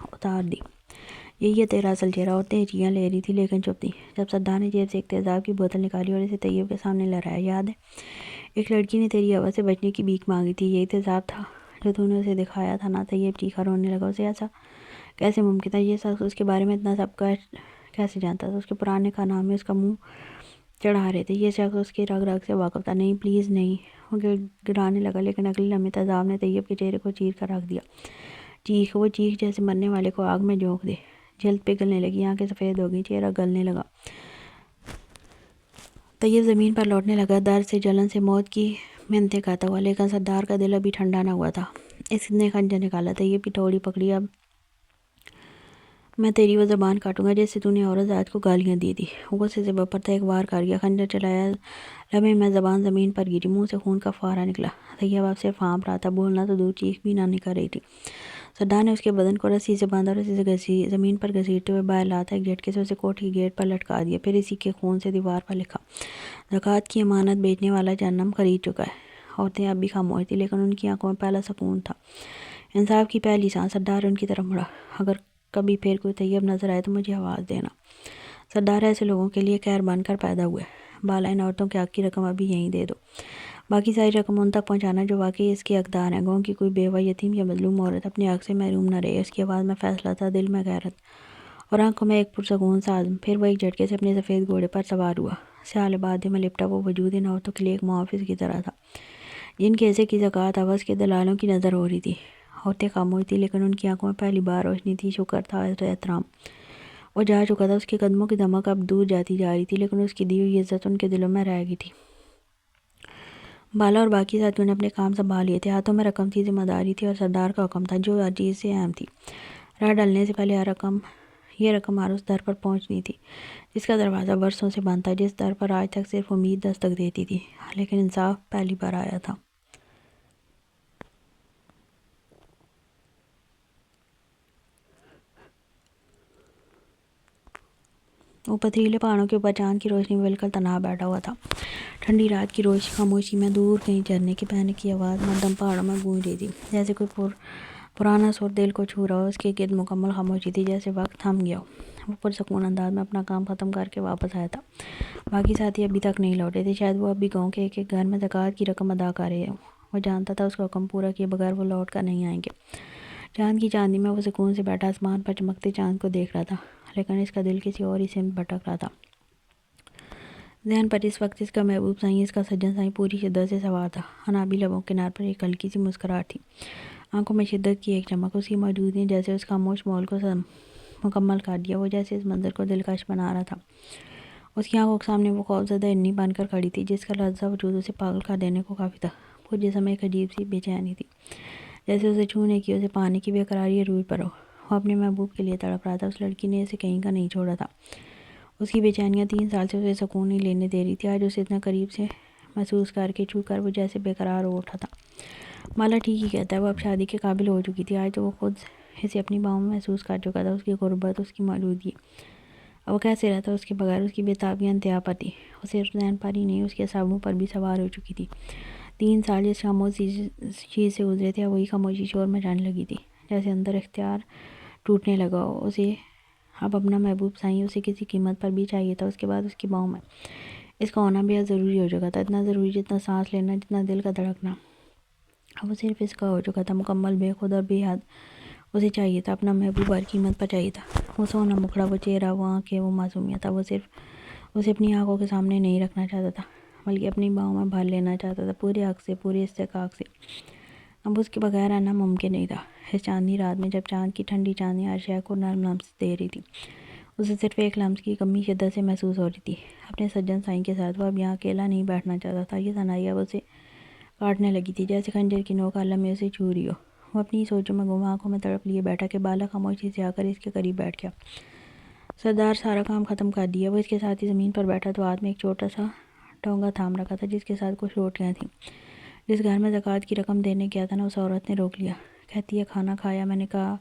A: اتار دی. یہی ہے تیرا اصل چہرہ. عورتیں ہچکیاں لے رہی تھیں لیکن چپ تھیں. جب سردار نے جیب سے ایک تیزاب کی بوتل نکالی اور اسے طیب کے سامنے لہرایا. یاد ہے ایک لڑکی نے تیری آواز سے بچنے کی بھیک مانگی تھی، یہی تیزاب تھا جو تو نے اسے دکھایا تھا نا؟ طیب چیخا، رونے لگا. اسے ایسا کیسے ممکن تھا؟ یہ شخص اس کے بارے میں اتنا سب کیسے جانتا تھا؟ اس کے پرانے کارنامے اس کا منہ چڑھا رہے تھے. یہ شخص اس کے رگ رگ سے واقف تھا. نہیں پلیز نہیں. وہ گڑانے لگا، لیکن اگلے لمحے تیزاب نے طیب کے چہرے کو چیر کر رکھ دیا. وہ چیخ جیسے مرنے والے کو آگ میں جھونک دے. جلد پگھلنے لگی، آنکھیں سفید ہو گئی، چہرہ گلنے لگا. طیب زمین پر لوٹنے لگا، درد سے، جلن سے، موت کی منتیں کہتا ہوا. لیکن سردار کا دل ابھی ٹھنڈا نہ ہوا تھا. اس نے خنجر نکالا، طیب کی ٹھوڑی پکڑی. اب میں تیری وہ زبان کاٹوں گا جیسے تو نے عورت ذات کو گالیاں دی تھی۔ غصے سے بپر تھا، ایک وار کر گیا، خنجر چلایا، لمحے میں زبان زمین پر گری، منہ سے خون کا فوارہ نکلا۔ طیب اب صرف ہانپ رہا تھا، بولنا تو دور، چیخ بھی نہ نکل رہی تھی۔ سردار نے اس کے بدن کو رسی سے باندھا، رسی سے زمین پر گھسیٹتے ہوئے باہر لاتا ایک جھٹکے سے اسے کوٹھ کی گیٹ پر لٹکا دیا، پھر اسی کے خون سے دیوار پر لکھا، زکوٰۃ کی امانت بیچنے والا جہنم خرید چکا ہے۔ عورتیں اب بھی خاموش تھیں، لیکن ان کی آنکھوں میں پہلا سکون تھا، انصاف کی پہلی سانس۔ سردار ان کی طرف مڑا، اگر کبھی پھر کوئی طیب نظر آئے تو مجھے آواز دینا۔ سردار ایسے لوگوں کے لیے خیر بن کر پیدا ہوئے۔ بالا، ان عورتوں کے حق کی رقم ابھی یہیں دے دو، باقی ساری رقم ان تک پہنچانا جو واقعی اس کے حقدار ہیں۔ گاؤں کی کوئی بیوہ، یتیم یا مظلوم عورت اپنے حق سے محروم نہ رہے۔ اس کی آواز میں فیصلہ تھا، دل میں غیرت، اور آنکھوں میں ایک پرسکون سا عزم۔ پھر وہ ایک جھٹکے سے اپنے سفید گھوڑے پر سوار ہوا۔ سیاہ لبادے میں لپٹا وہ وجود ان عورتوں کے لیے ایک محافظ کی طرح تھا، جن کے حصے کی زکوٰۃ عوض کے دلالوں کی نظر ہو رہی تھی۔ عورتیں خاموش تھیں، لیکن ان کی آنکھوں میں پہلی بار روشنی تھی، شکر تھا، احترام۔ وہ جا چکا تھا، اس کے قدموں کی دمک اب دور جاتی جا رہی تھی، لیکن اس کی دی ہوئی عزت ان کے دلوں میں رہ گئی تھی۔ بالا اور باقی ساتھیوں نے اپنے کام سنبھال لیے تھے، ہاتھوں میں رقم تھی، ذمہ داری تھی، اور سردار کا حکم تھا جو ہر چیز سے اہم تھی۔ راہ ڈلنے سے پہلے یہ رقم ہر اس در پر پہنچنی تھی جس کا دروازہ برسوں سے بند تھا، جس در پر آج تک صرف امید دستک دیتی تھی، لیکن انصاف پہلی بار آیا تھا۔ وہ پتھریلے پہاڑوں کے اوپر چاند کی روشنی میں بالکل تنہا بیٹھا ہوا تھا۔ ٹھنڈی رات کی خاموشی میں دور کہیں جھرنے کے بہنے کی آواز مدھم پہاڑوں میں گونج رہی تھی، جیسے کوئی پرانا سر دل کو چھو رہا ہو۔ اس کے گرد مکمل خاموشی تھی، جیسے وقت تھم گیا ہو۔ وہ پرسکون انداز میں اپنا کام ختم کر کے واپس آیا تھا۔ باقی ساتھی ابھی تک نہیں لوٹے تھے، شاید وہ اب بھی گاؤں کے ایک ایک گھر میں زکوٰۃ کی رقم ادا کر رہے ہوں۔ وہ جانتا تھا اس کا حکم پورا کیے بغیر وہ لوٹ کر نہیں آئیں گے۔ چاند کی چاندنی میں وہ سکون سے بیٹھا آسمان پر چمکتے چاند کو دیکھ رہا تھا، لیکن اس کا دل کسی اور ہی سمت بھٹک رہا تھا۔ ذہن پر اس وقت اس کا محبوب سائیں، اس کا سجن سائیں پوری شدت سے سوار تھا۔ انابی لبوں کے کنارے پر ایک ہلکی سی مسکراہٹ تھی، آنکھوں میں شدت کی ایک چمک۔ اس کی موجودگی نے جیسے اس خاموش ماحول کو مکمل کر دیا، وہ جیسے اس منظر کو دلکش بنا رہا تھا۔ اس کی آنکھوں کے سامنے وہ خوفزدہ ہرنی بن کر کھڑی تھی، جس کا لرزہ وجود اسے پاگل کر دینے کو کافی تھا۔ پورے جسم میں ایک عجیب سی بے چینی تھی، جیسے اسے چھونے کی، اسے پانے کی بے قراری عروج پر ہو۔ وہ اپنے محبوب کے لیے تڑپ رہا تھا، اس لڑکی نے اسے کہیں کا نہیں چھوڑا تھا۔ اس کی بے چینیاں 3 سال سے اسے سکون نہیں لینے دے رہی تھی، آج اسے اتنا قریب سے محسوس کر کے، چھو کر وہ جیسے بے قرار ہو اٹھا تھا۔ بالا ٹھیک ہی کہتا ہے، وہ اب شادی کے قابل ہو چکی تھی، آج تو وہ خود اسے اپنی باہوں میں محسوس کر چکا تھا، اس کی غربت، اس کی موجودگی۔ اب وہ کیسے رہتا اس کے بغیر؟ اس کی بے تابیاں انتہا پر تھی، وہ صرف ذہن پر ہی نہیں، اس کے اعصابوں پر بھی سوار ہو چکی تھی۔ 3 سال جس خاموش چیز سے گزرے تھے، اب وہی خاموشی شور میں جانے لگی تھی، جیسے اندر اختیار ٹوٹنے لگا ہو۔ اسے اب اپنا محبوب سائیں اسے کسی قیمت پر بھی چاہیے تھا، اس کے بعد اس کی باہوں میں اس کا ہونا بے حد ضروری ہو چکا تھا، اتنا ضروری جتنا سانس لینا، جتنا دل کا دھڑکنا۔ اب وہ صرف اس کا ہو چکا تھا، مکمل بے خود اور بے حد۔ اسے چاہیے تھا اپنا محبوب، ہر قیمت پر چاہیے تھا۔ وہ سونا مکھڑا، وہ چہرہ، وہ آنکھیں، وہ معصومیت، اب وہ صرف اسے اپنی آنکھوں کے سامنے نہیں رکھنا چاہتا تھا، بلکہ اپنی باہوں میں بھر لینا چاہتا تھا، پورے حق سے، پورے استحقاق سے۔ اب اس کے بغیر رہنا ممکن نہیں تھا۔ اس چاندنی رات میں، جب چاند کی ٹھنڈی چاندنی ہر شے کو نرم لمس دے رہی تھی، اسے صرف ایک لمس کی کمی شدت سے محسوس ہو رہی تھی، اپنے سجن سائیں کے ساتھ۔ وہ اب یہاں اکیلا نہیں بیٹھنا چاہتا تھا، یہ تنہائی اب اسے کاٹنے لگی تھی، جیسے خنجر کی نوک ہر لمحے اسے چھو رہی ہو۔ وہ اپنی سوچوں میں گم، آنکھوں میں تڑپ لیے بیٹھا کہ بالا خاموشی سے آ کر اس کے قریب بیٹھ گیا۔ سردار سارا کام ختم کر دیا، وہ اس کے ساتھ ہی زمین پر بیٹھا تو ہاتھ میں ایک چھوٹا سا ڈونگا تھام رکھا تھا، جس کے ساتھ کچھ روٹیاں تھیں۔ جس گھر میں زکوٰۃ کی رقم دینے گیا تھا نا، اس عورت نے روک لیا، کہتی ہے کھانا کھایا؟ میں نے کہا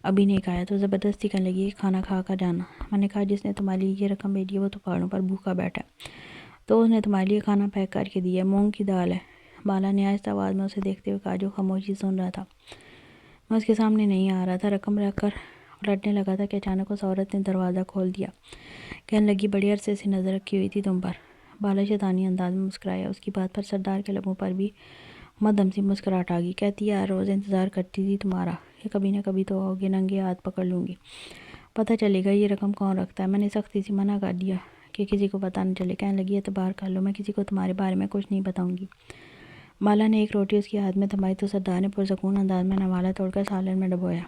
A: ابھی نہیں کھایا، تو زبردستی کرنے لگی کہ کھانا کھا کر جانا۔ میں نے کہا جس نے تمہارے لیے یہ رقم بھیجی ہے وہ تو پہاڑوں پر بھوکا بیٹھا ہے، تو اس نے تمہارے لیے کھانا پیک کر کے دیا ہے، مونگ کی دال ہے۔ بالا نے آہستہ آواز میں اسے دیکھتے ہوئے کہا، جو خاموشی سن رہا تھا۔ میں اس کے سامنے نہیں آ رہا تھا، رقم رکھ کر پلٹنے لگا تھا کہ اچانک اس عورت نے دروازہ کھول دیا، کہنے لگی بڑے عرصے سے نظر رکھی ہوئی تھی تم پر۔ بالا شیطانی انداز میں مسکرایا، اس کی بات پر سردار کے لبوں پر بھی مدھم سی مسکراہٹ آ گئی۔ کہتی ہے ہر روز انتظار کرتی تھی تمہارا، کہ کبھی نہ کبھی تو آؤ گے، ننگے ہاتھ پکڑ لوں گی، پتہ چلے گا یہ رقم کون رکھتا ہے۔ میں نے سختی سے منع کر دیا کہ کسی کو پتہ نہ چلے۔ کہنے لگی اعتبار کر لو، میں کسی کو تمہارے بارے میں کچھ نہیں بتاؤں گی۔ بالا نے ایک روٹی اس کے ہاتھ میں تھمائی تو سردار نے پرسکون انداز میں نوالا توڑ کر سالن میں ڈبویا،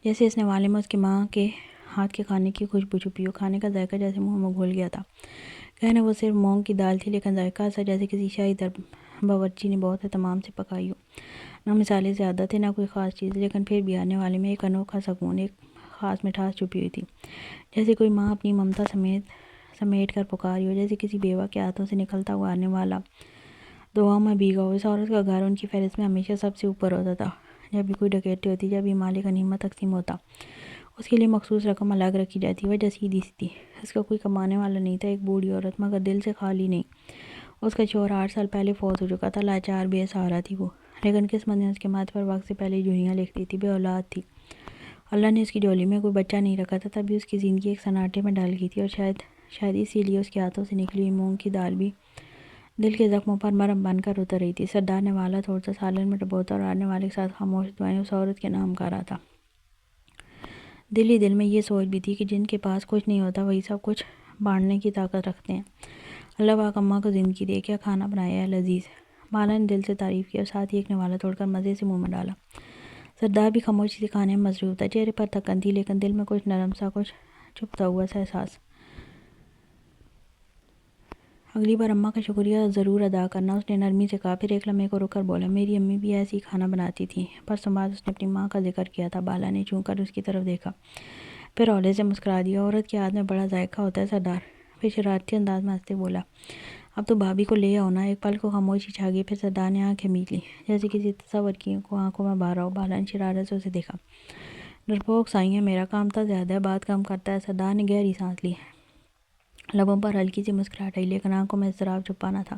A: جیسے اس نوالے میں اس کی ماں کے ہاتھ کے کھانے کی خوشبو چھپی ہو، کھانے کا ذائقہ جیسے منہ میں گھل گیا تھا۔ کہنے وہ صرف مونگ کی دال تھی، لیکن ذائقہ ایسا جیسے کسی شاہی باورچی نے بہت اہتمام سے پکائی ہو۔ نہ مسالے زیادہ تھے، نہ کوئی خاص چیز، لیکن پھر بھی آنے والے میں ایک انوکھا سکون، ایک خاص مٹھاس چھپی ہوئی تھی، جیسے کوئی ماں اپنی ممتا سمیٹ کر پکاری ہو، جیسے کسی بیوہ کے ہاتھوں سے نکلتا ہوا آنے والا دعاؤں میں بھیگا ہو۔ اس عورت کا گھر ان کی فہرست میں ہمیشہ سب سے اوپر ہوتا تھا۔ جب بھی کوئی ڈکیتی ہوتی، جب بھی مال غنیمت تقسیم ہوتا، اس کے لیے مخصوص رقم الگ رکھی جاتی۔ وجہ سیدھی سی تھی، اس کا کوئی کمانے والا نہیں تھا۔ ایک بوڑھی عورت، مگر دل سے خالی نہیں۔ اس کا شوہر 8 سال پہلے فوت ہو چکا تھا، لاچار بے سہارا تھی وہ، لیکن قسمت نے اس کے ماتھے پر وقت سے پہلے جوئیاں لکھ دی تھی۔ بے اولاد تھی، اللہ نے اس کی جھولی میں کوئی بچہ نہیں رکھا تھا، تبھی اس کی زندگی ایک سناٹے میں ڈل گئی تھی، اور شاید اسی لیے اس کے ہاتھوں سے نکلی ہوئی مونگ کی دال بھی دل کے زخموں پر مرہم بن کر اتر رہی تھی۔ سردار نے والا تھوڑا سا سالن میں ڈبوتا اور آنے والے کے ساتھ خاموش دعائیں اس عورت کے نام کہہ رہا تھا۔ دل ہی دل میں یہ سوچ بھی تھی کہ جن کے پاس کچھ نہیں ہوتا وہی سب کچھ بانٹنے کی طاقت رکھتے ہیں۔ اللہ پاک اماں کو زندگی دے، کیا کھانا بنایا ہے لذیذ۔ بالا نے دل سے تعریف کی اور ساتھ ہی ایک نوالا توڑ کر مزے سے منہ میں ڈالا۔ سردار بھی خاموشی سے کھانے میں مصروف تھا، چہرے پر تھکن تھی، لیکن دل میں کچھ نرم سا، کچھ چھپتا ہوا سا احساس۔ اگلی بار اماں کا شکریہ ضرور ادا کرنا، اس نے نرمی سے کہا، پھر ایک لمحے کو رک کر بولا، میری امی بھی ایسی ہی کھانا بناتی تھیں۔ پرسوں بعد اس نے اپنی ماں کا ذکر کیا تھا۔ بالا نے چون کر اس کی طرف دیکھا، پھر ہولے سے مسکرا دیا۔ عورت کے ہاتھ میں بڑا ذائقہ ہوتا ہے سردار، پھر شرارتی انداز میں ہنستے بولا، اب تو بھابھی کو لے آؤ نا۔ ایک پل کو خاموشی چھا گئی، پھر سردار نے آنکھیں میچ لیں، جیسے کسی تصور کی کو آنکھوں میں بھر ہو۔ بالا نے شرارت سے اسے دیکھا، ڈرپوک سائی ہے، میرا کام تو زیادہ ہے، بات کم کرتا ہے۔ سردار نے گہری سانس لی، لبوں پر ہلکی سی مسکراہٹ آئی، لیکن آنکھوں میں اضطراب چھپا نہ تھا۔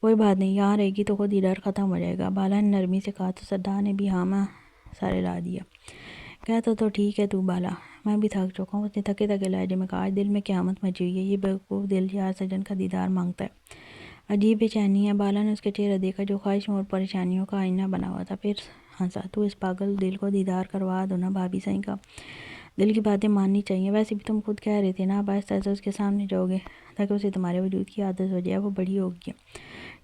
A: کوئی بات نہیں، یہاں رہے گی تو خود ہی ڈر ختم ہو جائے گا، بالا نے نرمی سے کہا، تو سردار نے بھی ہاں میں سر ہلا دیا۔ کہتا تو ٹھیک ہے تو بالا، میں بھی تھک چکا ہوں۔ اس نے تھکے تھکے لہجے میں کہا، آج دل میں قیامت مچی ہوئی ہے، یہ بیوقوف دل یار سجن کا دیدار مانگتا ہے، عجیب بے چینی ہے۔ بالا نے اس کا چہرہ دیکھا جو خواہشوں اور پریشانیوں کا آئینہ بنا ہوا تھا، پھر ہنسا، تو اس پاگل دل کو دیدار کروا دو نا بھابھی سائیں کا، دل کی باتیں ماننی چاہیے۔ ویسے بھی تم خود کہہ رہے تھے نا، آپ آہستہ آہستہ اس کے سامنے جاؤ گے تاکہ اسے تمہارے وجود کی عادت ہو جائے۔ وہ بڑی ہو گئی ہے،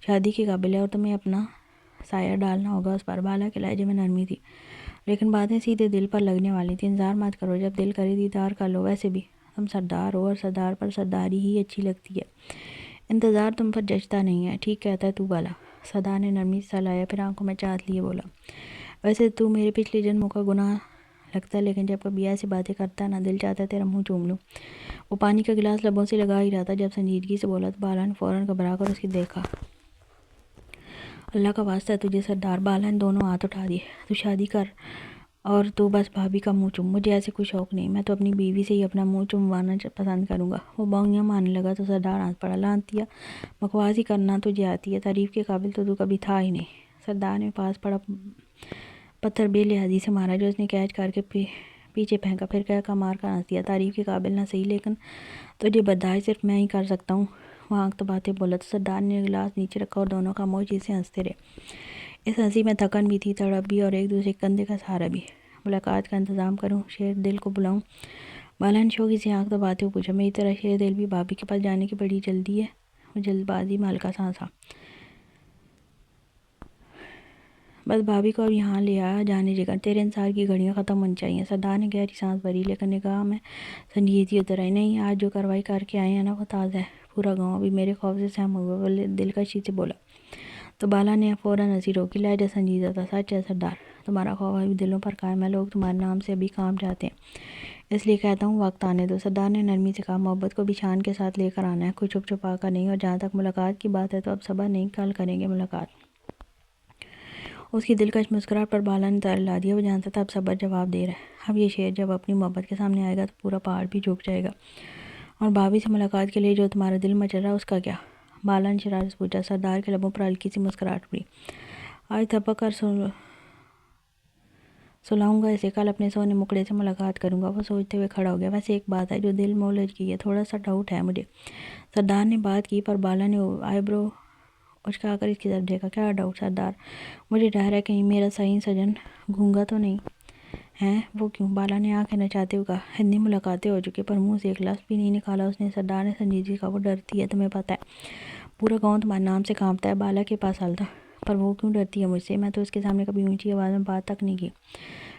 A: شادی کے قابل ہے، اور تمہیں اپنا سایہ ڈالنا ہوگا اس پر۔ بالا کے لہجے میں نرمی تھی، لیکن باتیں سیدھے دل پر لگنے والی تھی۔ انتظار مت کرو، جب دل کرے دیدار کر لو۔ ویسے بھی تم سردار ہو اور سردار پر سرداری ہی اچھی لگتی ہے، انتظار تم پر جچتا نہیں ہے۔ ٹھیک کہتا ہے تو بالا، سردار نے نرمی سے سلایا، پھر آنکھوں میں چاہت لیے بولا، ویسے تو میرے پچھلے جنموں کا گناہ لگتا ہے، لیکن جب کبھی ایسی باتیں کرتا ہے نا، دل چاہتا ہے تیرا منہ چوم لوں۔ وہ پانی کا گلاس لبوں سے لگا ہی رہا تھا، جب سنجیدگی سے بولا تو بالا نے فوراً گھبرا کر اس کی دیکھا۔ اللہ کا واسطہ ہے تجھے سردار، بالا نے دونوں ہاتھ اٹھا دیے، تو شادی کر اور تو بس بھابھی کا منہ چوم، مجھے ایسے کوئی شوق نہیں، میں تو اپنی بیوی سے ہی اپنا منہ چوموانا پسند کروں گا۔ وہ بانگیاں مارنے لگا تو سردار ہنس پڑا، لعنتیا، بکواس ہی کرنا تجھے آتی ہے، تعریف کے قابل تو کبھی تھا ہی نہیں۔ سردار نے پاس پڑا پتھر بے لحاظی سے مارا، جو اس نے کیچ کر کے پیچھے پھینکا، پھر کہہ مار کر ہنس دیا، تعریف کے قابل نہ صحیح، لیکن تجھے برداشت صرف میں ہی کر سکتا ہوں۔ وہ آنکھ تو باتیں بولا تو سردار نے گلاس نیچے رکھا اور دونوں خاموشی سے ہنستے رہے۔ اس ہنسی میں تھکن بھی تھی، تڑپ بھی، اور ایک دوسرے کے کندھے کا سہارا بھی۔ ملاقات کا انتظام کروں، شیر دل کو بلاؤں؟ بالا نے شوقی سے آنکھ دباتے ہوئے پوچھا، میری طرح شیر دل بھی بھابھی کے پاس جانے کی بڑی جلدی ہے؟ وہ جلد بازی میں ہلکا سا ہنسا، بس بھابھی کو اب یہاں لے آ جانے جگر، تیرے انتظار کی گھڑیاں ختم ہونی چاہیے۔ سردار نے گہری سانس بھری، لیکن نگاہ میں سنجیدگی اتر آئی۔ نہیں، آج جو کارروائی کر کے آئے ہیں نا وہ تازہ ہے، پورا گاؤں ابھی میرے خوف سے سہم ہوا۔ وہ دلکشی سے بولا تو بالا نے فوراً ہنسی روکی، لہجہ سنجیدہ تھا، سچ ہے سردار، تمہارا خوف ابھی دلوں پر قائم ہے، لوگ تمہارے نام سے ابھی کانپ جاتے ہیں، اس لیے کہتا ہوں وقت آنے دو۔ سردار نے نرمی سے کہا، محبت کو بھی شان کے ساتھ لے کر آنا ہے، کوئی چھپ چھپا کر نہیں، اور جہاں تک ملاقات کی بات ہے تو اب صبر نہیں، کل کریں گے ملاقات۔ اس کی دلکش مسکراہٹ پر بالا نے تار لا دیا، وہ جانتا تھا اب صبر جواب دے رہا ہے۔ اب یہ شیر جب اپنی محبت کے سامنے آئے گا تو پورا پہاڑ بھی جھک جائے گا۔ اور بھابھی سے ملاقات کے لیے جو تمہارا دل مچل رہا ہے اس کا کیا؟ بالا نے شرارت سے پوچھا۔ سردار کے لبوں پر ہلکی سی مسکراہٹ اڑی، آج تھپک کر سلاؤں گا اسے، کل اپنے سونے مکڑے سے ملاقات کروں گا۔ وہ سوچتے ہوئے کھڑا ہو گیا، ویسے ایک بات ہے جو دل میں الجھ گئی ہے، تھوڑا سا ڈاؤٹ ہے مجھے۔ سردار نے بات کی، پر بالا نے آئی برو اچکا کر اس کی طرف دیکھا۔ کیا ڈاؤٹ سردار؟ مجھے ڈر ہے کہیں میرا صحیح سجن گونگا تو نہیں ہے۔ وہ کیوں؟ بالا نے آنکھیں نچاتے ہوئے کہا، اتنی ملاقاتیں ہو چکی پر منہ سے ایک لفظ بھی نہیں نکالا اس نے۔ سردار نے سنجیدگی سے کہا، وہ ڈرتی ہے، تمہیں پتہ ہے، پورا گاؤں تمہارے نام سے کانپتا ہے۔ بالا کے پاس حل تھا، پر وہ کیوں ڈرتی ہے مجھ سے؟ میں تو اس کے سامنے کبھی اونچی آواز میں بات تک نہیں کی،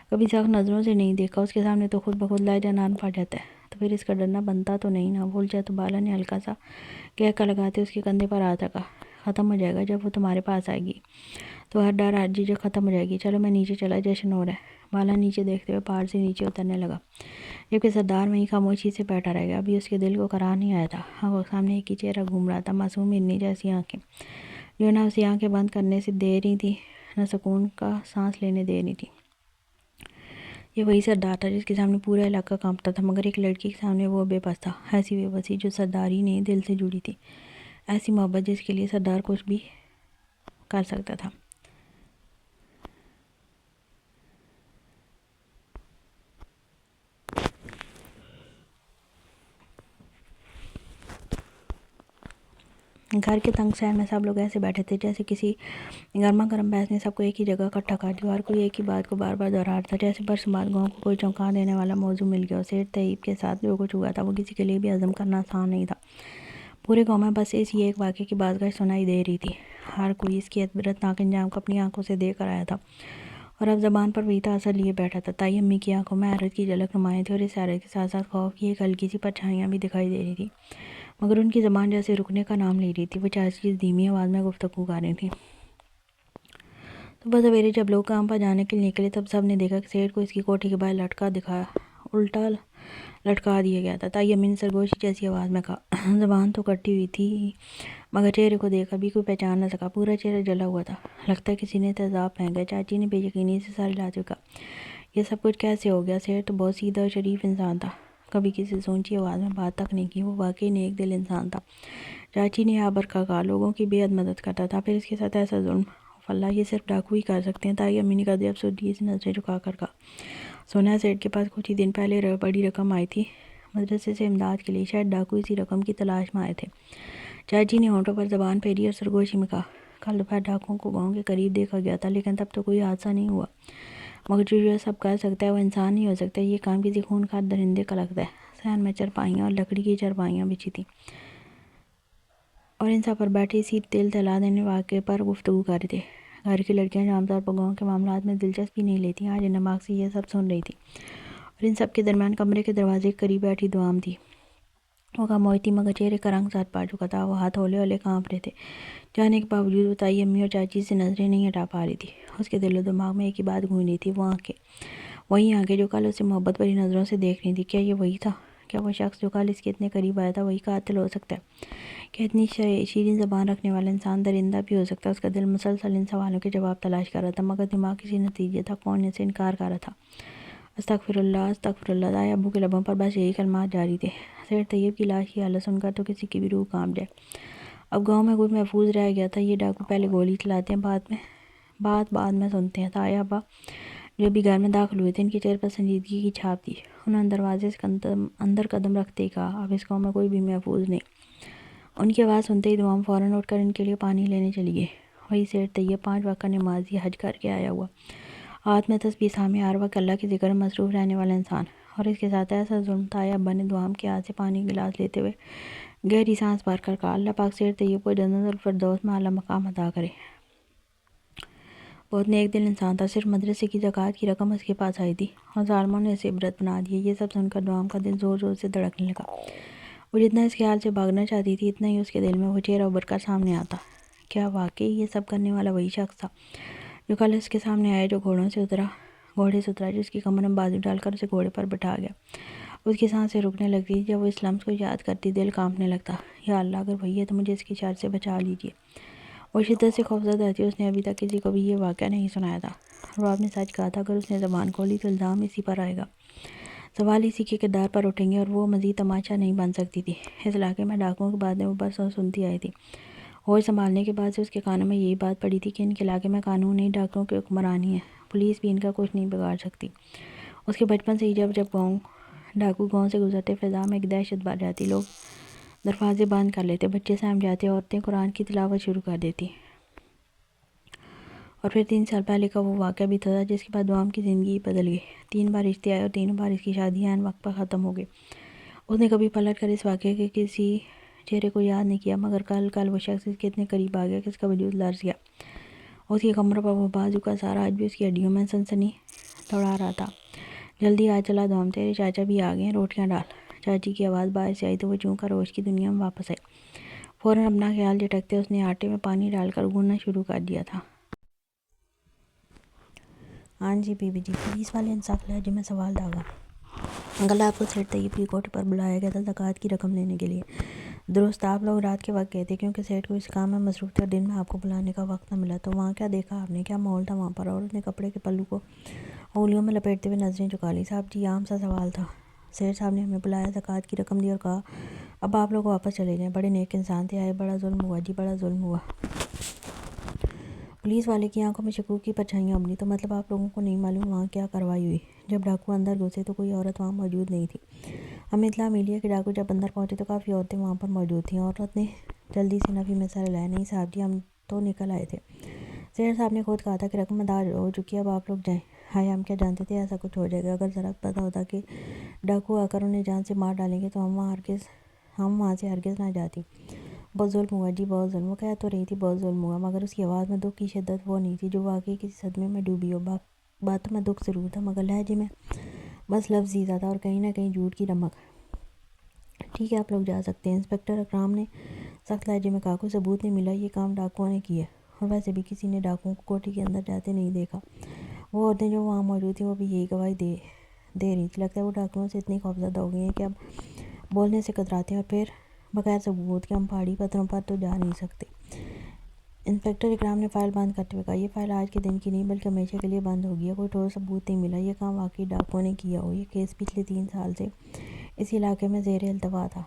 A: کبھی سخت نظروں سے نہیں دیکھا، اس کے سامنے تو خود بخود لہجہ نرم پڑ جاتا ہے، تو پھر اس کا ڈرنا بنتا تو نہیں نا؟ بھول جائے تو؟ بالا نے ہلکا سا کہہ کر لگاتے اس کے کندھے پر ہاتھ رکھا، ختم ہو جائے گا جب وہ تمہارے پاس آئے گی تو ہر ڈر آج جو ختم ہو جائے گی. چلو میں نیچے چلا, جشن ہو رہا ہے. بالا نیچے دیکھتے ہوئے پہاڑ سے نیچے اترنے لگا, جبکہ سردار وہیں خاموشی سے بیٹھا رہ گیا. ابھی اس کے دل کو قرار نہیں آیا تھا. آنکھوں کے سامنے ایک ہی چہرہ گھوم رہا تھا, معصوم ہرنی جیسی آنکھیں جو نہ اسے آنکھیں بند کرنے سے دے رہی تھی نہ سکون کا سانس لینے دے رہی تھی. یہ وہی سردار تھا جس کے سامنے پورا علاقہ کانپتا تھا, مگر ایک لڑکی کے سامنے وہ بے بس تھا. ایسی بے بسی جو سرداری نے دل سے جڑی تھی, ایسی محبت جس کے لیے سردار کچھ بھی کر سکتا تھا. گھر کے تنگ شہر میں سب لوگ ایسے بیٹھے تھے جیسے کسی گرما گرم بحث نے سب کو ایک ہی جگہ اکٹھا کر دیا, اور کوئی ایک ہی بات کو بار بار دہرا رہا تھا جیسے برسمات گاؤں کو کوئی چونکا دینے والا موضوع مل گیا. سیٹھ طیب کے ساتھ جو کچھ ہوا تھا وہ کسی کے لیے بھی ہضم کرنا آسان نہیں تھا. پورے گاؤں میں بس اس ایک واقعے کی بازگشت سنائی دے رہی تھی. ہر کوئی اس کی عبرتناک انجام کو اپنی آنکھوں سے دیکھ کر آیا تھا, اور اب زبان پر وہی تاثر لیے بیٹھا تھا. طائی امی کی آنکھوں میں حیرت کی جھلک نمایاں تھی, اور اس حیرت کے ساتھ ساتھ خوف کی ایک ہلکی سی پرچھائیاں بھی دکھائی دے رہی تھی, مگر ان کی زبان جیسے رکنے کا نام لے رہی تھی. وہ چاچی اس دھیمی آواز میں گفتگو کر رہی تھی. صبح سویرے جب لوگ کام پر جانے کے لیے نکلے تب سب نے دیکھا کہ سیٹھ کو اس کی کوٹھی کے باہر الٹا لٹکا دیا گیا تھا. طائی امی نے سرگوشی جیسی آواز میں کہا, زبان تو کٹی ہوئی تھی مگر چہرے کو دیکھ ابھی کوئی پہچان نہ سکا. پورا چہرہ جلا ہوا تھا, لگتا ہے کسی نے تیزاب پھینکا. چاچی نے بے یقینی سے سر ہلاتے ہوئے کہا, یہ سب کچھ کیسے ہو گیا؟ سیٹھ تو بہت سیدھا اور شریف انسان تھا, کبھی کسی سے اونچی آواز میں بات تک نہیں کی. وہ واقعی نیک دل انسان تھا. چاچی نے آبر کا کہا, لوگوں کی بے حد مدد کرتا تھا, پھر اس کے ساتھ ایسا ظلم. اللہ, یہ صرف ڈاکو ہی کر سکتے ہیں. طائی امی نے کہا افسردگی سے نظریں جھکا کر کہا, سونا سیٹھ کے پاس کچھ ہی دن پہلے بڑی رقم آئی تھی مدرسے سے امداد کے لیے, شاید ڈاکو اسی رقم کی تلاش میں آئے تھے. چاچی نے ہونٹوں پر زبان پھیری اور سرگوشی میں کہا, کل دوپہر ڈاکوؤں کو گاؤں کے قریب دیکھا گیا تھا, لیکن تب تو کوئی حادثہ نہیں ہوا. مگر جو یہ سب کر سکتا ہے وہ انسان نہیں ہو سکتا. یہ کام کسی خونخوار درندے کا لگتا ہے. صحن میں چرپائیاں اور لکڑی کی چرپائیاں بچھی تھیں, اور ان سب پر بیٹھے اسی دل دہلا دینے واقعے پر گفتگو کر رہے تھے. گھر کی لڑکیاں جو عام طور پر گاؤں کے معاملات میں دلچسپی نہیں لیتی, آج نماغ سے یہ سب سن رہی تھی. اور ان سب کے درمیان کمرے کے دروازے کے قریب بیٹھی دوام تھی. وہ خاموش تھی مگر چہرے کا رنگ ساتھ پا چکا تھا. وہ ہاتھ ہولے ہولے کانپ رہے تھے. جانے کے باوجود وہ طائی امی اور چاچی سے نظریں نہیں ہٹا پا رہی تھی. اس کے دل و دماغ میں ایک ہی بات گونج رہی تھی, وہ آنکھیں, وہی آنکھیں جو کل اسے محبت بھری نظروں سے دیکھ رہی تھی. کیا یہ وہی تھا؟ کیا وہ شخص جو کل اس کے اتنے قریب آیا تھا وہی قاتل ہو سکتا ہے؟ کہ اتنی شیرین زبان رکھنے والا انسان درندہ بھی ہو سکتا ہے؟ اس کا دل مسلسل ان سوالوں کے جواب تلاش کر رہا تھا, مگر دماغ کسی نتیجے تک پہنچنے سے انکار کر رہا تھا. استغفر اللہ, استغفر اللہ. طائی ابو کے لبوں پر بس یہی کلمات جاری تھے. سیٹھ طیب کی لاش کی حالت سن کر تو کسی کی بھی روح کانپ جائے. اب گاؤں میں کوئی محفوظ رہ گیا تھا؟ یہ ڈاکو پہلے گولی چلاتے ہیں, بعد میں سنتے ہیں. طائی ابا جو بھی گھر میں داخل ہوئے تھے, ان کے چہرے پر سنجیدگی کی چھاپ تھی. انہوں نے دروازے سے اندر قدم رکھتے ہی کہا, اب اس گاؤں میں کوئی بھی محفوظ نہیں. ان کی آواز سنتے ہی دوام فوراً اٹھ کر ان کے لیے پانی لینے چلی گئی. وہی سیٹھ طیب 5 وقت کا نمازی, حج کر کے آیا ہوا, ہاتھ میں تسبیح تھامے ہر وقت اللہ کے ذکر میں مصروف رہنے والا انسان, اور اس کے ساتھ ایسا ظلم. طائی ابا نے دوام کے ہاتھ سے پانی گلاس لیتے ہوئے گہری سانس بھر کر کہا, اللہ پاک سیٹھ طیب کو جنت الفردوس میں اعلیٰ مقام عطا کرے. بہت نیک دل انسان تھا. صرف مدرسے کی زکوٰۃ کی رقم اس کے پاس آئی تھی, اور ظالموں نے اسے عبرت بنا دیا. یہ سب سن کر دوام کا دل زور زور سے دھڑکنے لگا. وہ جتنا اس خیال سے بھاگنا چاہتی تھی, اتنا ہی اس کے دل میں وہ چہرہ ابھر کر سامنے آتا. کیا واقعی یہ سب کرنے والا وہی شخص تھا جو کل اس کے سامنے آیا, جو گھوڑے سے اترا, جس کی کمر میں بازو ڈال کر اسے گھوڑے پر بٹھا گیا؟ اس کی سانسیں رکنے لگتی تھی جب وہ اس لمحے کو یاد کرتی. دل کانپنے لگتا. یا اللہ, اگر وہی ہے تو مجھے اس کی شر سے بچا لیجیے. وہ شدت سے خوفزدہ تھی. اس نے ابھی تک کسی کو بھی یہ واقعہ نہیں سنایا تھا. رعب نے سچ کہا تھا, اگر اس نے زبان کھولی تو الزام اسی پر آئے گا, سوال اسی کے کردار پر اٹھیں گے, اور وہ مزید تماشا نہیں بن سکتی تھی. اس علاقے میں ڈاکوؤں کی باتیں وہ برسوں سنتی آئی تھی. ہوش سنبھالنے کے بعد سے اس کے کانوں میں یہی بات پڑی تھی کہ ان کے علاقے میں قانون نہیں, ڈاکوؤں کی حکمرانی ہے. پولیس بھی ان کا کچھ نہیں بگاڑ سکتی. اس کے بچپن سے ہی جب ڈاکو گاؤں سے گزرتے, فضا میں ایک دہشت بھر جاتی. لوگ دروازے بند کر لیتے, بچے سہم جاتے, عورتیں قرآن کی تلاوت شروع کر دیتی. اور پھر 3 سال پہلے کا وہ واقعہ بھی تھا جس کے بعد دوام کی زندگی بدل گئی. 3 بار رشتے آئے اور تینوں بار اس کی شادی عین وقت پر ختم ہو گئی. اس نے کبھی پلٹ کر اس واقعے کے کسی چہرے کو یاد نہیں کیا, مگر کل وہ شخص اس کے اتنے قریب آ گیا کہ اس کا وجود لرز گیا. اس کی کمر پر وہ بازو کا سہارا آج بھی اس کی ہڈیوں میں سنسنی دوڑا رہا تھا. جلدی آ چلا دوام, تیرے چاچا بھی آ گئے ہیں, روٹیاں ڈال. چاچی کی آواز باہر سے آئی تو وہ چون کر ہوش کی دنیا میں واپس آئی. فوراً اپنا خیال جھٹکتے اس نے آٹے میں پانی ڈال کر گوننا شروع کر دیا تھا. ہاں جی بی بی جی، پولیس والے انصاف لہجے میں سوال داغا۔ کل آپ کو سیٹھ طیب کی کوٹھی پر بلایا گیا تھا زکوٰۃ کی رقم لینے کے لیے۔ درست آپ لوگ رات کے وقت گئے تھے کیونکہ سیٹھ کو اس کام میں مصروف تھے اور دن میں آپ کو بلانے کا وقت نہ ملا۔ تو وہاں کیا دیکھا آپ نے؟ کیا ماحول تھا وہاں پر؟ عورت نے کپڑے کے پلو کو انگلیوں میں لپیٹتے ہوئے نظریں جھکا لی۔ صاحب جی، عام سا سوال تھا۔ سیٹھ صاحب نے ہمیں بلایا، زکوٰۃ کی رقم دی اور کہا اب آپ لوگ واپس چلے جائیں۔ بڑے نیک انسان تھے۔ آئے، بڑا ظلم ہوا جی، بڑا ظلم ہوا۔ پولیس والے کی آنکھوں میں شکوک کی پرچھائیاں ابھریں۔ تو مطلب آپ لوگوں کو نہیں معلوم وہاں کیا کارروائی ہوئی؟ جب ڈاکو اندر گھسے تو کوئی عورت وہاں موجود نہیں تھی۔ ہمیں اطلاع ملی ہے کہ ڈاکو جب اندر پہنچے تو کافی عورتیں وہاں پر موجود تھیں۔ عورت نے جلدی سے نفی میں سر ہلایا۔ نہیں صاحب جی، ہم تو نکل آئے تھے۔ سیٹھ صاحب نے خود کہا تھا کہ رقم ادا ہو چکی ہے، اب آپ لوگ جائیں۔ ہائے، ہم کیا جانتے تھے ایسا کچھ ہو جائے گا۔ اگر ذرا پتہ ہوتا کہ ڈاکو آ کر انہیں جان سے مار ڈالیں گے تو ہم وہاں سے ہرگز نہ جاتی۔ بہت ظلم ہوا جی، بہت ظلم۔ وہ کہہ تو رہی تھی بہت ظلم ہوا، مگر اس کی آواز میں دکھ کی شدت وہ نہیں تھی جو واقعی کسی صدمے میں ڈوبی ہو۔ باتوں میں دکھ ضرور تھا مگر لہجے میں بس لفظ زیادہ تھا اور کہیں نہ کہیں جھوٹ کی رمق۔ ٹھیک ہے، آپ لوگ جا سکتے ہیں۔ انسپکٹر اکرام نے سخت لہجے میں کہا، کوئی ثبوت نہیں ملا، یہ کام ڈاکوؤں نے کیا اور ویسے بھی کسی نے ڈاکوؤں کو کوٹھی کے اندر جاتے نہیں دیکھا۔ وہ عورتیں جو وہاں موجود تھیں وہ بھی یہی گواہی دے رہی تھیں۔ لگتا ہے وہ ڈاکوؤں سے اتنی خوفزدہ ہو گئی ہیں کہ اب بولنے سے کتراتے ہیں، اور پھر بغیر ثبوت کے ہم پہاڑی پتھروں پر تو جا نہیں سکتے۔ انسپکٹر اکرام نے فائل بند کرتے ہوئے کہا، یہ فائل آج کے دن کی نہیں بلکہ ہمیشہ کے لیے بند ہو گئی ہے۔ کوئی ٹھوس ثبوت نہیں ملا یہ کام واقعی ڈاکوؤں نے کیا ہو۔ یہ کیس پچھلے 3 سال سے اس علاقے میں زیر التوا تھا۔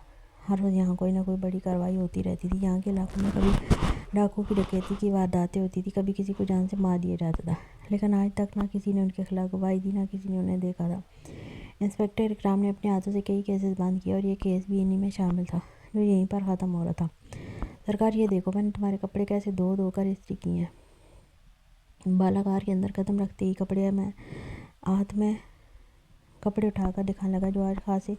A: ہر روز یہاں کوئی نہ کوئی بڑی کارروائی ہوتی رہتی تھی۔ یہاں کے علاقوں میں کبھی ڈاکوؤں کی ڈکیتی کی وارداتیں ہوتی تھیں، کبھی کسی کو جان سے مار دیا جاتا تھا، لیکن آج تک نہ کسی نے ان کے خلاف گواہی دی، نہ کسی نے انہیں دیکھا تھا۔ انسپکٹر اکرام نے اپنے ہاتھوں سے کئی کیسز بند کیے اور یہ کیس بھی انہی میں شامل تھا جو یہیں پر ختم ہو رہا تھا۔ سرکار یہ دیکھو، میں نے تمہارے کپڑے کیسے دھو کر استری کی ہیں۔ بالاکار کے اندر قدم رکھتے ہی ہاتھ میں کپڑے اٹھا کر دکھانے لگا جو آج خاصے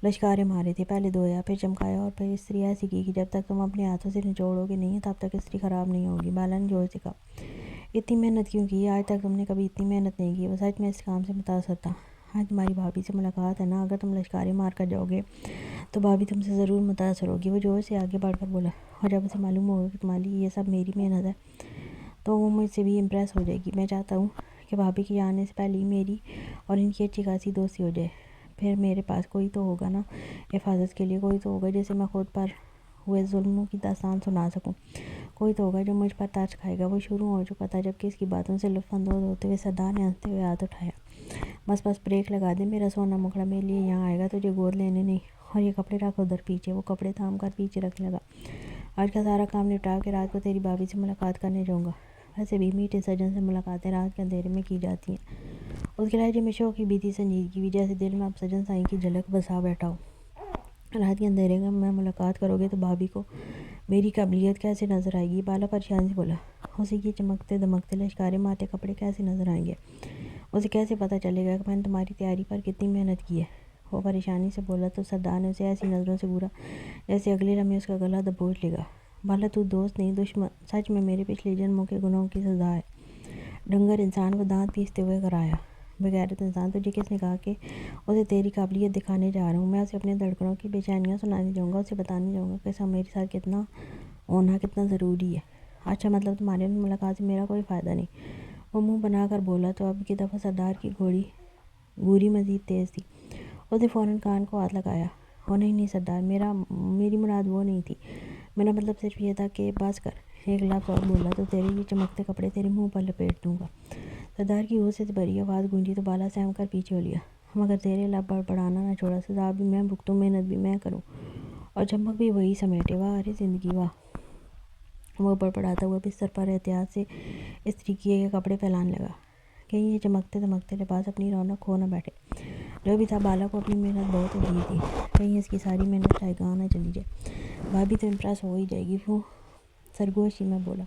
A: لشکارے مارے تھے۔ پہلے دھویا، پھر چمکایا اور پھر استری ایسی کی کہ جب تک تم اپنے ہاتھوں سے نچوڑو گے نہیں تب تک استری خراب نہیں ہوگی۔ بالا نے جوش سے کہا، اتنی محنت کیوں کی؟ آج تک تم نے کبھی اتنی محنت نہیں کی۔ وہ سچ میں اس کام سے متاثر تھا۔ آج تمہاری بھابھی سے ملاقات ہے نا، اگر تم لشکارے مار کر جاؤ گے تو بھابھی تم سے ضرور متاثر ہوگی۔ وہ جوش سے آگے بڑھ کر بولا، اور جب اسے معلوم ہوگا کہ تمہاری یہ سب میری محنت ہے تو وہ مجھ سے بھی امپریس ہو جائے گی۔ میں چاہتا ہوں کہ بھابھی کے آنے سے پہلے ہی میری اور ان کی اچھی خاصی دوستی ہو جائے، پھر میرے پاس کوئی تو ہوگا نا حفاظت کے لیے، کوئی تو ہوگا جسے میں خود پر ہوئے ظلموں کی داستان سنا سکوں، کوئی تو ہوگا جو مجھ پر ترس کھائے گا۔ وہ شروع ہو چکا تھا جبکہ اس کی باتوں سے لطف اندوز ہوتے ہوئے سردار نے ہنستے ہوئے ہاتھ اٹھایا، بس بریک لگا دے، میرا سونا مکڑا میرے لیے یہاں آئے گا تجھے گود لینے نہیں۔ اور یہ کپڑے رکھ ادھر پیچھے۔ وہ کپڑے تھام کر پیچھے رکھنے لگا۔ آج کا سارا کام نپٹا کے رات کو تیری بھابھی سے ملاقات کرنے جاؤں گا۔ ویسے بھی میٹھے سجن سے ملاقاتیں رات کے اندھیرے میں کی جاتی ہیں۔ اس کے لہجے میں شوخی بھی تھی، سنجیدگی بھی، جیسے دل میں اب سجن سائی کی جھلک بسا بیٹھا ہو۔ رات کے اندھیرے میں ملاقات کرو گے تو بھابھی کو میری قابلیت کیسے نظر آئے گی؟ بالا پریشانی سے بولا، اسے یہ چمکتے دمکتے لشکارے مارتے کپڑے کیسے نظر آئیں گے؟ اسے کیسے پتہ چلے گا کہ میں نے تمہاری تیاری پر کتنی محنت کی ہے؟ وہ پریشانی سے بولا تو سردار نے اسے ایسی نظروں سے گھورا جیسے اگلے لمحے اس کا گلا دبوچ لے گا۔ بالا، تو دوست نہیں دشمن، سچ میں میرے پچھلے جنموں کے گناہوں کی سزا ہے۔ ڈنگر انسان، وہ دانت پیستے ہوئے کرایا۔ بغیرت انسان، تجھے کس نے کہا کہ اسے تیری قابلیت دکھانے جا رہا ہوں؟ میں اسے اپنے دھڑکنوں کی بے چینیاں سنانے جاؤں گا، اسے بتانے جاؤں گا کہ میرے ساتھ کتنا ہونا کتنا ضروری ہے۔ اچھا، مطلب تمہاری ملاقات سے میرا کوئی فائدہ نہیں؟ وہ منہ بنا کر بولا تو اب کی دفعہ سردار کی گھوری مزید تیز تھی۔ اس نے فوراً کان کو ہاتھ لگایا، او نہیں سردار، میری مراد وہ نہیں تھی، میرا مطلب صرف یہ تھا کہ بس کر، ایک لفظ اور بولا تو تیرے یہ چمکتے کپڑے تیرے منہ پر لپیٹ دوں گا۔ سردار کی غصے سے بھری آواز گونجی تو بالا سہم کر پیچھے ہو لیا، مگر تیرے لب بڑبڑانا نہ چھوڑا، سزا بھی میں بھگتوں، محنت بھی میں کروں اور چمک بھی وہی سمیٹے۔ واہ ارے زندگی واہ! وہ بڑبڑاتا ہوا بستر پر احتیاط سے استری کیے گئے کپڑے پھیلانے لگا، کہیں یہ چمکتے دمکتے لباس اپنی رونق کھو نہ بیٹھے۔ جو بھی تھا، بالا کو اپنی محنت بہت عزیز تھی، کہیں اس کی ساری محنت شائگاں نہ چلی جائے۔ بھابھی تو امپریس ہو ہی جائے گی۔ وہ سرگوشی میں بولا،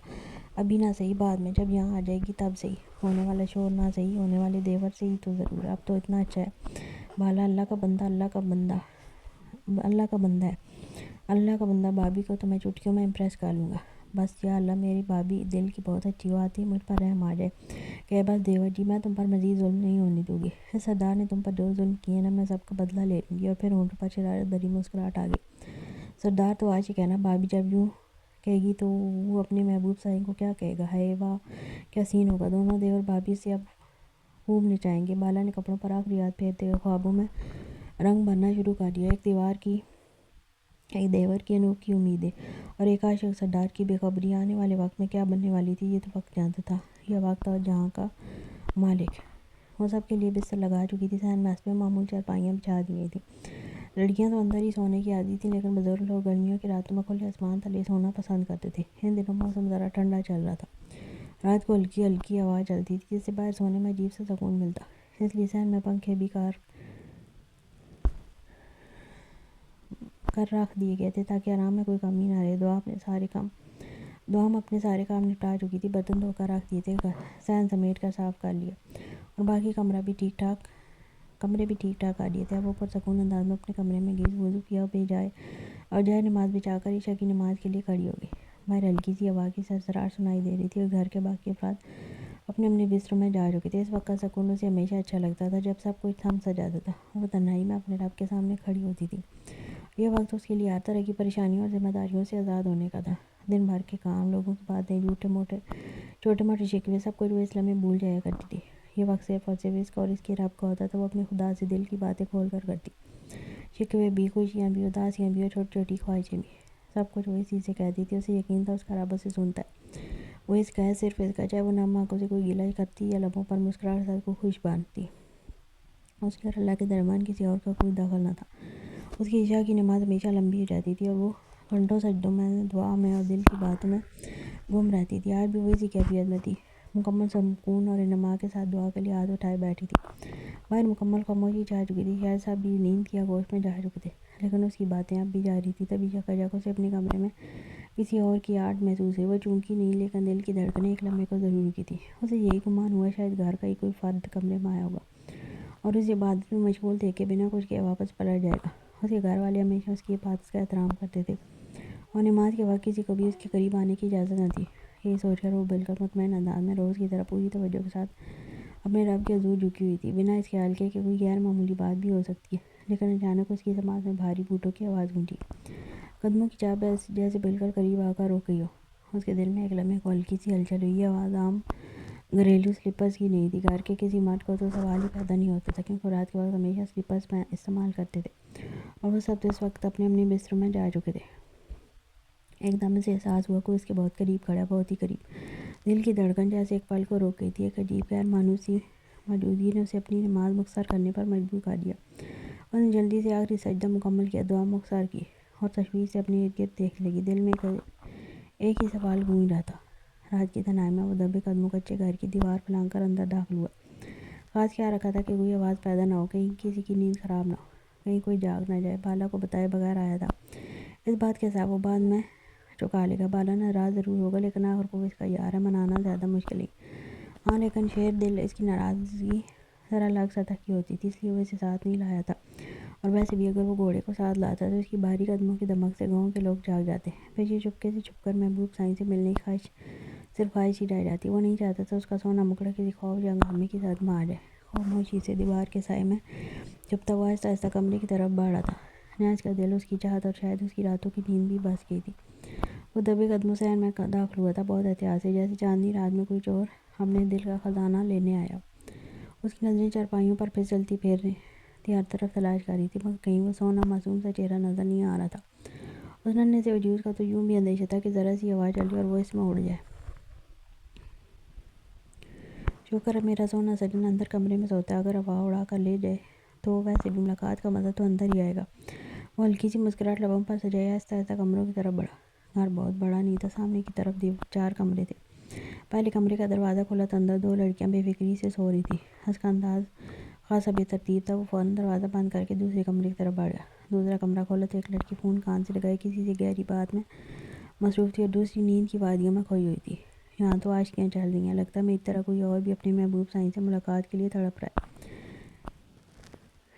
A: ابھی نہ صحیح، بعد میں، جب یہاں آ جائے گی تب صحیح، ہونے والا شوہر نہ صحیح، ہونے والے دیور سے ہی تو ضرور، اب تو اتنا اچھا ہے۔ بالا، اللہ کا بندہ ہے، اللہ کا بندہ، بھابھی کو تو میں چٹکیوں میں امپریس کر لوں گا۔ بس یا اللہ، میری بھابھی دل کی بہت اچھی ہو، آتی مجھ پر رحم آ جائے کہ بس دیور جی، میں تم پر مزید ظلم نہیں ہونے دوں گی۔ اس سردار نے تم پر جو ظلم کیے نا، میں سب کا بدلہ لے لوں گی۔ اور پھر ہونٹوں پر شرارت بھری مسکراہٹ آ گئی۔ سردار، تو آج ہی کہنا، بھابھی جب یوں کہے گی تو وہ اپنے محبوب سائیں کو کیا کہے گا؟ ہائے واہ، کیا سین ہوگا! دونوں دیور بھابھی سے اب خوب نچائیں گے۔ بالا نے کپڑوں پر آخری ہاتھ پھیرتے ہوئے خوابوں میں رنگ بھرنا شروع کر دیا۔ ایک دیور کی انوکھی امیدیں اور ایک عاشق سردار کی بے خبری۔ آنے والے وقت میں کیا بننے والی تھی یہ تو وقت جانتا تھا، یہ وقت اور جہاں کا مالک۔ وہ سب کے لیے بستر لگا چکی تھی، صحن میں حسب معمول چارپائیاں بچھا دی گئی تھیں۔ لڑکیاں تو اندر ہی سونے کی عادی تھیں، لیکن بزرگ لوگ گرمیوں کی راتوں میں کھلے آسمان تلے سونا پسند کرتے تھے۔ ان دنوں موسم ذرا ٹھنڈا چل رہا تھا، رات کو ہلکی ہلکی ہوا چلتی تھی، جس سے باہر سونے میں عجیب سا سکون ملتا، اس لیے صحن میں پنکھے بھی کر رکھ دیے گئے تھے تاکہ آرام میں کوئی کمی نہ رہے۔ دعا اپنے سارے کام نپٹا چکی تھی، برتن دھو کر رکھ دیے تھے، صحن سمیٹ کر صاف کر لیا اور باقی کمرے بھی ٹھیک ٹھاک کر لیے تھے۔ اب وہ پرسکون انداز میں اپنے کمرے میں گئی، وضو کیا اور جائے نماز بچھا کر عشاء کی نماز کے لیے کھڑی ہو گئی۔ باہر ہلکی سی ہوا کی سرسراہٹ سنائی دے رہی تھی اور گھر کے باقی افراد اپنے اپنے بستروں میں جا چکے تھے۔ اس وقت کا سکون اسے ہمیشہ اچھا لگتا تھا، جب سب کچھ تھم سا جاتا تھا اور وہ تنہائی میں اپنے رب کے سامنے کھڑی ہوتی تھی۔ یہ وقت اس کے لیے ہر طرح کی پریشانیوں اور ذمہ داریوں سے آزاد ہونے کا تھا۔ دن بھر کے کام، لوگوں کی باتیں، چھوٹے موٹے شکوے، سب کچھ وہ اس لمحے بھول جایا کرتی تھی۔ یہ وقت صرف اور صرف اس کا اور اس کے رب کا ہوتا تھا۔ وہ اپنے خدا سے دل کی باتیں کھول کر کرتی، شکوے بھی، خوشیاں بھی، اداسیاں بھی اور چھوٹی چھوٹی خواہشیں بھی، سب کچھ وہ اسی سے کہتی تھی۔ اسے یقین تھا اس کا رب اسے سنتا ہے۔ وہ اس کا ہے، صرف اس کا، چاہے وہ نم آنکھوں سے کوئی گلہ کرتی یا لبوں پر مسکراہٹ سب کو خوش باندھتی۔ اس کے اور اللہ کے درمیان کسی اور کا کوئی دخل نہ تھا۔ اس کی عشاء کی نماز ہمیشہ لمبی ہو جاتی تھی اور وہ گھنٹوں سجدوں میں، دعا میں اور دل کی باتوں میں گم رہتی تھی۔ آج بھی وہ اسی کیفیت میں تھی، مکمل سکون اور انما کے ساتھ دعا کے لیے ہاتھ اٹھائے بیٹھی تھی۔ باہر مکمل خاموشی چھا چکی تھی، شاید سب بھی نیند کی آغوش میں جا چکے تھے، لیکن اس کی باتیں اب بھی جاری تھیں۔ تبھی یکایک اسے اپنے کمرے میں کسی اور کی آہٹ محسوس ہوئی۔ وہ چونکی نہیں، لیکن دل کی دھڑکنیں ایک لمحے کو ضرور رکی تھیں۔ اسے یہی گمان ہوا شاید گھر کا ہی کوئی فرد کمرے میں آیا ہوگا اور اسے عبادت میں مشغول دیکھ کے بنا کچھ کہے واپس پلٹ جائے گا۔ اس کے گھر والے ہمیشہ اس کی عبادت کا احترام کرتے تھے اور نماز کے وقت کسی کو بھی اس کے قریب آنے کی اجازت نہ تھی۔ یہی سوچ کر وہ بالکل مطمئن انداز میں روز کی طرح پوری توجہ کے ساتھ اپنے رب کے حضور جھکی ہوئی تھی، بنا اس خیال کے کہ کوئی غیر معمولی بات بھی ہو سکتی ہے۔ لیکن اچانک اس کی سماعت میں بھاری بوٹوں کی آواز گونجی، قدموں کی چاپ جیسے بالکل قریب آ کر رک گئی ہو۔ اس کے دل میں ایک لمحے کو ہلکی سی ہلچل ہوئی۔ یہ آواز عام گھریلو سلیپرز کی نہیں تھی۔ گھر کے کسی مرد کو تو سوال ہی پیدا نہیں ہوتا تھا، کیونکہ رات کے وقت ہمیشہ سلیپرز استعمال کرتے تھے اور وہ سب اس وقت اپنے اپنے بستروں میں جا چکے تھے۔ ایک دم اسے احساس ہوا کہ اس کے بہت قریب کھڑا، بہت ہی قریب۔ دل کی دھڑکن جیسے ایک پل کو روک گئی تھی۔ ایک عجیب غیر مانوسی موجودگی نے اسے اپنی نماز مختصر کرنے پر مجبور کر دیا۔ اس نے جلدی سے آخری سجدہ مکمل کیا، دعا مختصر کی اور تشویش سے اپنے ارد گرد دیکھنے لگی۔ دل میں ایک ہی سوال گونج رہا تھا۔ رات کی تنہائی میں وہ دبے قدموں کچے گھر کی دیوار پہ لانگ کر اندر داخل ہوا۔ خاص خیال رکھا تھا کہ کوئی آواز پیدا نہ ہو، کہیں کسی کی نیند خراب نہ ہو، کہیں کوئی جاگ نہ جائے۔ بالا کو بتائے بغیر آیا تھا۔ اس بات کے حساب وہ بعد میں چکا لے گا۔ بالا ناراض ضرور ہوگا، لیکن آخر کو وہ اس کا یار ہے، منانا زیادہ مشکل نہیں۔ ہاں لیکن شیر دل اس کی ناراضگی ذرا الگ سطح کی ہوتی تھی، اس لیے وہ اسے ساتھ نہیں لایا تھا۔ اور ویسے بھی اگر وہ گھوڑے کو ساتھ لاتا تو اس کی بھاری قدموں کی دمک سے گاؤں کے لوگ جاگ جاتے، پھر یہ چپکے سے چھپ کر محبوب سائیں سے ملنے کی خواہش صرف خواہش ہی رہ جاتی۔ وہ نہیں چاہتا تھا اس کا سونا مکڑا کسی خوف یا ہنگامے کی زد میں آ جائے۔ خاموشی سے دیوار کے سائے میں چھپتا ہوا آہستہ آہستہ کمرے کی طرف بڑھ رہا تھا۔ نہ اس کا دل، اس کی چاہت اور شاید اس کی راتوں کی نیند بھی بس گئی تھی۔ وہ دبے قدموں صحن میں داخل ہوا تھا، بہت احتیاط سے، جیسے چاندنی رات میں کوئی چور اپنے دل کا خزانہ لینے آیا۔ اس کی نظریں چارپائیوں پر پھسلتی پھرتی ہر طرف تلاش کر رہی تھی، مگر کہیں وہ سونا معصوم سا چہرہ نظر نہیں آ رہا تھا۔ اس ننھے سے وجود کا تو یوں بھی اندیشہ تھا کہ ذرا سی ہوا چلی اور وہ اس میں اڑ جائے۔ شکر ہے میرا سونا سجن اندر کمرے میں سوتا ہے، اگر ہوا اڑا کر لے جائے تو ویسے بھی ملاقات کا مزہ تو اندر ہی آئے گا۔ وہ ہلکی سی مسکراہٹ لبوں پر سجائے آہستہ آہستہ کمروں کی طرف بڑھا۔ گھر بہت بڑا نہیں تھا، سامنے کی طرف 4 کمرے تھے۔ پہلے کمرے کا دروازہ کھولا تو اندر 2 لڑکیاں بے فکری سے سو رہی تھیں۔ اس کا انداز خاصا بے ترتیب تھا۔ وہ فوراً دروازہ بند کر کے دوسرے کمرے کی طرف بڑھ گیا۔ دوسرا کمرہ کھولا تو ایک لڑکی فون کان سے لگائے کسی سے گہری بات میں مصروف تھی اور دوسری نیند کی وادیوں میں کھوئی ہوئی تھی۔ یہاں تو عاشقیاں چل رہی ہیں، لگتا ہے میری طرح کوئی اور بھی اپنے محبوب سائیں سے ملاقات کے لیے تڑپ رہا ہے۔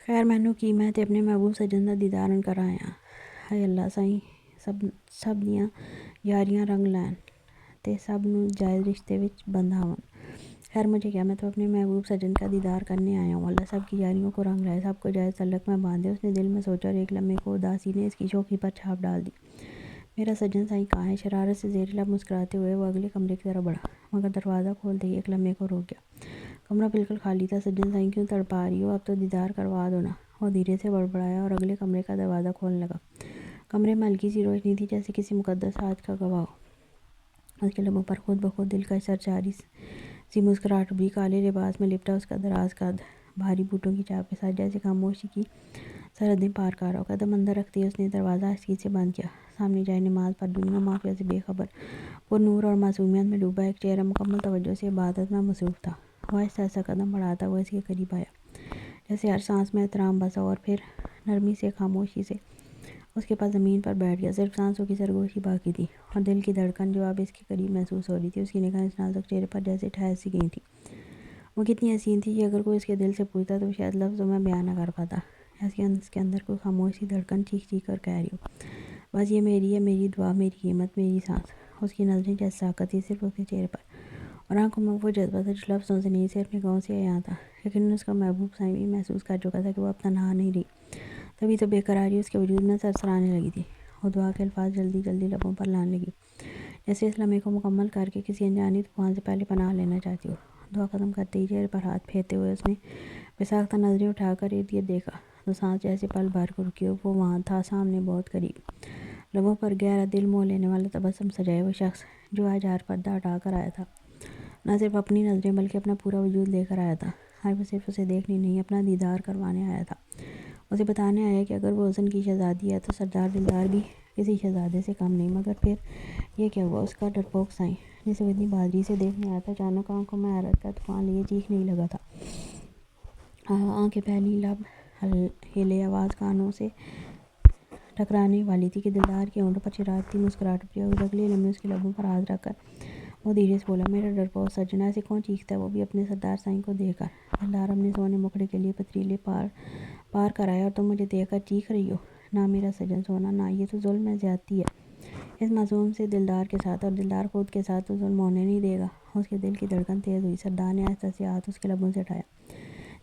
A: خیر مینوں کی، میں تے اپنے محبوب سجن دا دیدارن کر آیا ہاں۔ ہائے اللہ سائیں سب دیاں یاریاں رنگ لین تے سب نوں جائز رشتے وچ بندھاون۔ خیر مجھے کیا، میں تو اپنے محبوب سجن کا دیدار کرنے آیا ہوں۔ اللہ سب کی یاریوں کو رنگ لائے، سب کو جائز تعلق میں باندھے۔ اس نے دل میں سوچا اور ایک لمحے کو اداسی نے اس کی شوخی پر چھاپ ڈال دی۔ میرا سجن سائیں کہاں ہے؟ شرارت سے زیر لب مسکراتے ہوئے وہ اگلے کمرے کی طرف بڑھا، مگر دروازہ کھولتے ہی ایک لمحے کو رک گیا۔ کمرہ بالکل خالی تھا۔ سجن سائیں کیوں تڑپا رہی ہو، اب تو دیدار کروا دو نا، وہ دھیرے سے بڑبڑایا اور اگلے کمرے کا دروازہ کھولنے لگا۔ کمرے میں ہلکی سی روشنی تھی جیسے کسی مقدس رات کا گواہ ہو۔ اس کے لبوں پر خود بخود دلکش سرچاری سی مسکراہٹ ابھری۔ کالے لباس میں لپٹا اس کا دراز قد بھاری بوٹوں کی چاپ کے ساتھ جیسے خاموشی کی سرحدیں پار کر رہا ہو۔ قدم اندر رکھتے اس نے دروازہ آہستگی سے بند کیا۔ سامنے جائے نماز پر دنیا مافیا سے بے خبر، پر نور اور معصومیت میں ڈوبا ایک چہرہ مکمل توجہ سے عبادت میں مصروف تھا۔ وہ آہستہ آہستہ قدم بڑھاتا ہوا اس کے قریب آیا، جیسے ہر سانس میں احترام بسا، اور پھر نرمی سے خاموشی سے اس کے پاس زمین پر بیٹھ گیا۔ صرف سانسوں کی سرگوشی باقی تھی اور دل کی دھڑکن جو اب اس کے قریب محسوس ہو رہی تھی۔ اس کی نگاہیں اس نازک چہرے پر جیسے ٹھہر سی گئی تھیں۔ وہ کتنی حسین تھی کہ اگر کوئی اس کے دل سے پوچھتا تو شاید لفظوں میں بیان نہ کر پاتا۔ اس کے اندر کوئی خاموش سی دھڑکن چیخ چیخ کر کہہ رہی ہو، بس یہ میری ہے، میری دعا، میری قیمت، میری سانس۔ اس کی نظریں جیسے ساکت تھی صرف اس کے چہرے پر، اور آنکھوں میں وہ جذبہ تھا جو لفظوں سے نہیں صرف نگاہوں سے عیاں تھا۔ لیکن اس کا محبوب سائیں بھی محسوس کر چکا تھا کہ وہ اب تنہا نہیں رہی۔ تبھی تو بے قراری اس کے وجود میں سرسرانے لگی تھی۔ وہ دعا کے الفاظ جلدی جلدی لبوں پر لانے لگی، جیسے اس لمحے کو مکمل کر کے کسی انجانی طوفان سے پہلے پناہ لینا چاہتی ہو۔ دعا ختم کرتے ہی چہرے پر ہاتھ پھیرتے ہوئے اس نے بے ساختہ نظریں اٹھا کر ارد گرد دیکھا تو سانس جیسے پل بھر کر رکی ہو۔ وہ وہاں تھا، سامنے، بہت قریب، لبوں پر گہرا دل موہ لینے والا تبسم سجائے۔ وہ شخص جو آج ہر پردہ ہٹا کر آیا تھا، نہ صرف اپنی نظریں بلکہ اپنا پورا وجود لے کر آیا تھا۔ آج وہ صرف اسے دیکھنے نہیں، اپنا دیدار کروانے آیا تھا۔ اسے بتانے آیا کہ اگر وہ حسن کی شہزادی ہے تو سردار دلدار بھی کسی شہزادے سے کم نہیں۔ مگر پھر یہ کیا ہوا؟ اس کا ڈرپوک سائیں جسے وہ اتنی بہادری سے دیکھنے آیا تھا، اچانک آنکھوں میں حیرت کا طوفان لیے چیخنے ہی لگا تھا۔ آنکھیں پھیلی، لب ہلے، آواز کانوں سے ٹکرانے والی تھی کہ دلدار کے ہونٹوں پر شرارتی مسکراہٹ ابھری، اور اگلے لمحے اس کے لبوں پر ہاتھ رکھ کر وہ دھیرے سے بولا، میرا ڈرپوک سجن، ایسے کون چیختا ہے، وہ بھی اپنے سردار سائیں کو دیکھ کر؟ دلدار اپنے سونے مکڑے کے لیے پتھریلے پار کر آیا، اور تم مجھے دیکھ کر چیخ رہی ہو؟ نہ میرا سجن سونا، نہ، یہ تو ظلم ہے، زیادتی ہے اس معصوم سے دلدار کے ساتھ، اور دلدار خود کے ساتھ تو ظلم ہونے نہیں دے گا۔ اس کے دل کی دھڑکن تیز ہوئی۔ سردار نے آہستہ سے ہاتھ اس کے لبوں سے ہٹایا،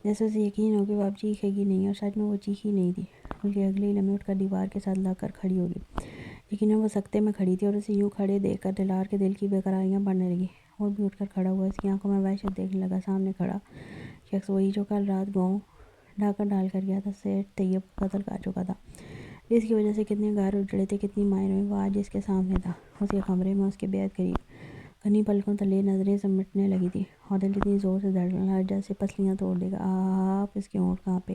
A: جیسے اسے یقین ہو کہ وہ اب چیخے گی نہیں، اور سچ میں وہ چیخی نہیں تھی، بلکہ اگلے ہی لمحے اٹھ کر دیوار کے ساتھ لگ کر کھڑی ہو گئی۔ یقیناً وہ سکتے میں کھڑی تھی، اور اسے یوں کھڑے دیکھ کر دلدار کے دل کی بے قراریاں بڑھنے لگیں۔ وہ بھی اٹھ کر کھڑا ہوا، اس کی آنکھوں میں وحشت دیکھنے لگا۔ سامنے کھڑا شخص وہی جو کل رات گاؤں ڈاکہ ڈال کر گیا تھا، سیٹھ طیب کو قتل کر چکا تھا، جس کی وجہ سے کتنے گھر اجڑے تھے، کتنی مائیں روئیں۔ وہ آج اس کے سامنے تھا، اس کے کمرے میں، اس کے بیعت قریب، گھنی پلکوں تلے نظریں سمٹنے لگی تھی، اور دل اتنی زور سے دھڑکنے لگا جیسے پسلیاں توڑ دے گا۔ آپ! اس کے ہونٹ کانپے،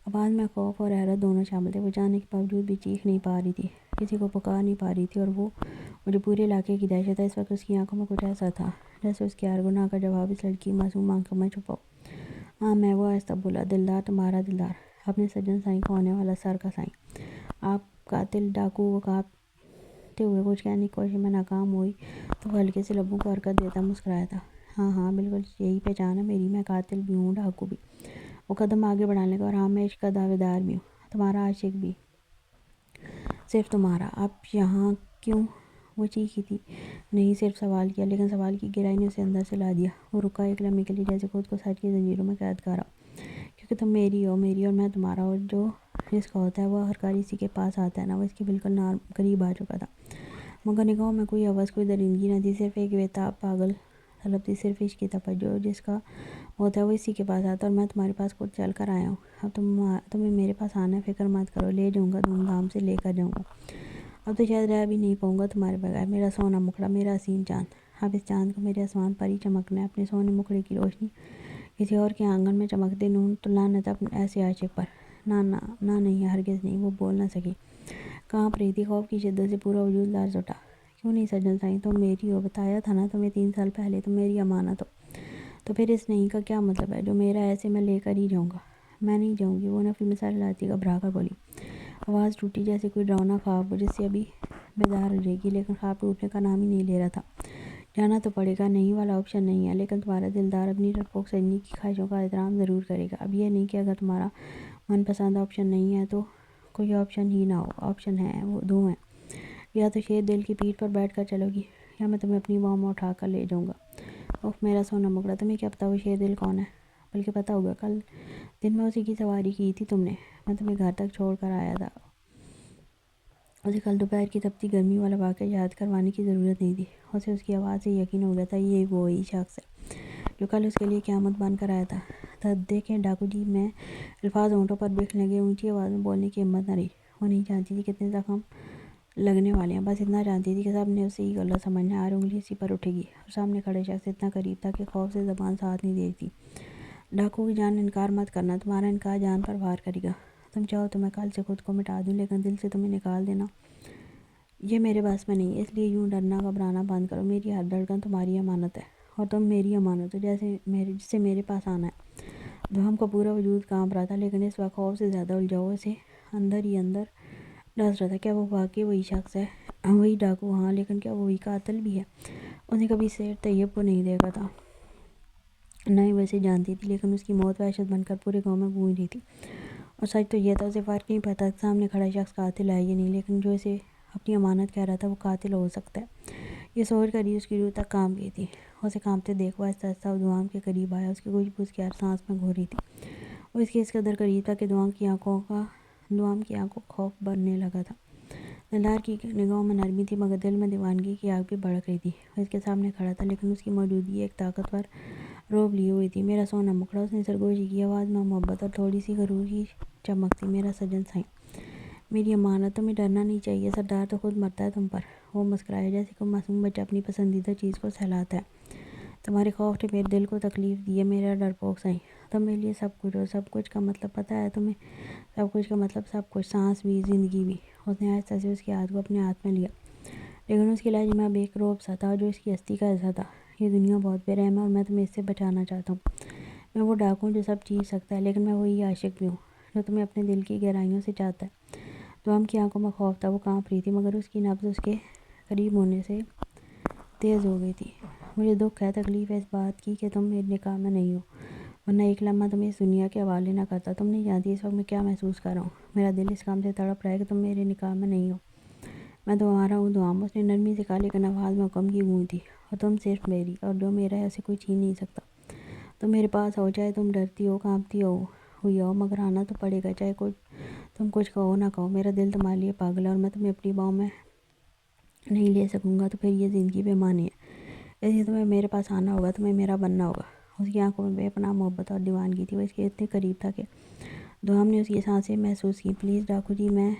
A: آواز میں خوف اور حیرت دونوں شامل تھے۔ وہ جانے کے باوجود بھی چیخ نہیں پا رہی تھی، کسی کو پکار نہیں پا رہی تھی، اور وہ جو پورے علاقے کی دہشت ہے۔ اس وقت اس کی آنکھوں میں کچھ ایسا تھا جیسے اس کے ہر گناہ کا جواب اس لڑکی کی معصوم آنکھوں میں چھپا ہو۔ ہاں میں، وہ آہستہ بولا، دلدار، تمہارا دلدار، اپنے سجن سائیں کا ہونے والا سر کا سائیں۔ آپ قاتل، ڈاکو! وہ کانپتے ہوئے کچھ کہنے کی کوشش میں ناکام ہوئی تو وہ ہلکے سے لبوں کو حرکت دیتا مسکرایا تھا، ہاں ہاں بالکل یہی پہچان ہے میری، میں قاتل بھی ہوں، ڈاکو بھی۔ وہ قدم آگے بڑھانے لگا، اور ہاں میں عشق کا دعوے دار بھی ہوں، تمہارا عاشق بھی، صرف تمہارا۔ آپ یہاں کیوں؟ وہ چیخی تھی نہیں، صرف سوال کیا، لیکن سوال کی گہرائی نے اسے اندر سے لا دیا۔ وہ رکا ایک لمحے کے لیے، جیسے خود کو سچ کی زنجیروں میں قید کر رہا ہو، کیونکہ تم میری ہو، میری، اور میں تمہارا، اور جو جس کا ہوتا ہے وہ آخرکار اسی کے پاس آتا ہے نا۔ وہ اس کے بالکل قریب آ چکا تھا، مگر نگاہوں میں کوئی ہوس، کوئی درندگی نہ تھی، صرف ایک بےتاب پاگل طلب تھی، صرف عشق کی تپش۔ جس کا ہوتا ہے وہ اسی کے پاس آتا ہے، اور میں تمہارے پاس خود چل کر آیا ہوں۔ اب تمہیں میرے پاس آنا ہے، فکر مت کرو، لے جاؤں گا، دھوم دھام سے لے کر جاؤں گا۔ اب تو شاید رہ بھی نہیں پاؤں گا تمہارے بغیر، میرا سونا مکڑا، میرا حسین چاند۔ اب اس چاند کو میرے آسمان پر ہی چمکنا ہے، اپنے سونے مکڑے کی روشنی کسی اور کے آنگن میں چمکتے نون تو لعنت ہے ایسے عاشق پر۔ نہ نہ نہ، نہیں، ہرگز نہیں۔ وہ بول نہ سکی، کانپ رہی تھی، خوف کی شدت سے پورا وجود لرز اٹھا۔ کیوں نہیں سجن سائیں، تم میری ہو، بتایا تھا نا تمہیں 3 سال پہلے، تم میری امانت ہو۔ تو پھر اس نہیں کا کیا مطلب ہے؟ جو میرا ہے اسے میں لے کر ہی جاؤں گا۔ میں نہیں جاؤں گی، وہ نفی میں سر ہلاتی گھبرا کر بولی۔ آواز ٹوٹی جیسے کوئی ڈراؤنا خواب ہو جس سے ابھی بیدار ہو جائے گی، لیکن خواب ٹوٹنے کا نام ہی نہیں لے رہا تھا۔ جانا تو پڑے گا، نہیں والا آپشن نہیں ہے، لیکن تمہارا دلدار اپنی ڈرپوک سجنی کی خواہشوں کا احترام ضرور کرے گا۔ اب یہ نہیں کہ اگر تمہارا من پسند آپشن نہیں ہے تو کوئی آپشن ہی نہ ہو۔ آپشن ہیں، وہ 2 ہیں، یا تو شیر دل کی پیٹھ پر بیٹھ کر چلو گی، یا میں تمہیں اپنی باہوں میں اٹھا کر لے جاؤں گا۔ اوف میرا سونا مکڑا، تمہیں کیا پتا وہ شیر دل کون ہے؟ بلکہ پتا ہوگا، کل دن میں اسی کی سواری کی تھی تم نے، میں تمہیں گھر تک چھوڑ کر آیا تھا۔ اسے کل دوپہر کی تپتی گرمی والا واقعہ یاد کروانے کی ضرورت نہیں تھی، اسے اس کی آواز سے یقین ہو گیا تھا، یہ وہی شخص ہے جو کل اس کے لیے قیامت بن کر آیا تھا۔ دیکھیں ڈاکو جی، میں الفاظ ہونٹوں پر بکھنے لگے، اونچی آواز میں بولنے کی ہمت نہ رہی۔ وہ نہیں جانتی تھی کتنے زخم لگنے والے ہیں، بس اتنا جانتی تھی کہ سب نے اسے ہی غلط سمجھنا ہے، ہر انگلی اسی پر اٹھے گی، اور سامنے کھڑے شخص اتنا قریب تھا کہ خوف سے زبان ساتھ نہیں دے رہی تھی۔ ڈاکو کی جان، انکار مت کرنا، تمہارا انکار جان پر وار کرے گا۔ تم چاہو تو میں کل سے خود کو مٹا دوں، لیکن دل سے تمہیں نکال دینا یہ میرے بس میں نہیں ہے۔ اس لیے یوں ڈرنا گھبرانا بند کرو۔ میری ہر دھڑکن تمہاری امانت ہے، اور تم میری امانت ہو، جسے میرے پاس آنا ہے۔ دوہم کا پورا وجود کانپ رہا تھا، لیکن اس وقت خوف سے زیادہ الجھاؤ اسے اندر ہی اندر ڈس رہا تھا۔ کیا وہ واقعی وہی شخص ہے، وہی ڈاکو؟ ہاں، لیکن کیا وہ وہی قاتل بھی ہے؟ اس نے کبھی سیٹھ طیب کو نہیں دیکھا تھا، نہ ہی وہ اسے جانتی تھی، لیکن اس کی موت وحشت بن کر پورے گاؤں میں گونج رہی تھی۔ اور سچ تو یہ تھا، اسے فرق نہیں پڑتا کہ سامنے کھڑا شخص قاتل ہے یا نہیں، لیکن جو اسے اپنی امانت کہہ رہا تھا وہ قاتل ہو سکتا ہے، یہ سوچ کر ہی اس کی روح تک کانپ گئی تھی۔ اسے کانپتے دیکھ وہ آہستہ آہستہ دوام کے قریب آیا، اس کی خوشبو اس کی ہر سانس میں گھو رہی تھی۔ وہ اس کے اس قدر قریب تھا کہ دوام کی آنکھوں کو خوف بھرنے لگا تھا۔ دلدار کی نگاہوں میں نرمی تھی، مگر دل میں دیوانگی کی آگ بھی بھڑک رہی تھی۔ وہ اس کے سامنے کھڑا تھا، لیکن اس کی موجودگی ایک طاقتور رعب لیے ہوئی تھی۔ میرا سونا مکڑا، اس نے سرگوشی کی، آواز میں محبت اور تھوڑی سی غرور کی چمک تھی۔ میرا سجن سائیں، میری امانت، تمہیں ڈرنا نہیں چاہیے، سردار تو خود مرتا ہے تم پر۔ وہ مسکرایا جیسے کوئی معصوم بچہ اپنی پسندیدہ چیز کو سہلاتا ہے۔ تمہارے خوف نے میرے دل کو تکلیف دی ہے، میرا ڈرپوک سائیں۔ تم میرے لیے سب کچھ ہو، سب کچھ کا مطلب پتہ ہے تمہیں؟ سب کچھ کا مطلب سب کچھ، سانس بھی، زندگی بھی۔ اس نے آہستہ سے اس کے ہاتھ کو اپنے ہاتھ میں لیا، لیکن اس کے لہجے میں اب ایک رعب سا تھا جو اس کی ہستی کا حصہ تھا۔ یہ دنیا بہت بے رحم ہے، اور میں تمہیں اس سے بچانا چاہتا ہوں۔ میں وہ ڈاکو ہوں جو سب چیز سکتا ہے، لیکن میں وہی عاشق بھی ہوں جو تمہیں اپنے دل کی گہرائیوں سے چاہتا ہے۔ دوام کی آنکھوں میں خوف تھا، وہ کانپ رہی تھی، مگر اس کی نبض اس کے قریب ہونے سے تیز ہو گئی تھی۔ مجھے دکھ ہے، تکلیف ہے اس بات کی کہ تم میرے نکاح میں نہیں ہو، ورنہ ایک لمحہ تمہیں اس دنیا کے حوالے نہ کرتا۔ تم نہیں جانتی اس وقت میں کیا محسوس کر رہا ہوں۔ میرا دل اس غم سے تڑپ رہا ہے کہ تم میرے نکاح میں نہیں ہو۔ میں تمہارا ہوں دوام، اس نے نرمی سے کہا، لیکن آواز میں حکم کی گونج تھی۔ اور تم صرف میری، اور جو میرا ہے اسے کوئی چھین نہیں سکتا۔ تم میرے پاس آؤ، چاہے تم ڈرتی ہو، کانپتی ہوئی ہو، مگر آنا تو پڑے گا، چاہے تم کچھ کہو نہ کہو۔ میرا دل تمہارے لیے پاگل ہے، اور میں تمہیں اپنی باہوں میں نہیں لے سکوں گا تو پھر یہ زندگی بے معنی ہے۔ اس لیے تمہیں میرے پاس آنا ہوگا، تمہیں میرا بننا ہوگا۔ اس کی آنکھوں میں بے پناہ محبت اور دیوانگی تھی، وہ اس کے اتنے قریب تھا کہ دوام نے اس کی سانسیں محسوس کی۔ پلیز ڈاکو جی، میں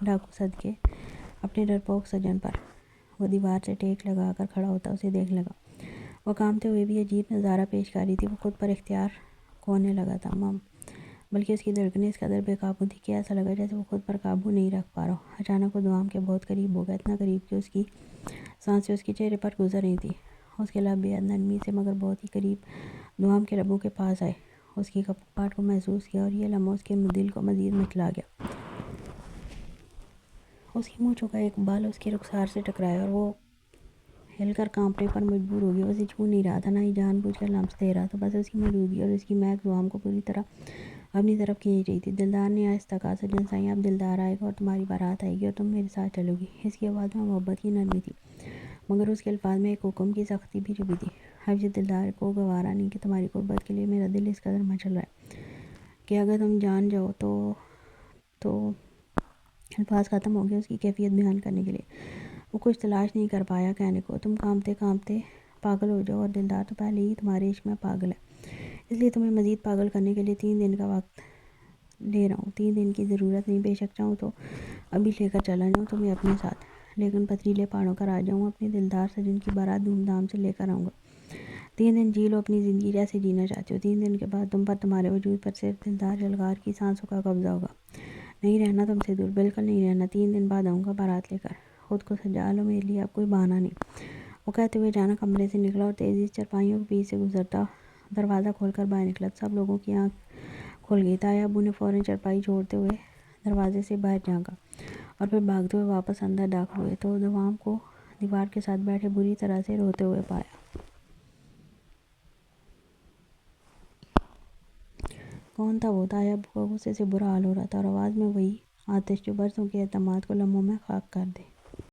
A: ڈاکو صدقے اپنے ڈرپوک سجن پر۔ وہ دیوار سے ٹیک لگا کر کھڑا ہوتا اسے دیکھنے لگا۔ وہ کانپتے ہوئے بھی عجیب نظارہ پیش کر رہی تھی، وہ خود پر اختیار کھونے لگا تھا، بلکہ اس کی دھڑکنیں اس قدر بے قابو تھی کہ ایسا لگا جیسے وہ خود پر قابو نہیں رکھ پا رہا ہو۔ اچانک وہ دوام کے بہت قریب ہو گیا، اتنا قریب کہ اس کی سانسیں اس کے چہرے پر گزر رہی تھیں۔ اس کے لب بے حد نرمی سے مگر بہت ہی قریب دوام کے لبوں کے پاس آئے، اس کی کپاہٹ کو محسوس کیا، اور یہ لمحہ اس کے دل کو مزید مچلا گیا۔ اس کی مونچھوں کا ایک بال اس کے رخسار سے ٹکرایا، اور وہ ہل کر کانپنے پر مجبور ہو گیا۔ وہ اسے چھو نہیں رہا تھا، نہ ہی جان بوجھ کر لمس دے رہا تھا، بس اس کی موجودگی اور اس کی مہک دوام کو پوری طرح اپنی طرف کھینچ رہی تھی۔ دلدار نے آہستہ کہا، سجن سائیں، اب دلدار آئے گا اور تمہاری بارات آئے گی، اور تم میرے ساتھ چلو گی۔ اس کی آواز میں محبت کی نرمی تھی، مگر اس کے الفاظ میں ایک حکم کی سختی بھی چھپی تھی۔ اب یہ دلدار کو گوارا نہیں کہ تمہاری قربت کے لیے میرا دل اس قدر مچل رہا ہے کہ اگر تم جان جاؤ تو الفاظ ختم ہو گئے اس کی کیفیت بیان کرنے کے لیے۔ وہ کچھ تلاش نہیں کر پایا کہنے کو۔ تم کانپتے کانپتے پاگل ہو جاؤ، اور دلدار تو پہلے ہی تمہارے عشق میں پاگل ہے، اس لیے تمہیں مزید پاگل کرنے کے لیے 3 دن کا وقت لے رہا ہوں۔ 3 دن کی ضرورت نہیں، بے شک چاہوں تو ابھی لے کر چلا جاؤں تمہیں اپنے ساتھ، لیکن پتھریلے پہاڑوں کا راجا ہوں، اپنے دلدار سجن کی بارات دھوم دھام سے لے کر آؤں گا۔ 3 دن جی لو اپنی زندگی جیسے جینا چاہتے ہو۔ 3 دن کے بعد تم پر، تمہارے وجود پر صرف دلدار یلغار کی سانسوں کا قبضہ ہوگا۔ نہیں رہنا تم سے دور، بالکل نہیں رہنا۔ 3 دن بعد آؤں گا بارات لے کر، خود کو سجا لو میرے لیے، اب کوئی بہانہ نہیں۔ وہ کہتے ہوئے اچانک کمرے سے نکلا اور تیزی سے چارپائیوں کے بیچ سے گزرتا دروازہ کھول کر باہر نکلا۔ سب لوگوں کی آنکھ کھل گئی۔ تایا ابو نے فوراً چارپائی چھوڑتے ہوئے دروازے سے باہر جھانکا، اور پھر بھاگتے ہوئے واپس اندر داخل ہوئے تو دوام کو دیوار کے ساتھ بیٹھے بری طرح سے روتے ہوئے پایا۔ کون تھا وہ؟ تایا ابو کا غصے سے برا حال ہو رہا تھا، اور آواز میں وہی آتش جو برسوں کے اعتماد کو لمحوں میں خاک کر دے۔